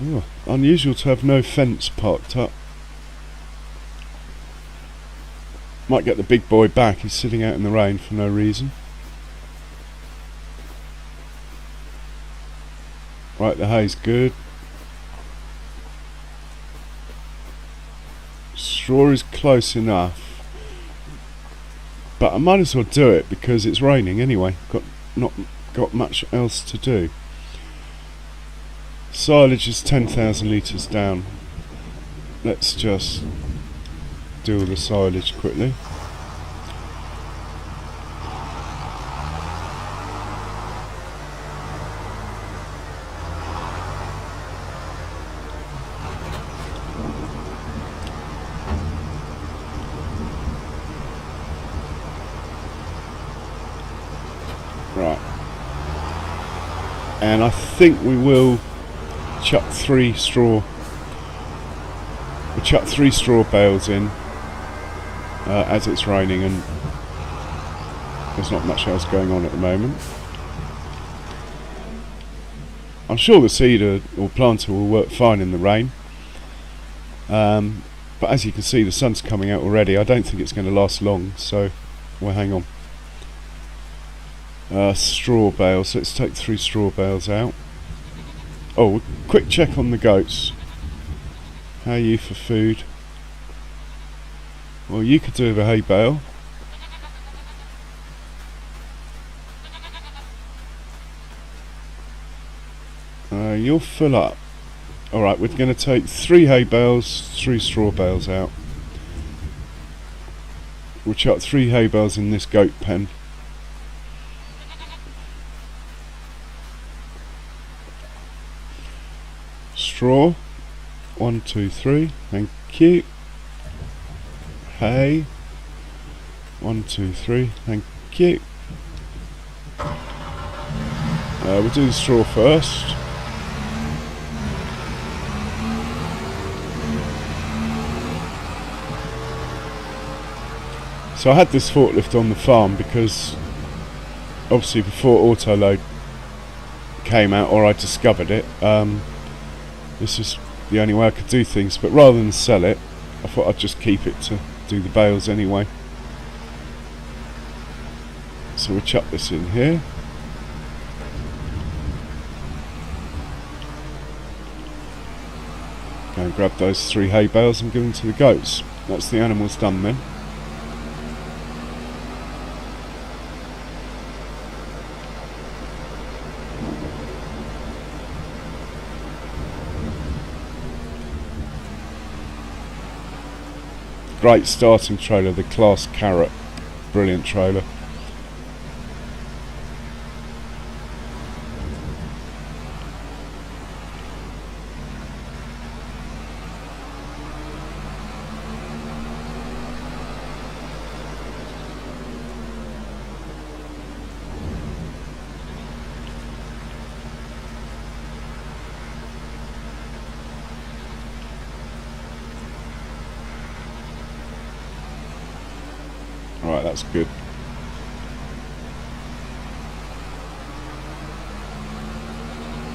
Ooh, unusual to have no fence parked up. Might get the big boy back, he's sitting out in the rain for no reason. Right, the hay's good. Straw is close enough, but I might as well do it because it's raining anyway. Not got much else to do. Silage is 10,000 litres down. Let's just do all the silage quickly. Right, and I think we will chuck 3 straw. We'll chuck 3 straw bales in as it's raining and there's not much else going on at the moment. I'm sure the seeder or planter will work fine in the rain, but as you can see the sun's coming out already. I don't think it's going to last long, so we'll hang on. Straw bales, let's take 3 straw bales out. Oh, quick check on the goats. How are you for food? Well, you could do with a hay bale. You'll fill up. Alright, we're going to take 3 hay bales, 3 straw bales out. We'll chuck 3 hay bales in this goat pen. Straw, 1, 2, 3, thank you. Hay, 1, 2, 3, thank you. We'll do the straw first. So I had this forklift on the farm because obviously before autoload came out, or I discovered it, this is the only way I could do things, but rather than sell it, I thought I'd just keep it to do the bales anyway. So we'll chuck this in here. Go and grab those 3 hay bales and give them to the goats. That's the animals done then. Great starting trailer, the Class Carrot. Brilliant trailer. Right, that's good.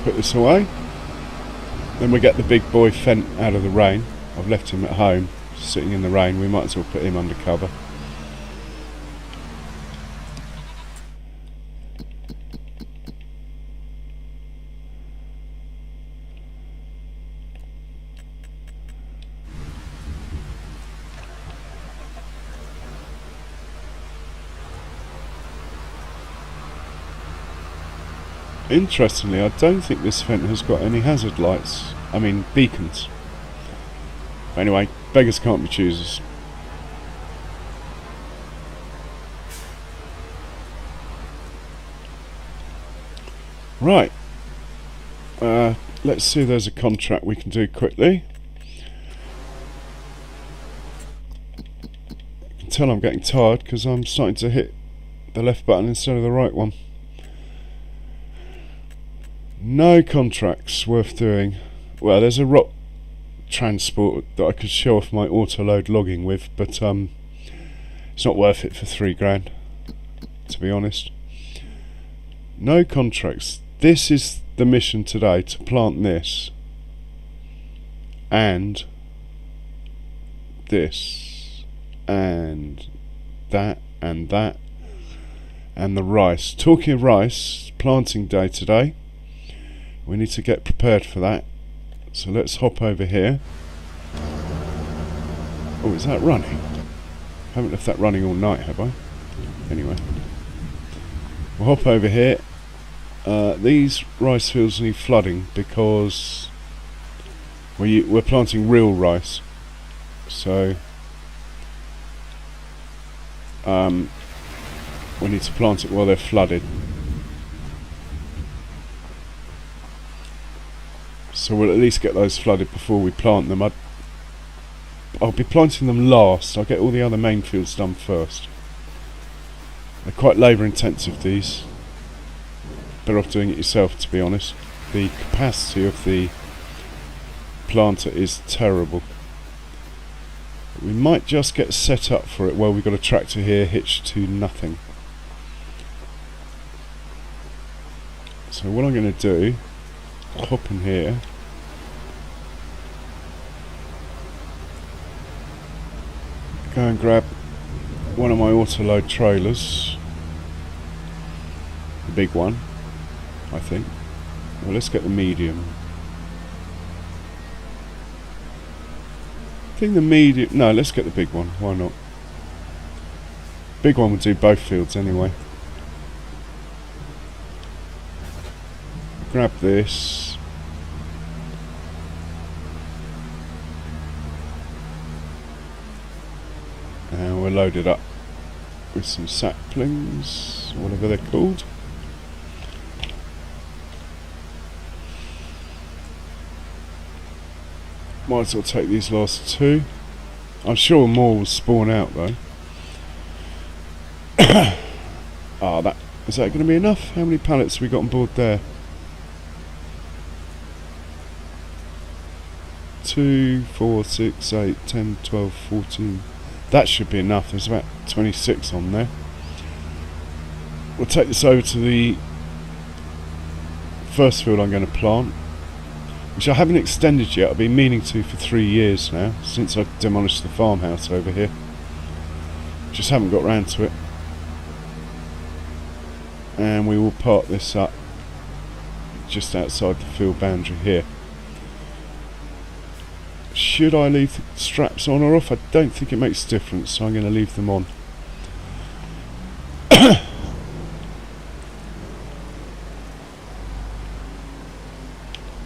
Put this away. Then we get the big boy Fent out of the rain. I've left him at home. sitting in the rain. We might as well put him under cover. Interestingly, I don't think this vent has got any hazard lights. I mean, beacons. Anyway, beggars can't be choosers. Right. Let's see if there's a contract we can do quickly. You can tell I'm getting tired because I'm starting to hit the left button instead of the right one. No contracts worth doing. Well, there's a rock transport that I could show off my auto-load logging with, but it's not worth it for £3 to be honest. No contracts. This is the mission today, to plant this and this and that and that and the rice. Talking of rice, planting day today. We need to get prepared for that. So let's hop over here. Oh, is that running? I haven't left that running all night, have I? Anyway, we'll hop over here. These rice fields need flooding because we're planting real rice. So we need to plant it while they're flooded. So we'll at least get those flooded before we plant them. I'll be planting them last. I'll get all the other main fields done first. They're quite labour intensive, these. Better off doing it yourself, to be honest. The capacity of the planter is terrible. We might just get set up for it while we've got a tractor here hitched to nothing. So what I'm going to do, hop in here. Go and grab one of my auto-load trailers. The big one, I think. Well, let's get the medium. I think the medium... No, let's get the big one. Why not? Big one would do both fields anyway. Grab this. And we're loaded up with some saplings, whatever they're called. Might as well take these last two. I'm sure more will spawn out though. Is that going to be enough? How many pallets have we got on board there? 2, 4, 6, 8, 10, 12, 14. That should be enough. There's about 26 on there. We'll take this over to the first field I'm going to plant, which I haven't extended yet. I've been meaning to for 3 years now, since I demolished the farmhouse over here. Just haven't got round to it. And we will park this up just outside the field boundary here. Should I leave the straps on or off? I don't think it makes a difference, so I'm going to leave them on.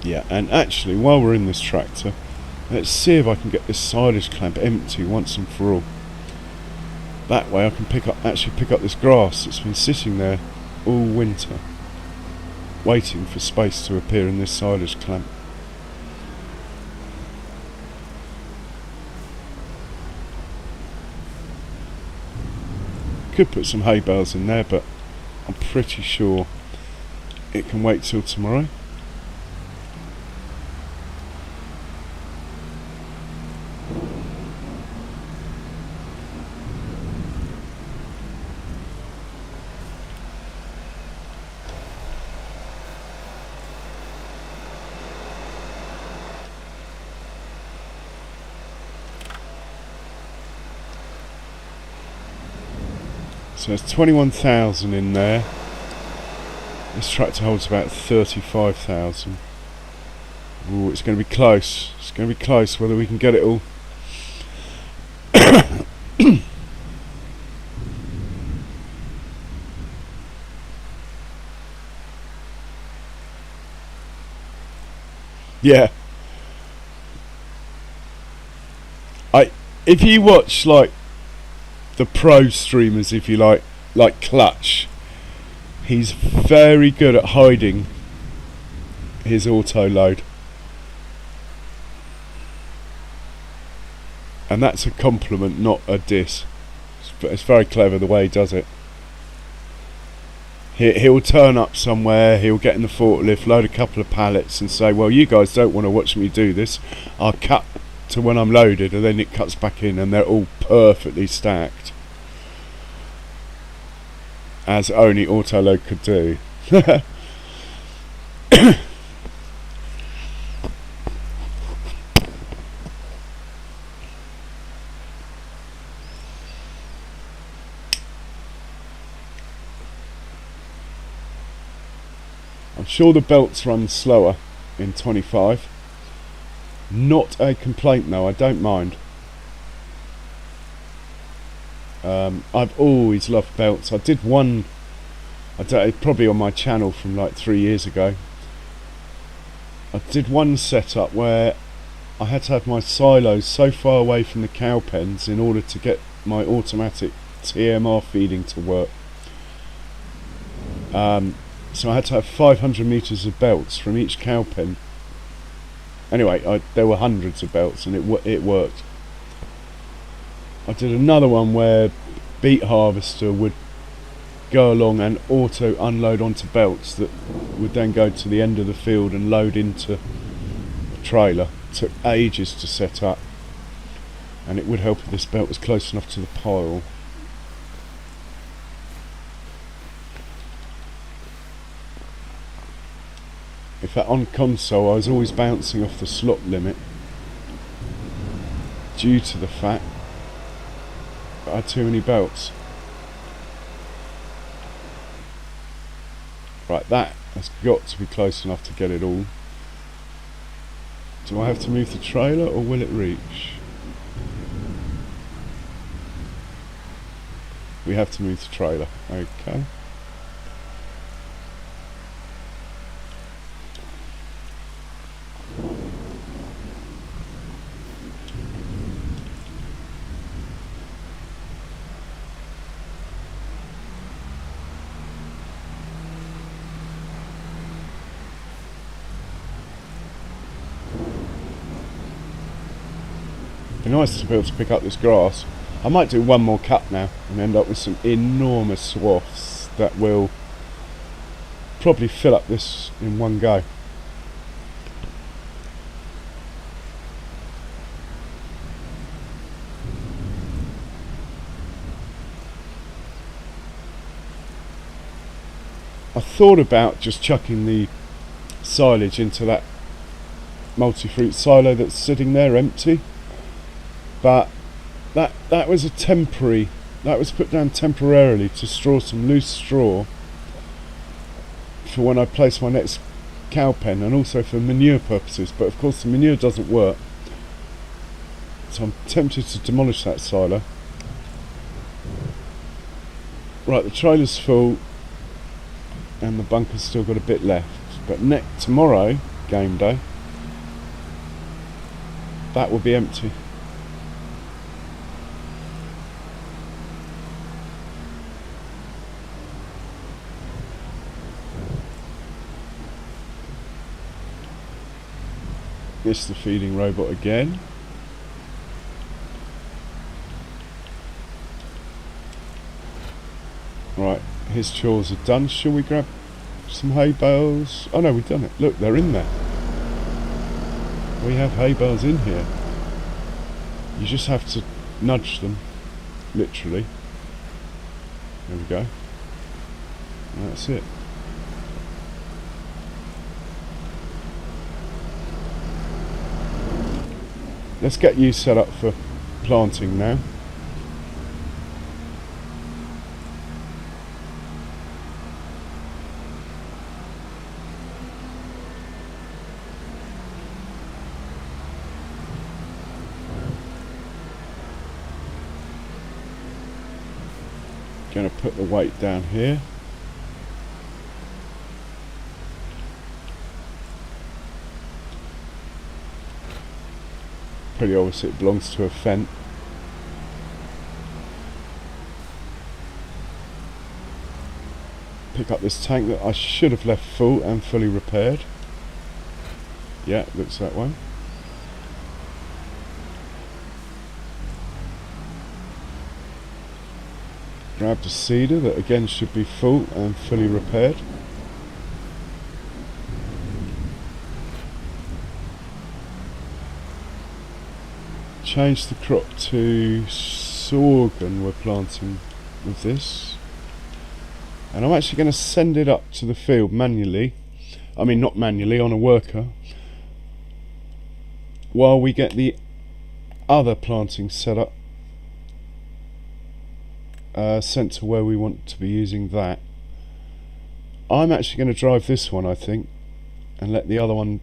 Yeah, and actually, while we're in this tractor, let's see if I can get this silage clamp empty once and for all. That way I can actually pick up this grass that's been sitting there all winter, waiting for space to appear in this silage clamp. Could put some hay bales in there, but I'm pretty sure it can wait till tomorrow. So there's 21,000 in there. This tractor holds about 35,000. Ooh, it's going to be close. It's going to be close whether we can get it all. Yeah. If you watch like the pro streamers, if you like Clutch, he's very good at hiding his auto load, and that's a compliment, not a diss. It's very clever the way he does it. He'll turn up somewhere, he'll get in the forklift, load a couple of pallets and say, well, you guys don't want to watch me do this, I'll cut to when I'm loaded, and then it cuts back in and they're all perfectly stacked, as only autoload could do. I'm sure the belts run slower in 25. Not a complaint though, I don't mind. I've always loved belts. I did one, probably on my channel from like 3 years ago. I did one setup where I had to have my silos so far away from the cow pens in order to get my automatic TMR feeding to work. So I had to have 500 metres of belts from each cow pen. Anyway, there were hundreds of belts and it worked. I did another one where beet harvester would go along and auto unload onto belts that would then go to the end of the field and load into a trailer. It took ages to set up, and it would help if this belt was close enough to the pile. In fact, on console I was always bouncing off the slot limit due to the fact that I had too many belts. Right, that has got to be close enough to get it all. Do I have to move the trailer or will it reach? We have to move the trailer, okay. Be nice to be able to pick up this grass. I might do one more cut now and end up with some enormous swaths that will probably fill up this in one go. I thought about just chucking the silage into that multi-fruit silo that's sitting there empty, but that was a temporary, that was put down temporarily to store some loose straw for when I place my next cow pen, and also for manure purposes, but of course the manure doesn't work, so I'm tempted to demolish that silo. Right, the trailer's full and the bunker's still got a bit left, but tomorrow, game day, that will be empty. This is the feeding robot again. Right, his chores are done. Shall we grab some hay bales? Oh no, we've done it. Look, they're in there. We have hay bales in here. You just have to nudge them, literally. There we go. And that's it. Let's get you set up for planting now. Going to put the weight down here. Pretty obvious it belongs to a fence. Pick up this tank that I should have left full and fully repaired. Yeah, looks that way. Grab the cedar that again should be full and fully repaired. Change the crop to sorghum we're planting with this. And I'm actually going to send it up to the field manually. I mean not manually, on a worker. While we get the other planting set up. Sent to where we want to be using that. I'm actually going to drive this one, I think, and let the other one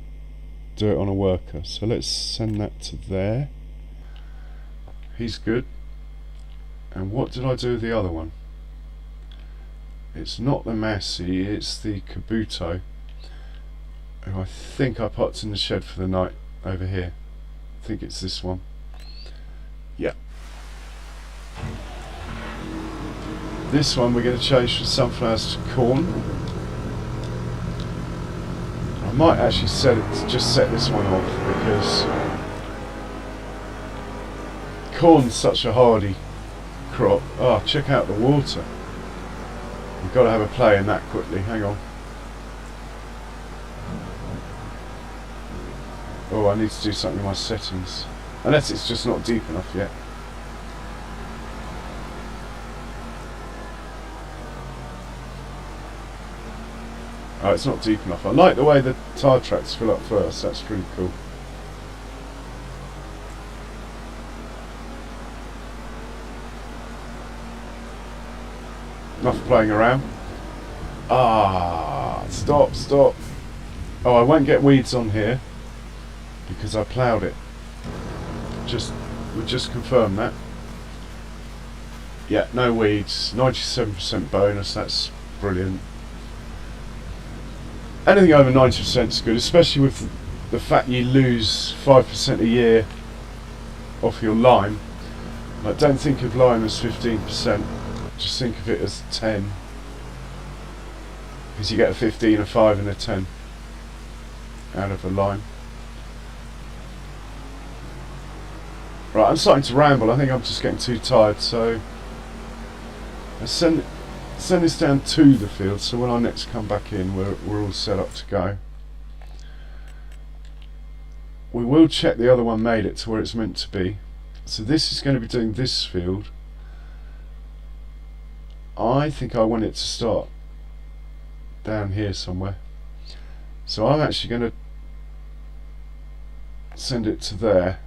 do it on a worker. So let's send that to there. He's good. And what did I do with the other one? It's not the Massey, it's the Kabuto, who I think I popped in the shed for the night over here. I think it's this one. Yeah. This one we're going to change from sunflowers to corn. I might actually just set this one off, because corn's such a hardy crop. Oh, check out the water. We've got to have a play in that quickly. Hang on. Oh, I need to do something with my settings. Unless it's just not deep enough yet. Oh, it's not deep enough. I like the way the tyre tracks fill up first. That's pretty cool. Enough playing around. Stop. Oh, I won't get weeds on here because I ploughed it. We'll just confirm that. Yeah, no weeds. 97% bonus. That's brilliant. Anything over 90% is good, especially with the fact you lose 5% a year off your lime. Like, don't think of lime as 15%. Just think of it as 10, because you get a 15, a 5 and a 10 out of a lime. Right, I'm starting to ramble. I think I'm just getting too tired, so I send this down to the field, so when I next come back in we're all set up to go. We will check the other one made it to where it's meant to be. So this is going to be doing this field. I think I want it to start down here somewhere. So I'm actually going to send it to there.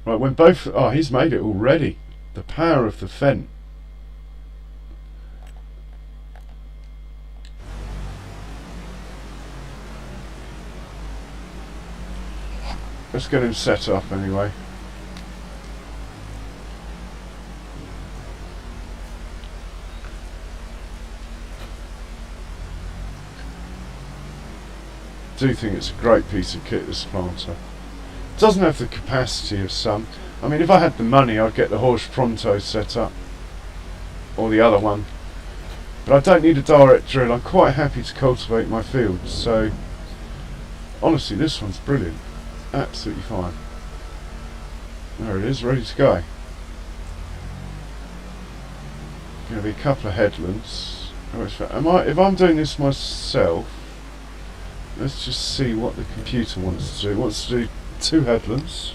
Right, when both... Oh, he's made it already. The power of the Fendt. Let's get him set up anyway. I do think it's a great piece of kit, this planter. It doesn't have the capacity of some. I mean, if I had the money I'd get the Horsch Pronto set up, or the other one, but I don't need a direct drill. I'm quite happy to cultivate my fields, so honestly this one's brilliant. Absolutely fine. There it is, ready to go. Going to be a couple of headlands. If I'm doing this myself, let's just see what the computer wants to do. It wants to do 2 headlands.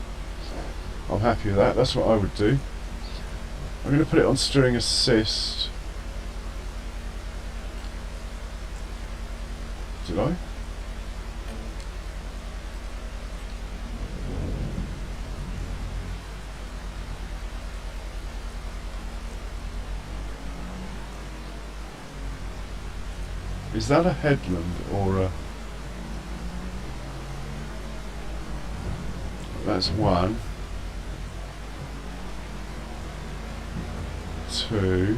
I'm happy with that. That's what I would do. I'm going to put it on steering assist. Did I? Is that a headland or a... That's one. to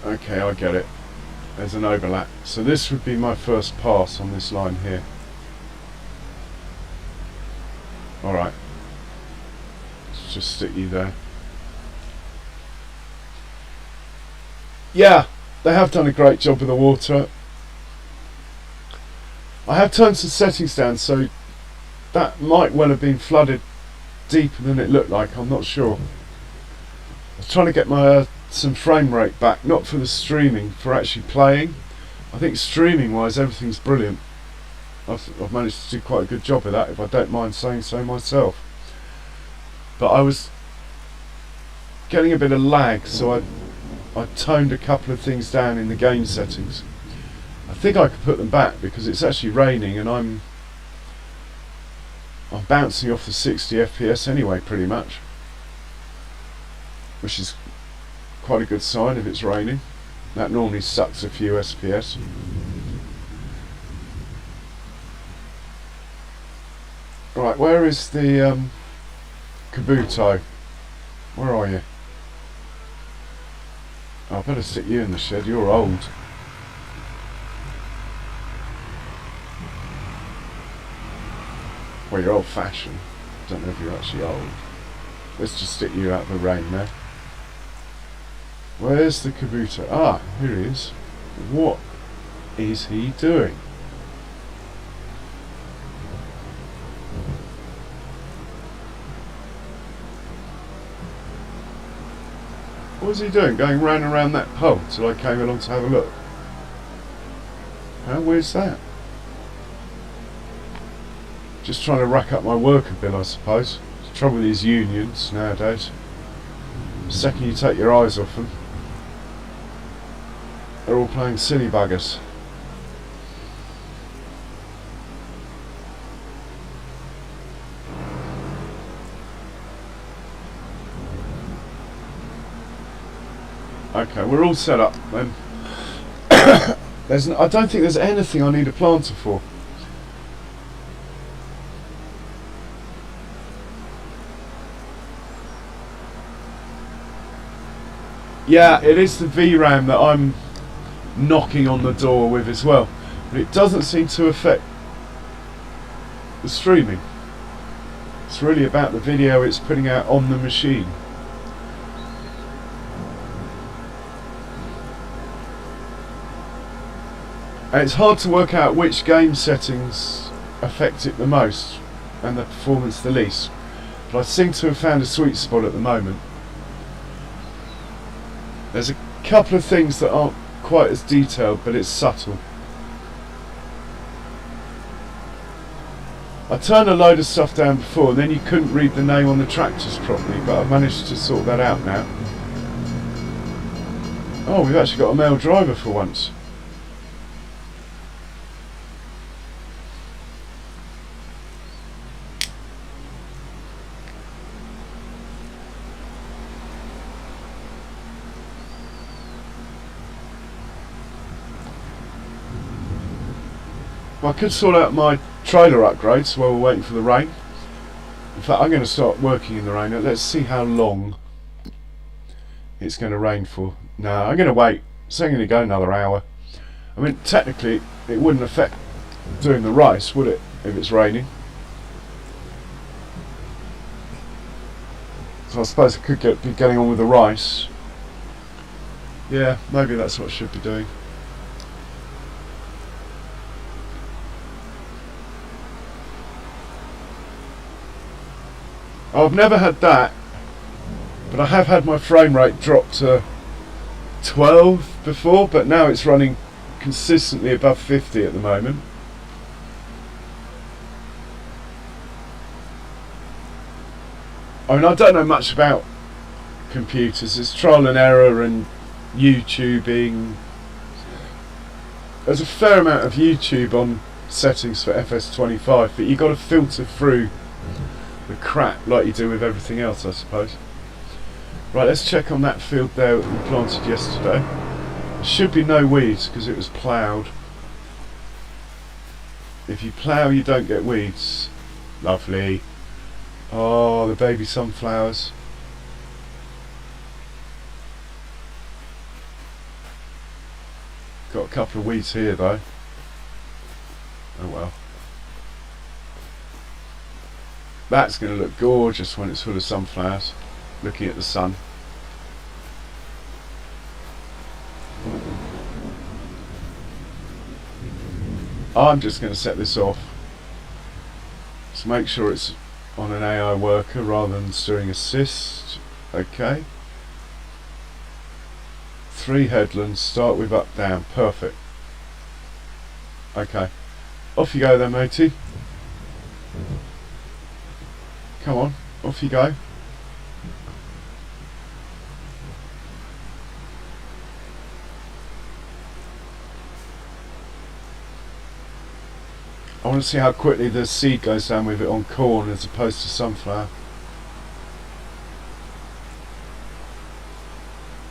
okay, I get it. There's an overlap. So this would be my first pass on this line here. Alright. Let's just stick you there. Yeah, they have done a great job with the water. I have turned some settings down, so that might well have been flooded deeper than it looked like. I'm not sure. I was trying to get my some frame rate back, not for the streaming, for actually playing. I think streaming wise everything's brilliant. I've managed to do quite a good job of that, if I don't mind saying so myself. But I was getting a bit of lag, so I toned a couple of things down in the game settings. I think I could put them back because it's actually raining and I'm bouncing off the 60 FPS anyway, pretty much, which is quite a good sign if it's raining. That normally sucks a few SPS. Right, where is the Kabuto? Where are you? Oh, I better stick you in the shed, you're old. Well, you're old fashioned. I don't know if you're actually old. Let's just stick you out of the rain there. Where's the Kabuto? Ah, here he is. What is he doing? What was he doing? Going round and round that pole till I came along to have a look. How weird's that? Just trying to rack up my worker bill, I suppose. The trouble with these unions nowadays. The second you take your eyes off them, they're all playing silly buggers. Okay, we're all set up then. I don't think there's anything I need a planter for. Yeah, it is the VRAM that I'm knocking on the door with as well, but it doesn't seem to affect the streaming. It's really about the video it's putting out on the machine. And it's hard to work out which game settings affect it the most and the performance the least, but I seem to have found a sweet spot at the moment. There's a couple of things that aren't quite as detailed, but it's subtle. I turned a load of stuff down before, and then you couldn't read the name on the tractors properly, but I've managed to sort that out now. Oh, we've actually got a male driver for once. Well, I could sort out my trailer upgrades while we're waiting for the rain. In fact, I'm going to start working in the rain. Let's see how long it's going to rain for. No, I'm going to wait. It's only going to go another hour. I mean, technically, it wouldn't affect doing the rice, would it, if it's raining? So I suppose I could be getting on with the rice. Yeah, maybe that's what I should be doing. I've never had that, but I have had my frame rate drop to 12 before, but now it's running consistently above 50 at the moment. I mean, I don't know much about computers. It's trial and error and YouTubing. There's a fair amount of YouTube on settings for FS25, but you've got to filter through the crap like you do with everything else, I suppose. Right, let's check on that field there that we planted yesterday. There should be no weeds because it was ploughed. If you plough, you don't get weeds. Lovely. Oh, the baby sunflowers. Got a couple of weeds here though. Oh well. That's going to look gorgeous when it's full of sunflowers, looking at the sun. I'm just going to set this off. So make sure it's on an AI worker rather than steering assist. Okay. 3 headlands, start with up, down. Perfect. Okay. Off you go then, matey. Come on, off you go. I want to see how quickly the seed goes down with it on corn as opposed to sunflower.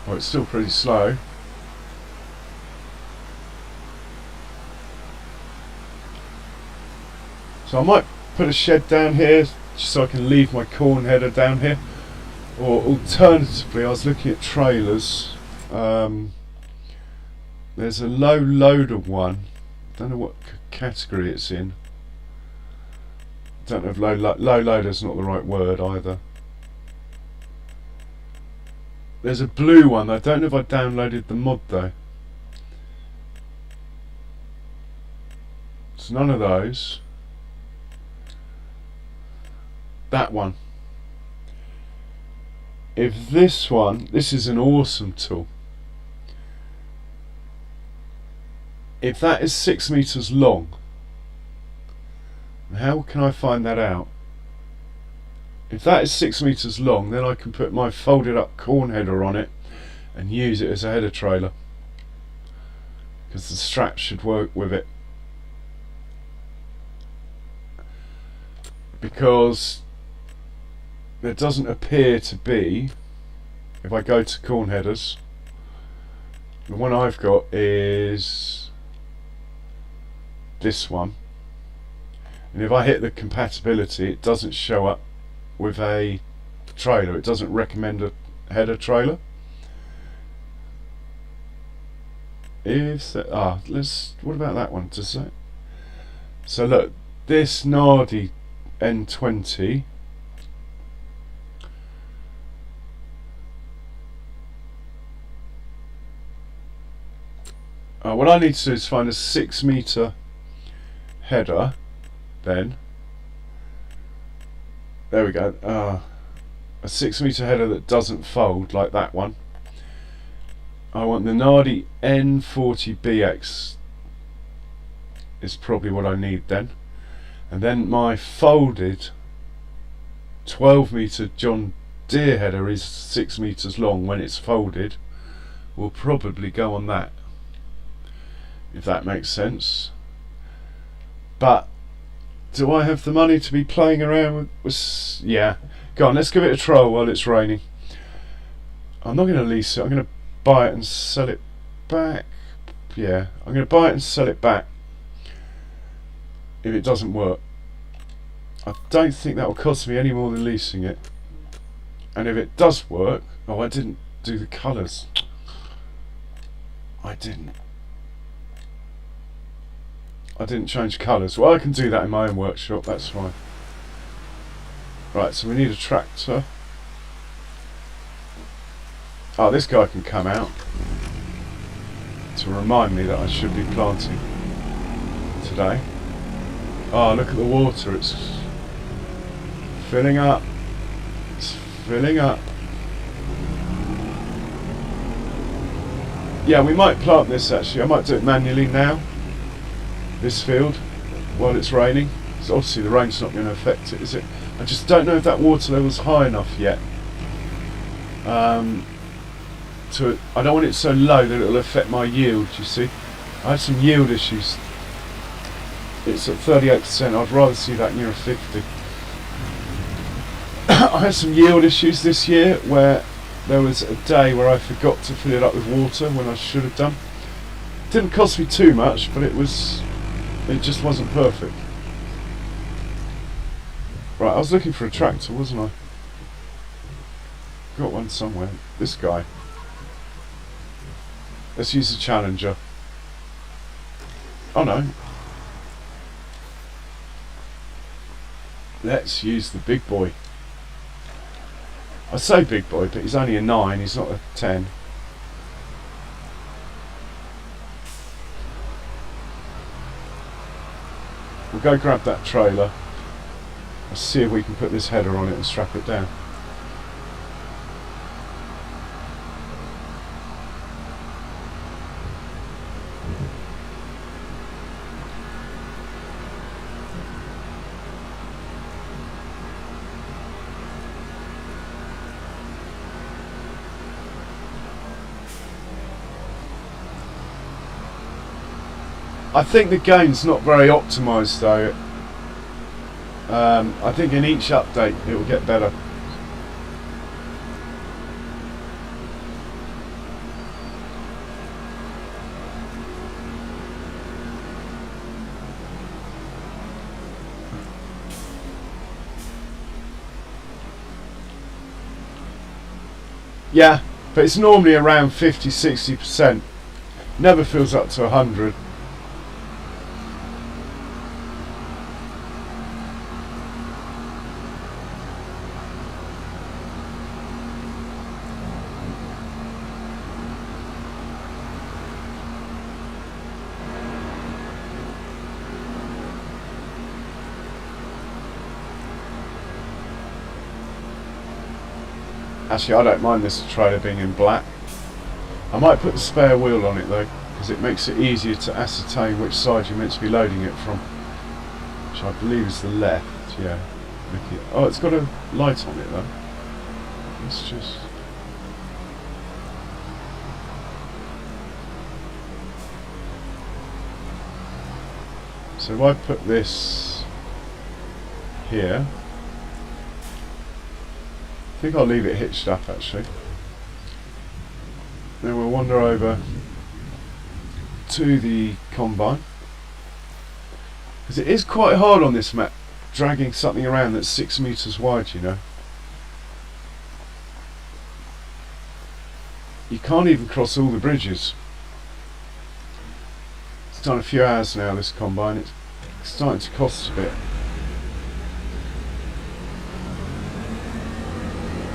Oh, it's still pretty slow. So I might put a shed down here just so I can leave my corn header down here. Or alternatively, I was looking at trailers. There's a low loader one. Don't know what category it's in. Don't know if low loader's not the right word either. There's a blue one. I don't know if I downloaded the mod though. It's none of those. That one. If this one, this is an awesome tool. If that is 6 meters long, how can I find that out? If that is 6 meters long, then I can put my folded up corn header on it and use it as a header trailer, because the strap should work with it. Because there doesn't appear to be, if I go to corn headers, the one I've got is this one, and if I hit the compatibility, it doesn't show up with a trailer. It doesn't recommend a header trailer. If that, what about that one? Does that? So look, this Nardi N20. What I need to do is find a 6 meter header. Then there we go. A 6 meter header that doesn't fold like that one. I want the Nardi N40BX is probably what I need then. And then my folded 12 meter John Deere header is 6 meters long. When it's folded, will probably go on that, if that makes sense. But do I have the money to be playing around with yeah, go on, let's give it a trial while it's raining. I'm not going to lease it, I'm going to buy it and sell it back. Yeah, I'm going to buy it and sell it back if it doesn't work. I don't think that will cost me any more than leasing it. And if it does work, oh, I didn't do the colours. I didn't change colours. Well, I can do that in my own workshop, that's fine. Right, so we need a tractor. Oh, this guy can come out to remind me that I should be planting today. Oh, look at the water, it's filling up. It's filling up. Yeah, we might plant this actually. I might do it manually now, this field, while it's raining. So obviously the rain's not going to affect it, is it? I just don't know if that water level's high enough yet. I don't want it so low that it'll affect my yield, you see. I had some yield issues. It's at 38%, I'd rather see that near 50. I had some yield issues this year where there was a day where I forgot to fill it up with water when I should have done. Didn't cost me too much, but it was It just wasn't perfect. Right, I was looking for a tractor, wasn't I? Got one somewhere. This guy. Let's use the Challenger. Oh no. Let's use the big boy. I say big boy, but he's only a 9, he's not a 10. We'll go grab that trailer. Let's see if we can put this header on it and strap it down. I think the game's not very optimised though. I think in each update it will get better. Yeah, but it's normally around 50-60%. Never fills up to 100. Actually, I don't mind this trailer being in black. I might put the spare wheel on it though, because it makes it easier to ascertain which side you're meant to be loading it from. Which I believe is the left, yeah. Oh, it's got a light on it though. Let's just... So if I put this here, I think I'll leave it hitched up actually. Then we'll wander over to the combine. Because it is quite hard on this map, dragging something around that's 6 meters wide, you know. You can't even cross all the bridges. It's done a few hours now, this combine. It's starting to cost a bit.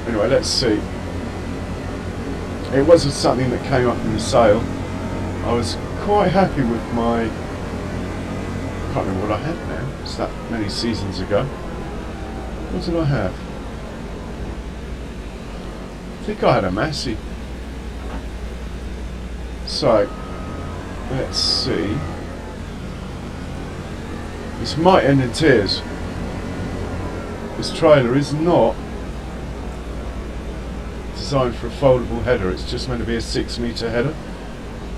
Anyway, let's see. It wasn't something that came up in the sale. I was quite happy with my... I can't remember what I had now. It's that many seasons ago. What did I have? I think I had a Massey. So, let's see. This might end in tears. This trailer is not designed for a foldable header. It's just meant to be a 6 meter header,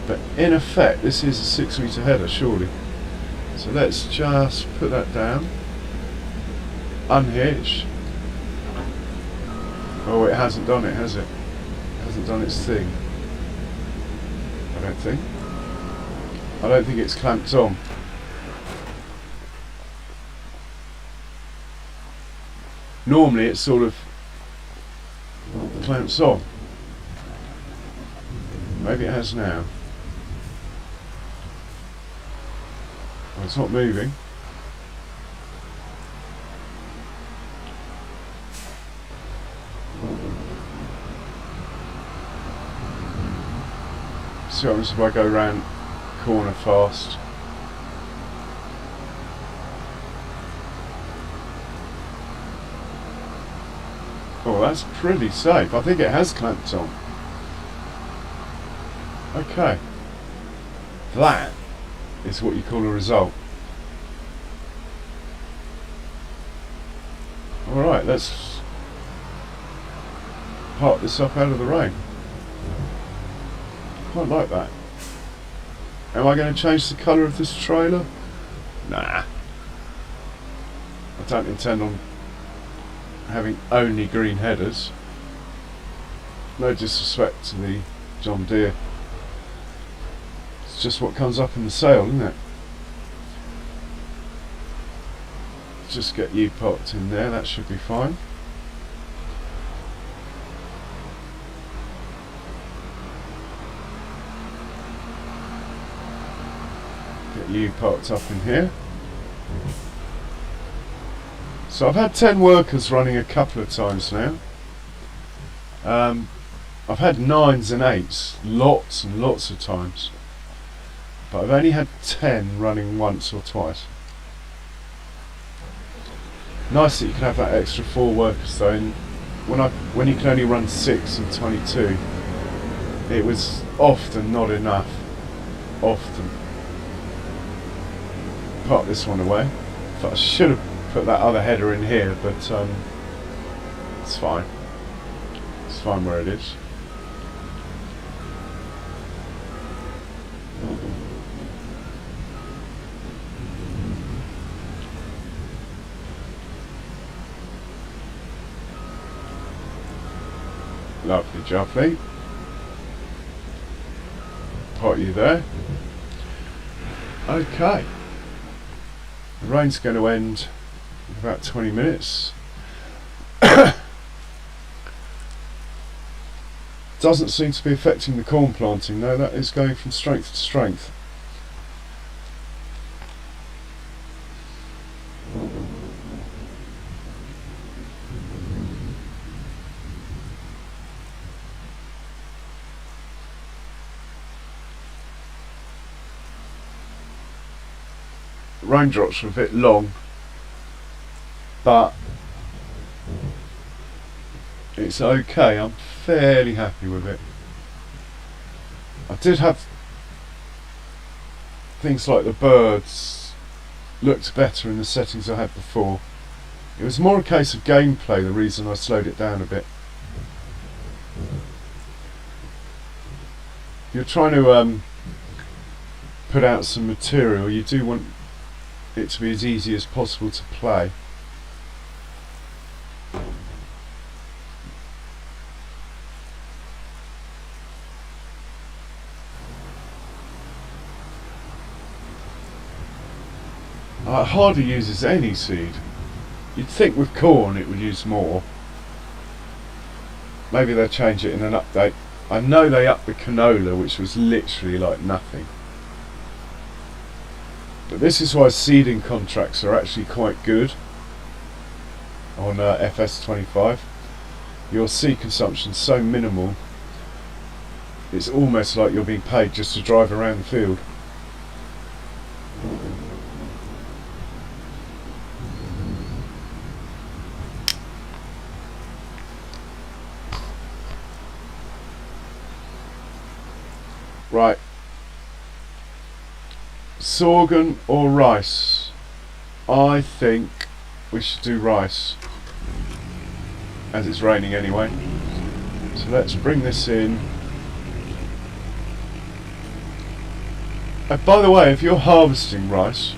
but in effect this is a 6 meter header surely. So let's just put that down, unhitch. Oh, it hasn't done it, has it? It hasn't done its thing, I don't think. I don't think it's clamped on. Normally it's sort of clamps on. Maybe it has now. Well, it's not moving. See what happens if I go round the corner fast. Oh, that's pretty safe. I think it has clamped on. Okay. That is what you call a result. Alright, let's park this up out of the rain. Quite like that. Am I going to change the colour of this trailer? Nah. I don't intend on having only green headers. No disrespect to the John Deere. It's just what comes up in the sale, isn't it? just get you parked in there, that should be fine. Get you parked up in here. So I've had 10 workers running a couple of times now. I've had 9s and 8s lots and lots of times, but I've only had 10 running once or twice. Nice that you can have that extra 4 workers though, and when you can only run 6 and 22, it was often not enough. Often. Park this one away. But I should have put that other header in here, but it's fine. It's fine where it is. Lovely jubbly. Park you there. Okay. The rain's going to end in about 20 minutes. Doesn't seem to be affecting the corn planting though, that is going from strength to strength. Raindrops were a bit long, but it's okay. I'm fairly happy with it. I did have things like the birds looked better in the settings I had before. It was more a case of gameplay, the reason I slowed it down a bit. If you're trying to put out some material, you do want it to be as easy as possible to play. It hardly uses any seed. You'd think with corn it would use more. Maybe they'll change it in an update. I know they upped the canola, which was literally like nothing. But this is why seeding contracts are actually quite good on FS25. Your seed consumption's so minimal, it's almost like you're being paid just to drive around the field. Right. Sorghum or rice? I think we should do rice, as it's raining anyway. So let's bring this in. By the way, if you're harvesting rice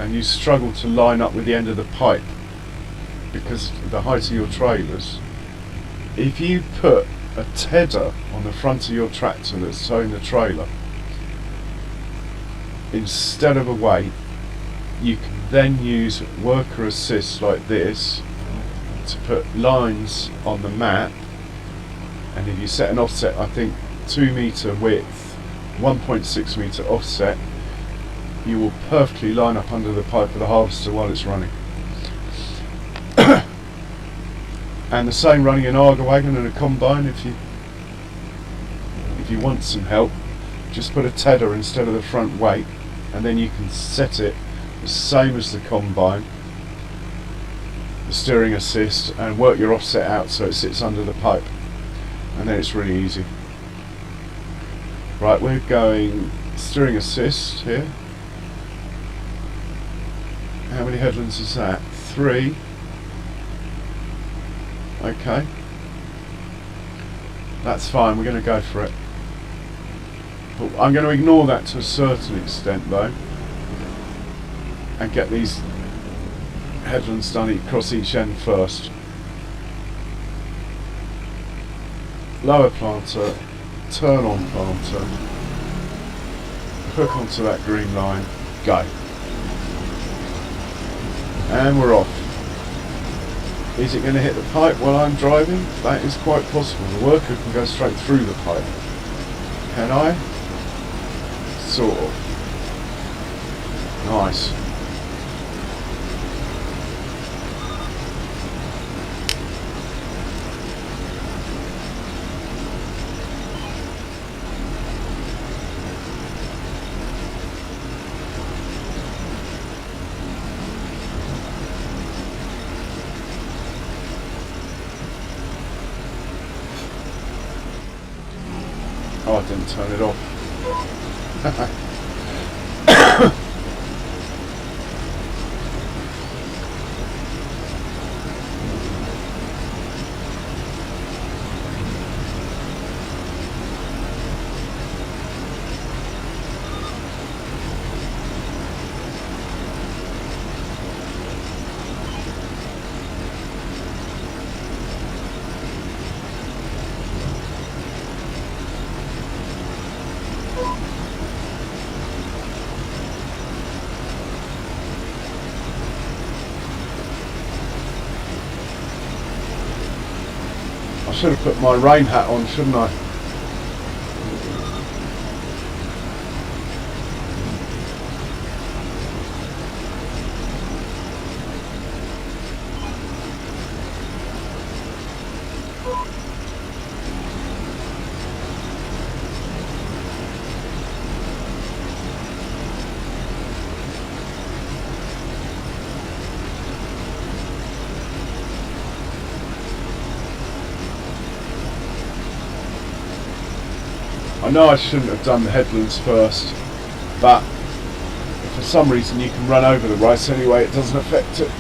and you struggle to line up with the end of the pipe because of the height of your trailers, if you put a tedder on the front of your tractor that's towing the trailer instead of a weight, you can then use worker assist like this to put lines on the map, and if you set an offset, I think 2 meter width, 1.6 meter offset, you will perfectly line up under the pipe of the harvester while it's running. And the same running an auger wagon and a combine. If you want some help, just put a tedder instead of the front weight, and then you can set it the same as the combine, the steering assist, and work your offset out so it sits under the pipe, and then it's really easy. Right, we're going steering assist here. How many headlands is that? 3. Okay, that's fine, we're going to go for it. But I'm going to ignore that to a certain extent though, and get these headlands done across each end first. Lower planter, turn on planter, hook onto that green line, go. And we're off. Is it going to hit the pipe while I'm driving? That is quite possible. The worker can go straight through the pipe. Can I? Sort of. Nice. Oh, I didn't turn it off. I should have put my rain hat on, shouldn't I? I know I shouldn't have done the headlands first, but if for some reason you can run over the rice anyway, it doesn't affect it.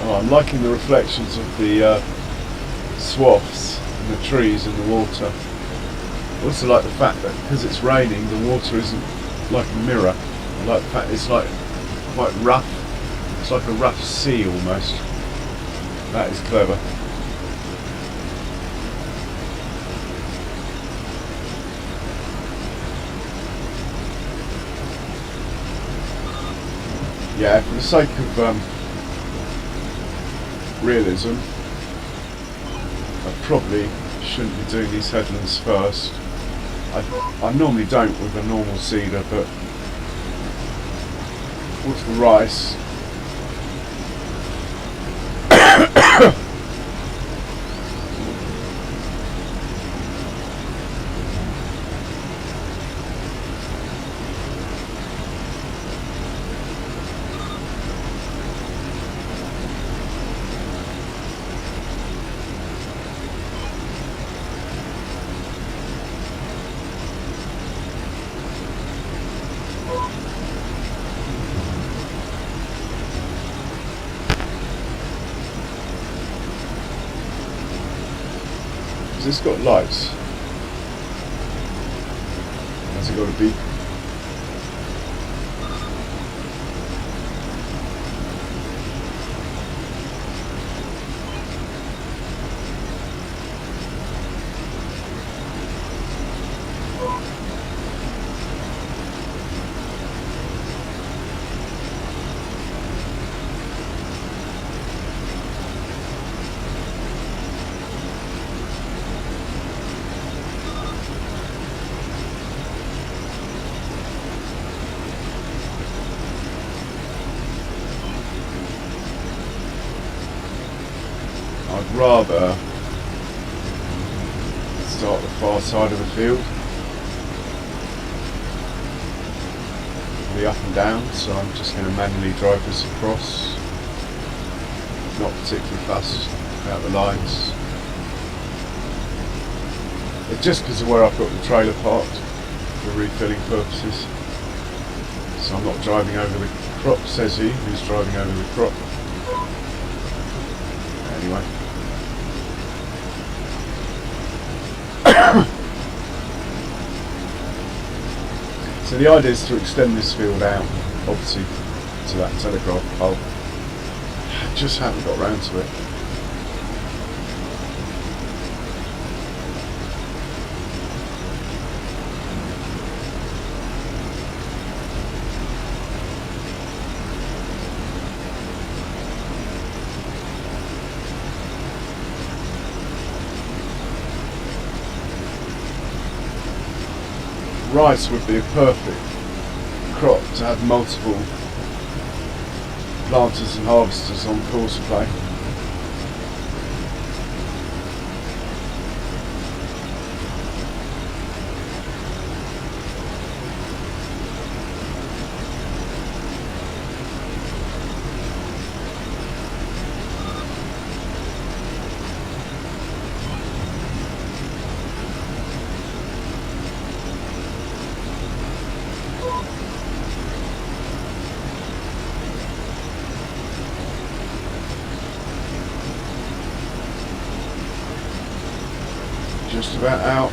Oh, I'm liking the reflections of the swaths and the trees and the water. I also like the fact that because it's raining, the water isn't like a mirror. I like the fact it's like quite rough. It's like a rough sea almost. That is clever. Yeah, for the sake of realism, I probably shouldn't be doing these headlands first. I normally don't with a normal seeder, but with the rice, has this got lights? Has it got a beep? I'd rather start the far side of the field, the up and down, so I'm just going to manually drive this across, not particularly fussed about the lines. It's just because of where I've got the trailer parked for refilling purposes, so I'm not driving over the crop, says he, who's driving over the crop. Anyway. So the idea is to extend this field out, obviously, to that telegraph pole. I just haven't got round to it. rice would be a perfect crop to have multiple planters and harvesters on course play. Just about out.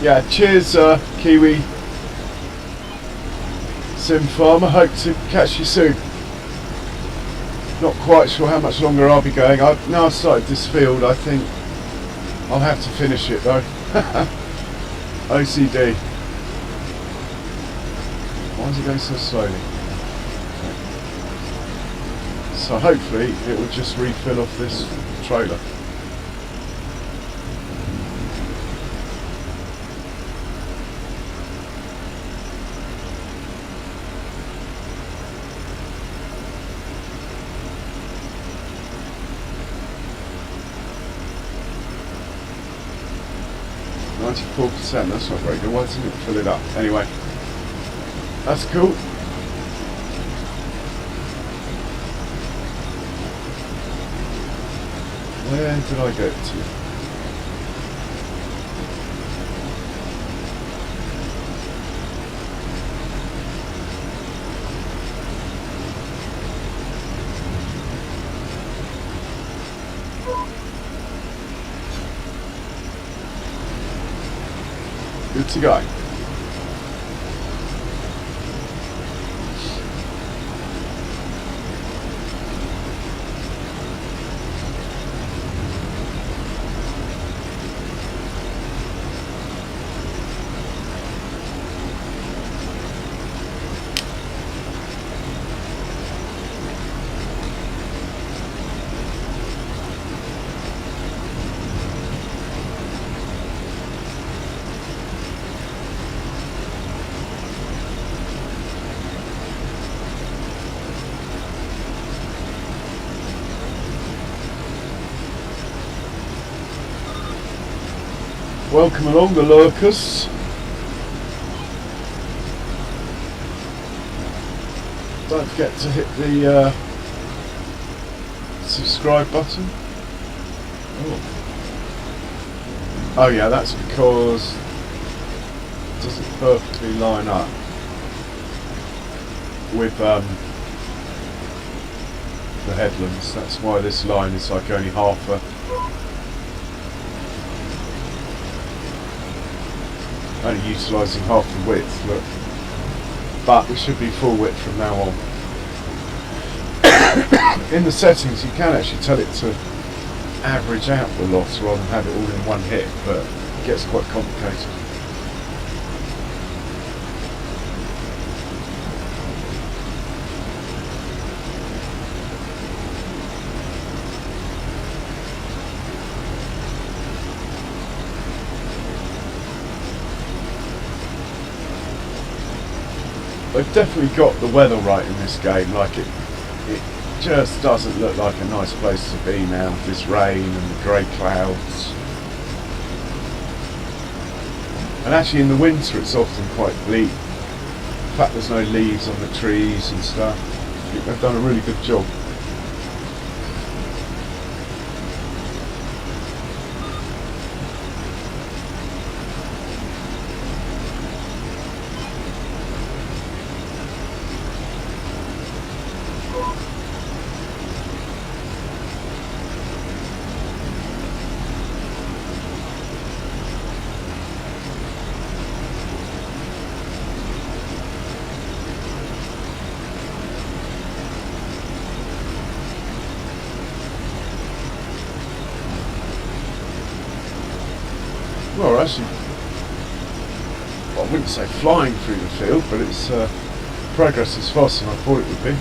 Yeah, cheers Kiwi Sim Farmer, hope to catch you soon. Not quite sure how much longer I'll be going. I've now started this field, I think I'll have to finish it though. OCD. Why is it going so slowly? So hopefully it will just refill off this trailer. %, that's not very good. Why doesn't it fill it up? Anyway, that's cool. Where did I get to? Good to go. Welcome along the lurkers. Don't forget to hit the subscribe button. Oh yeah, that's because it doesn't perfectly line up with the headlands. That's why this line is like only half a... only utilising half the width, look. But we should be full width from now on. In the settings you can actually tell it to average out the loss rather than have it all in one hit, but it gets quite complicated. They've definitely got the weather right in this game, like it just doesn't look like a nice place to be now, this rain and the grey clouds. And actually in the winter it's often quite bleak. In fact there's no leaves on the trees and stuff. I think they've done a really good job. Well, actually, well, I wouldn't say flying through the field, but it's progress is faster than I thought it would be.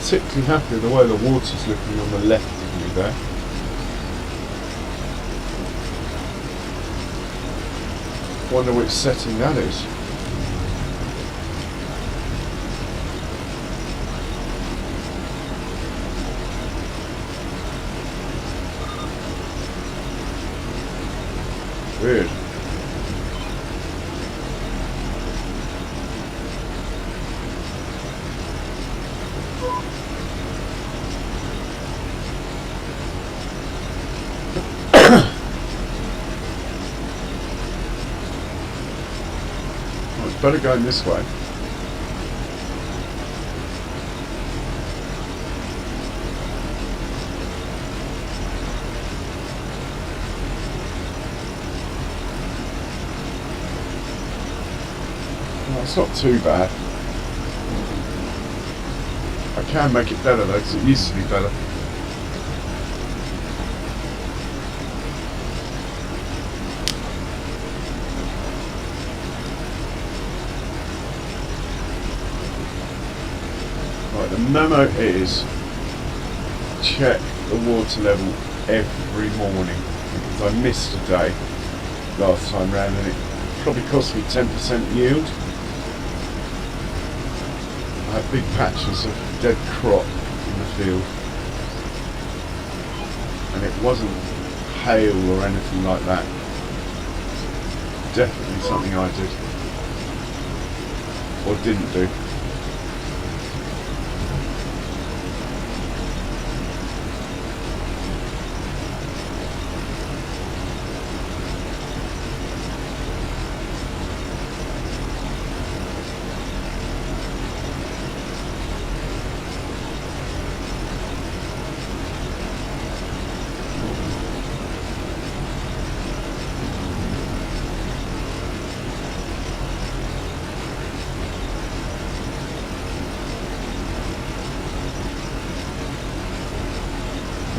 particularly happy with the way the water's looking on the left of me there. Wonder which setting that is. Weird. Well, it's better going this way. It's not too bad. I can make it better though, because it used to be better. Right, the memo is check the water level every morning, because I missed a day last time round and it probably cost me 10% yield. I had big patches of dead crop in the field, and it wasn't hail or anything like that. Definitely something I did or didn't do.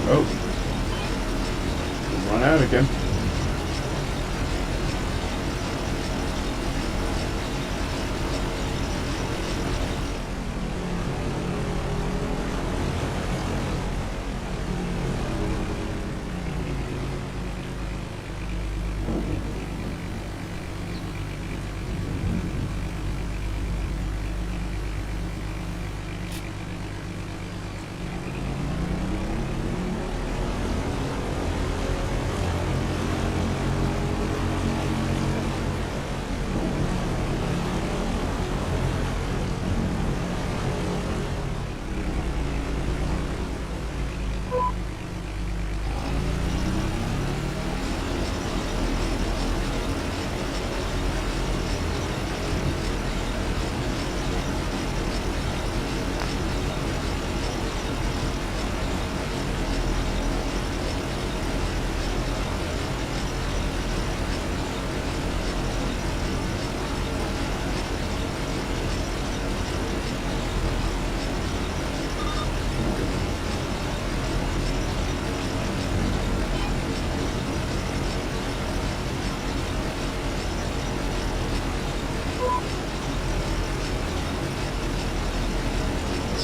Oh, run out again.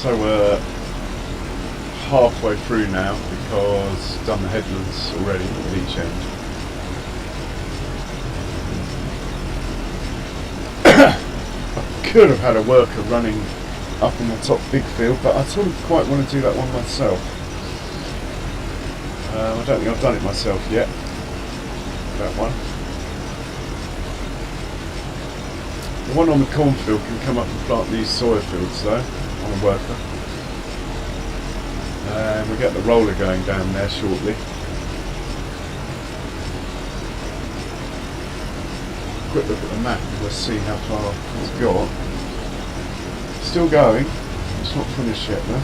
So we're halfway through now because I've done the headlands already at each end. I could have had a worker running up in the top big field, but I sort of quite want to do that one myself. I don't think I've done it myself yet, that one. The one on the cornfield can come up and plant these soya fields though, on a worker. And we'll get the roller going down there shortly. Quick look at the map and we'll see how far it's got. Still going, it's not finished yet though.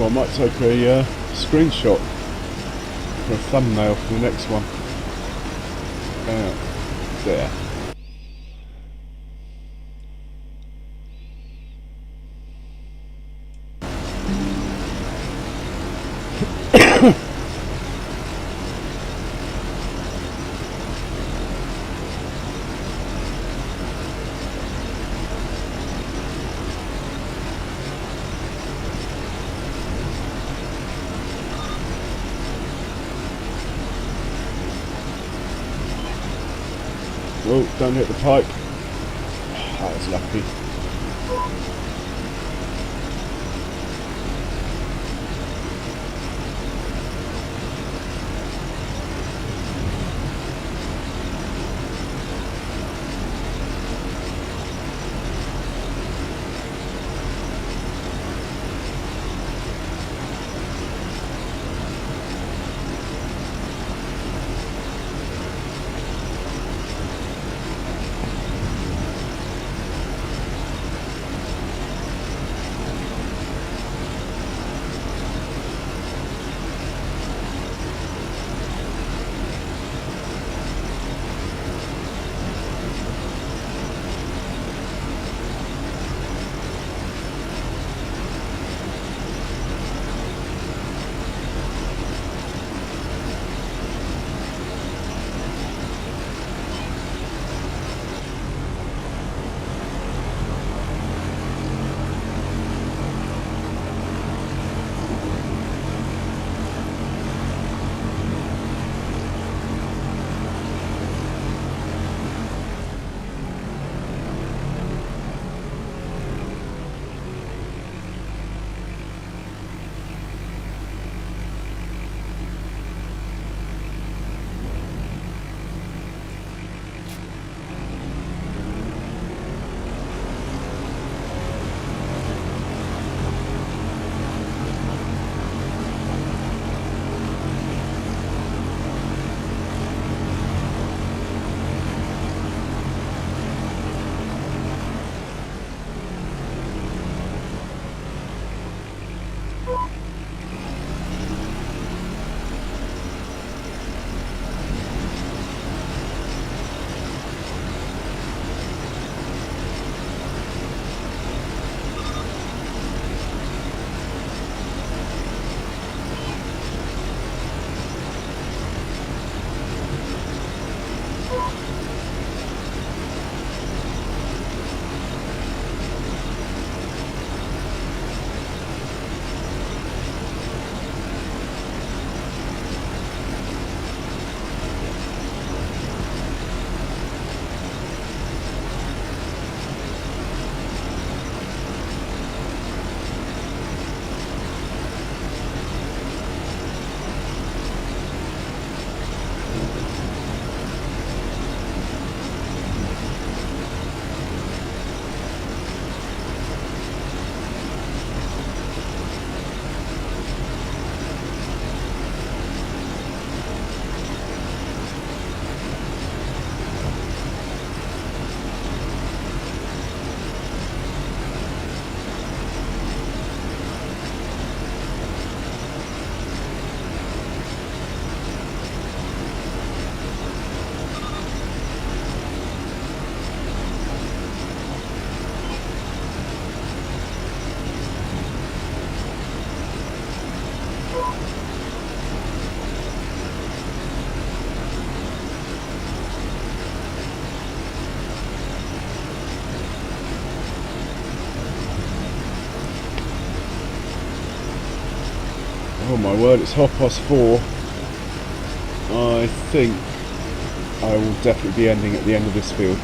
Well, I might take a screenshot for a thumbnail for the next one. There. Oh, don't hit the pipe. That was lucky. Oh my word, it's 4:30. I think I will definitely be ending at the end of this field.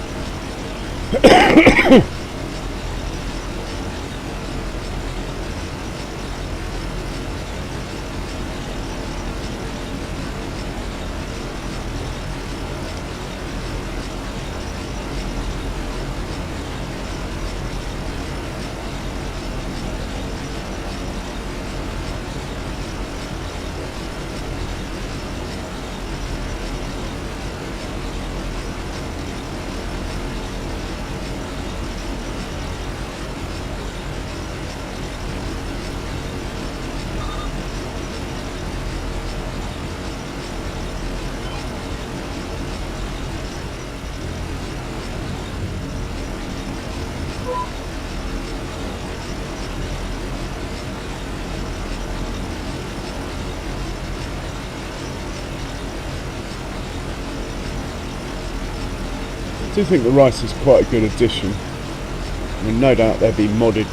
I do think the rice is quite a good addition. I mean, no doubt there'll be modded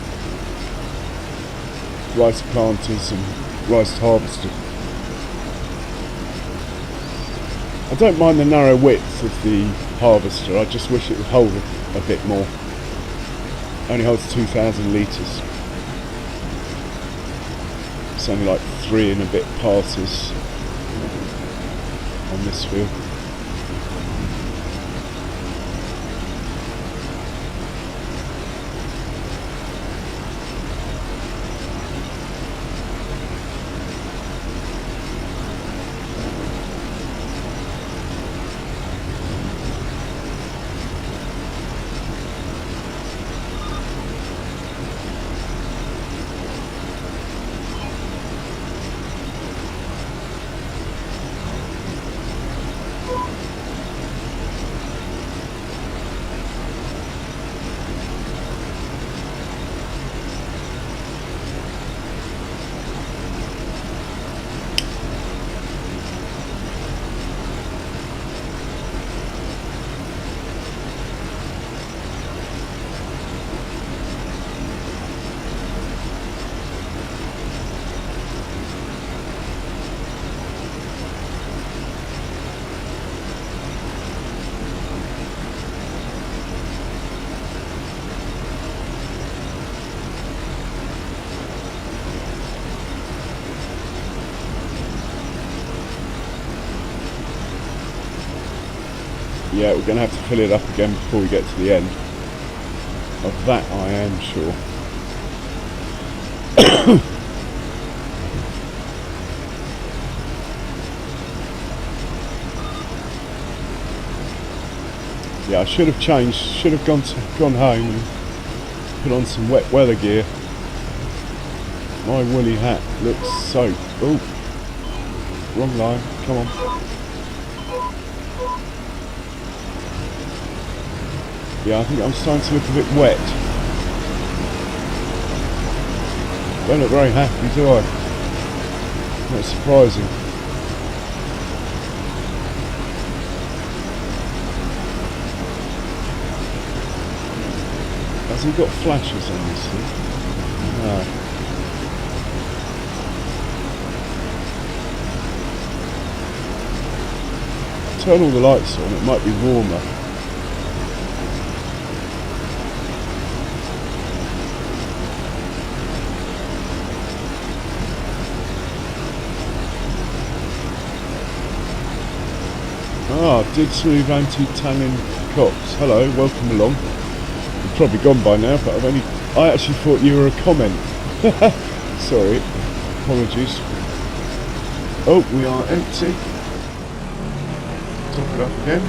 rice planters and rice harvesters. I don't mind the narrow width of the harvester, I just wish it would hold a bit more. Only holds 2,000 litres. It's only like 3 and a bit passes on this field. Yeah, we're going to have to fill it up again before we get to the end. Of that I am sure. Yeah, I should have changed, should have gone home and put on some wet weather gear. My woolly hat looks so... Oh, wrong line, come on. Yeah, I think I'm starting to look a bit wet. Don't look very happy, do I? Not surprising. Has he got flashes on this thing? No. Turn all the lights on, it might be warmer. Ah, did smooth anti-tannin cops. Hello, welcome along. You've probably gone by now, but I actually thought you were a comment. Sorry, apologies. Oh, we are empty. Top it up again.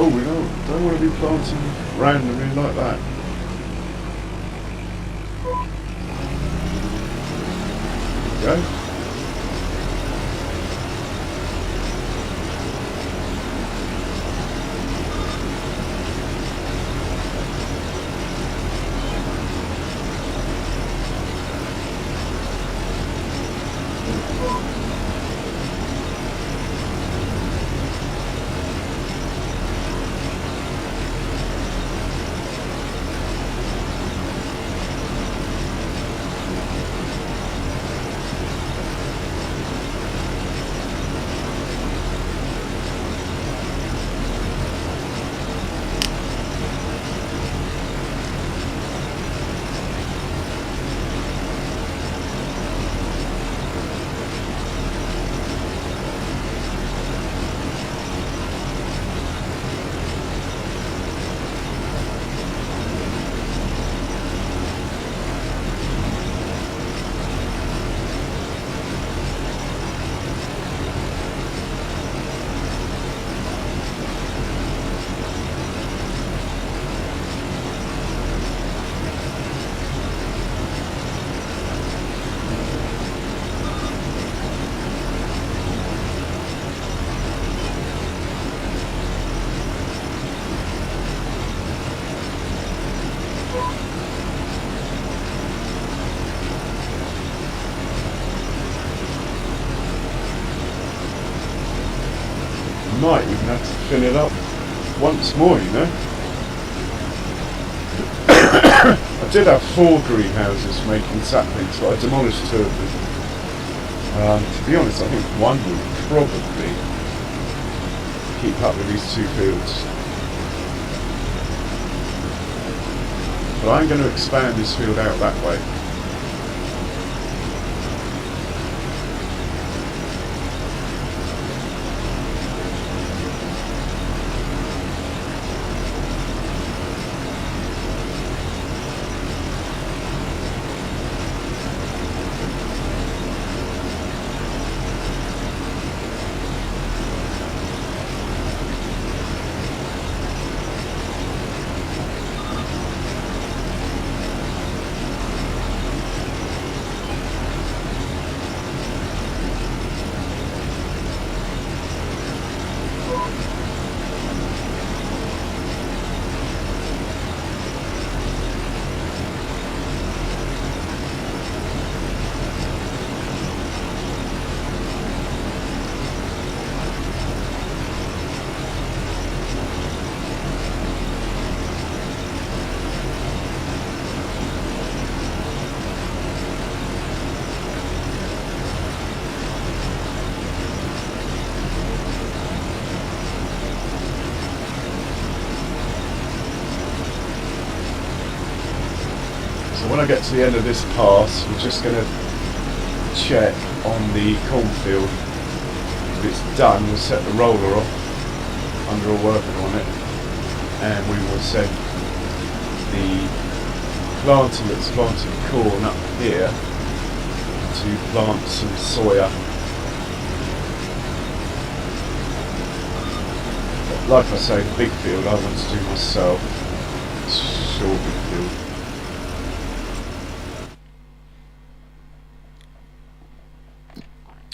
Oh, we don't want to be planting randomly like that. There we go. might even have to fill it up once more, you know. I did have 4 greenhouses making saplings, but I demolished 2 of them. To be honest, I think one would probably keep up with these 2 fields. But I'm going to expand this field out that way. When I get to the end of this pass, we're just going to check on the cornfield. If it's done, we'll set the roller off under a worker on it, and we will send the planter that's planting corn up here to plant some soya. But like I say, the big field I want to do myself. Sure, big field.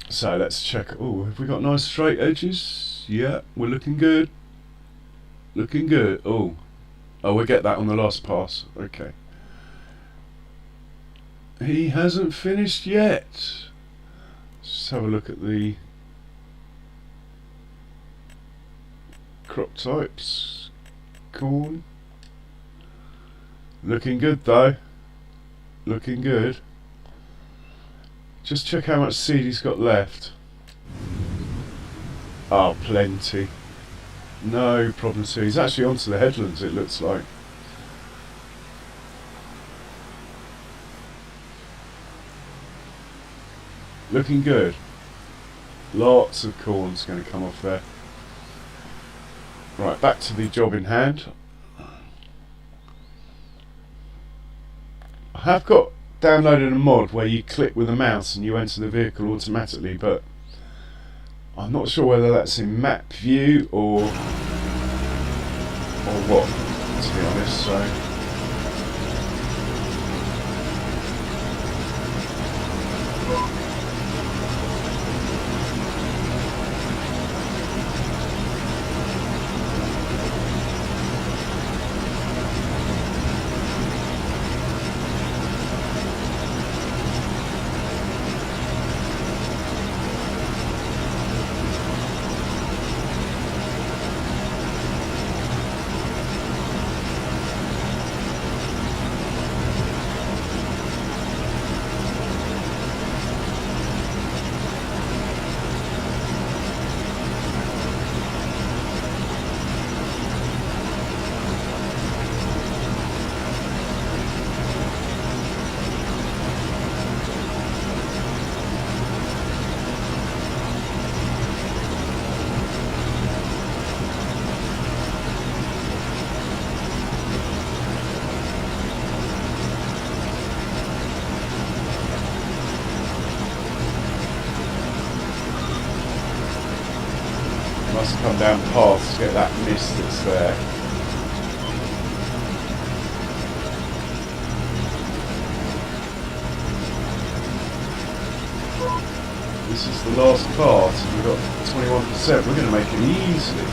So let's check. Oh, have we got nice straight edges? Yeah, we're looking good. Looking good. Oh, we'll get that on the last pass. Okay. He hasn't finished yet. Just have a look at the crop types. Corn. Looking good though. Looking good. Just check how much seed he's got left. Oh, plenty. No problem, so he's actually onto the headlands, it looks like. Looking good. Lots of corn's going to come off there. Right, back to the job in hand. I have got downloaded a mod where you click with a mouse and you enter the vehicle automatically, but I'm not sure whether that's in map view or what, to be honest. So must come down past to get that mist that's there. This is the last part, we've got 21%, we're going to make it easily.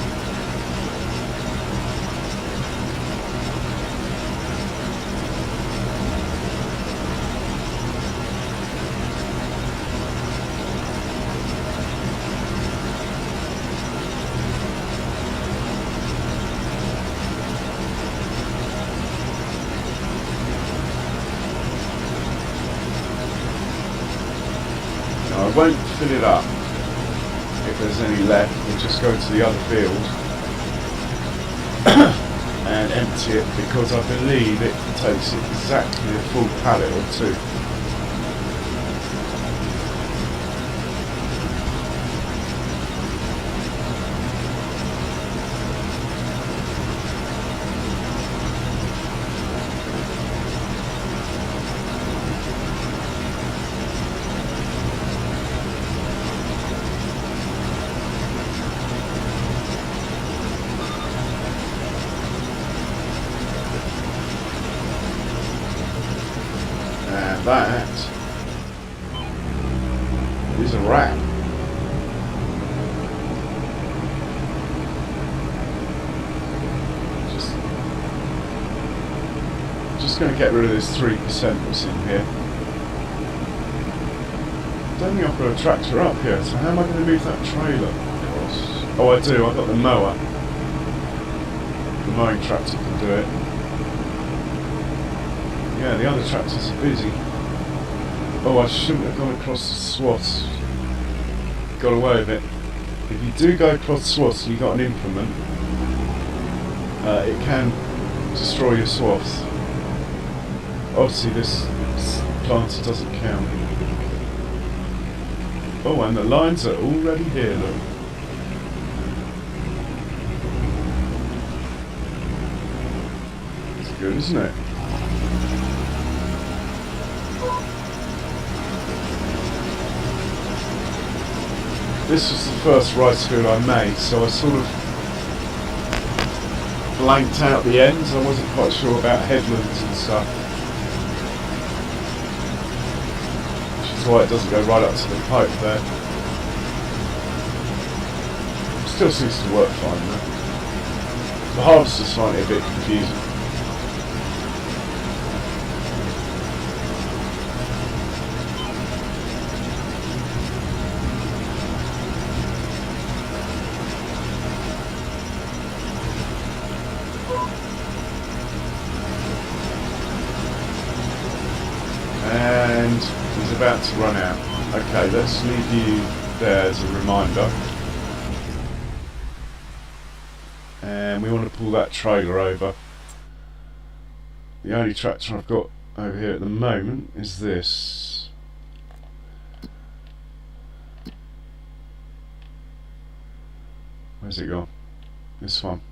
won't fill it up if there's any left. We'll just go to the other field and empty it, because I believe it takes exactly a full pallet or two. And that is a wrap. Just going to get rid of this 3% that's in here. I don't think I've got a tractor up here, so how am I going to move that trailer across? Oh, I do, I've got the mower. The mowing tractor can do it. Yeah, the other tractors are busy. Oh, I shouldn't have gone across the swaths. Got away with it. If you do go across swaths and you've got an implement, it can destroy your swaths. Obviously this planter doesn't count. Oh, and the lines are already here, look. It's good, isn't it? This was the first rice field I made, so I sort of blanked out the ends. I wasn't quite sure about headlands and stuff, which is why it doesn't go right up to the pipe there. Still seems to work fine though. The harvesters find it a bit confusing. And he's about to run out. Okay, let's leave you there as a reminder. And we want to pull that trailer over. The only tractor I've got over here at the moment is this. Where's it gone? This one.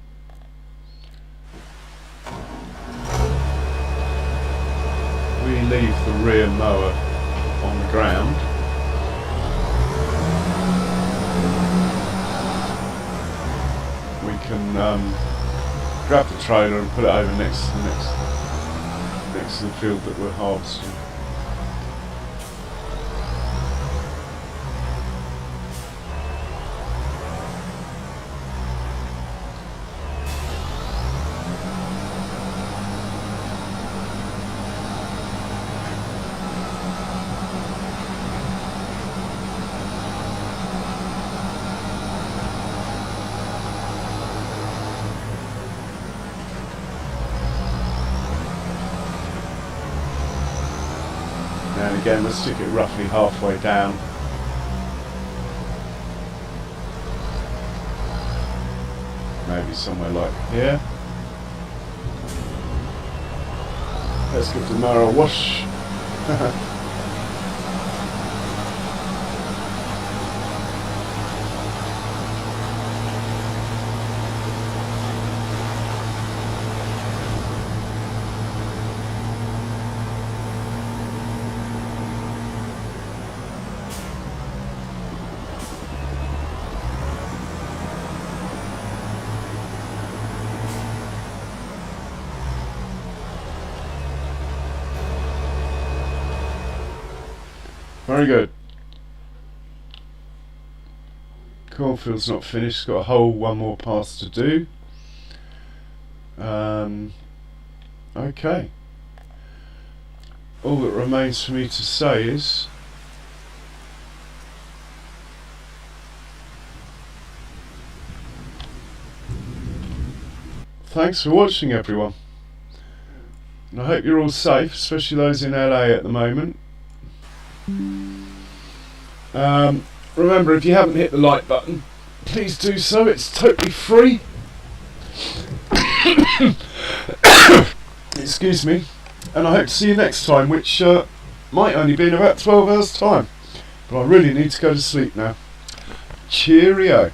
We leave the rear mower on the ground. We can grab the trailer and put it over next to the field that we're harvesting. And again, let's stick it roughly halfway down. Maybe somewhere like here. Let's give the mower a wash. Very good. Cornfield's not finished, it's got a whole one more pass to do. Okay. All that remains for me to say is thanks for watching, everyone. And I hope you're all safe, especially those in LA at the moment. Remember, if you haven't hit the like button, please do so. It's totally free. Excuse me. And I hope to see you next time, which might only be in about 12 hours time. But I really need to go to sleep now. Cheerio.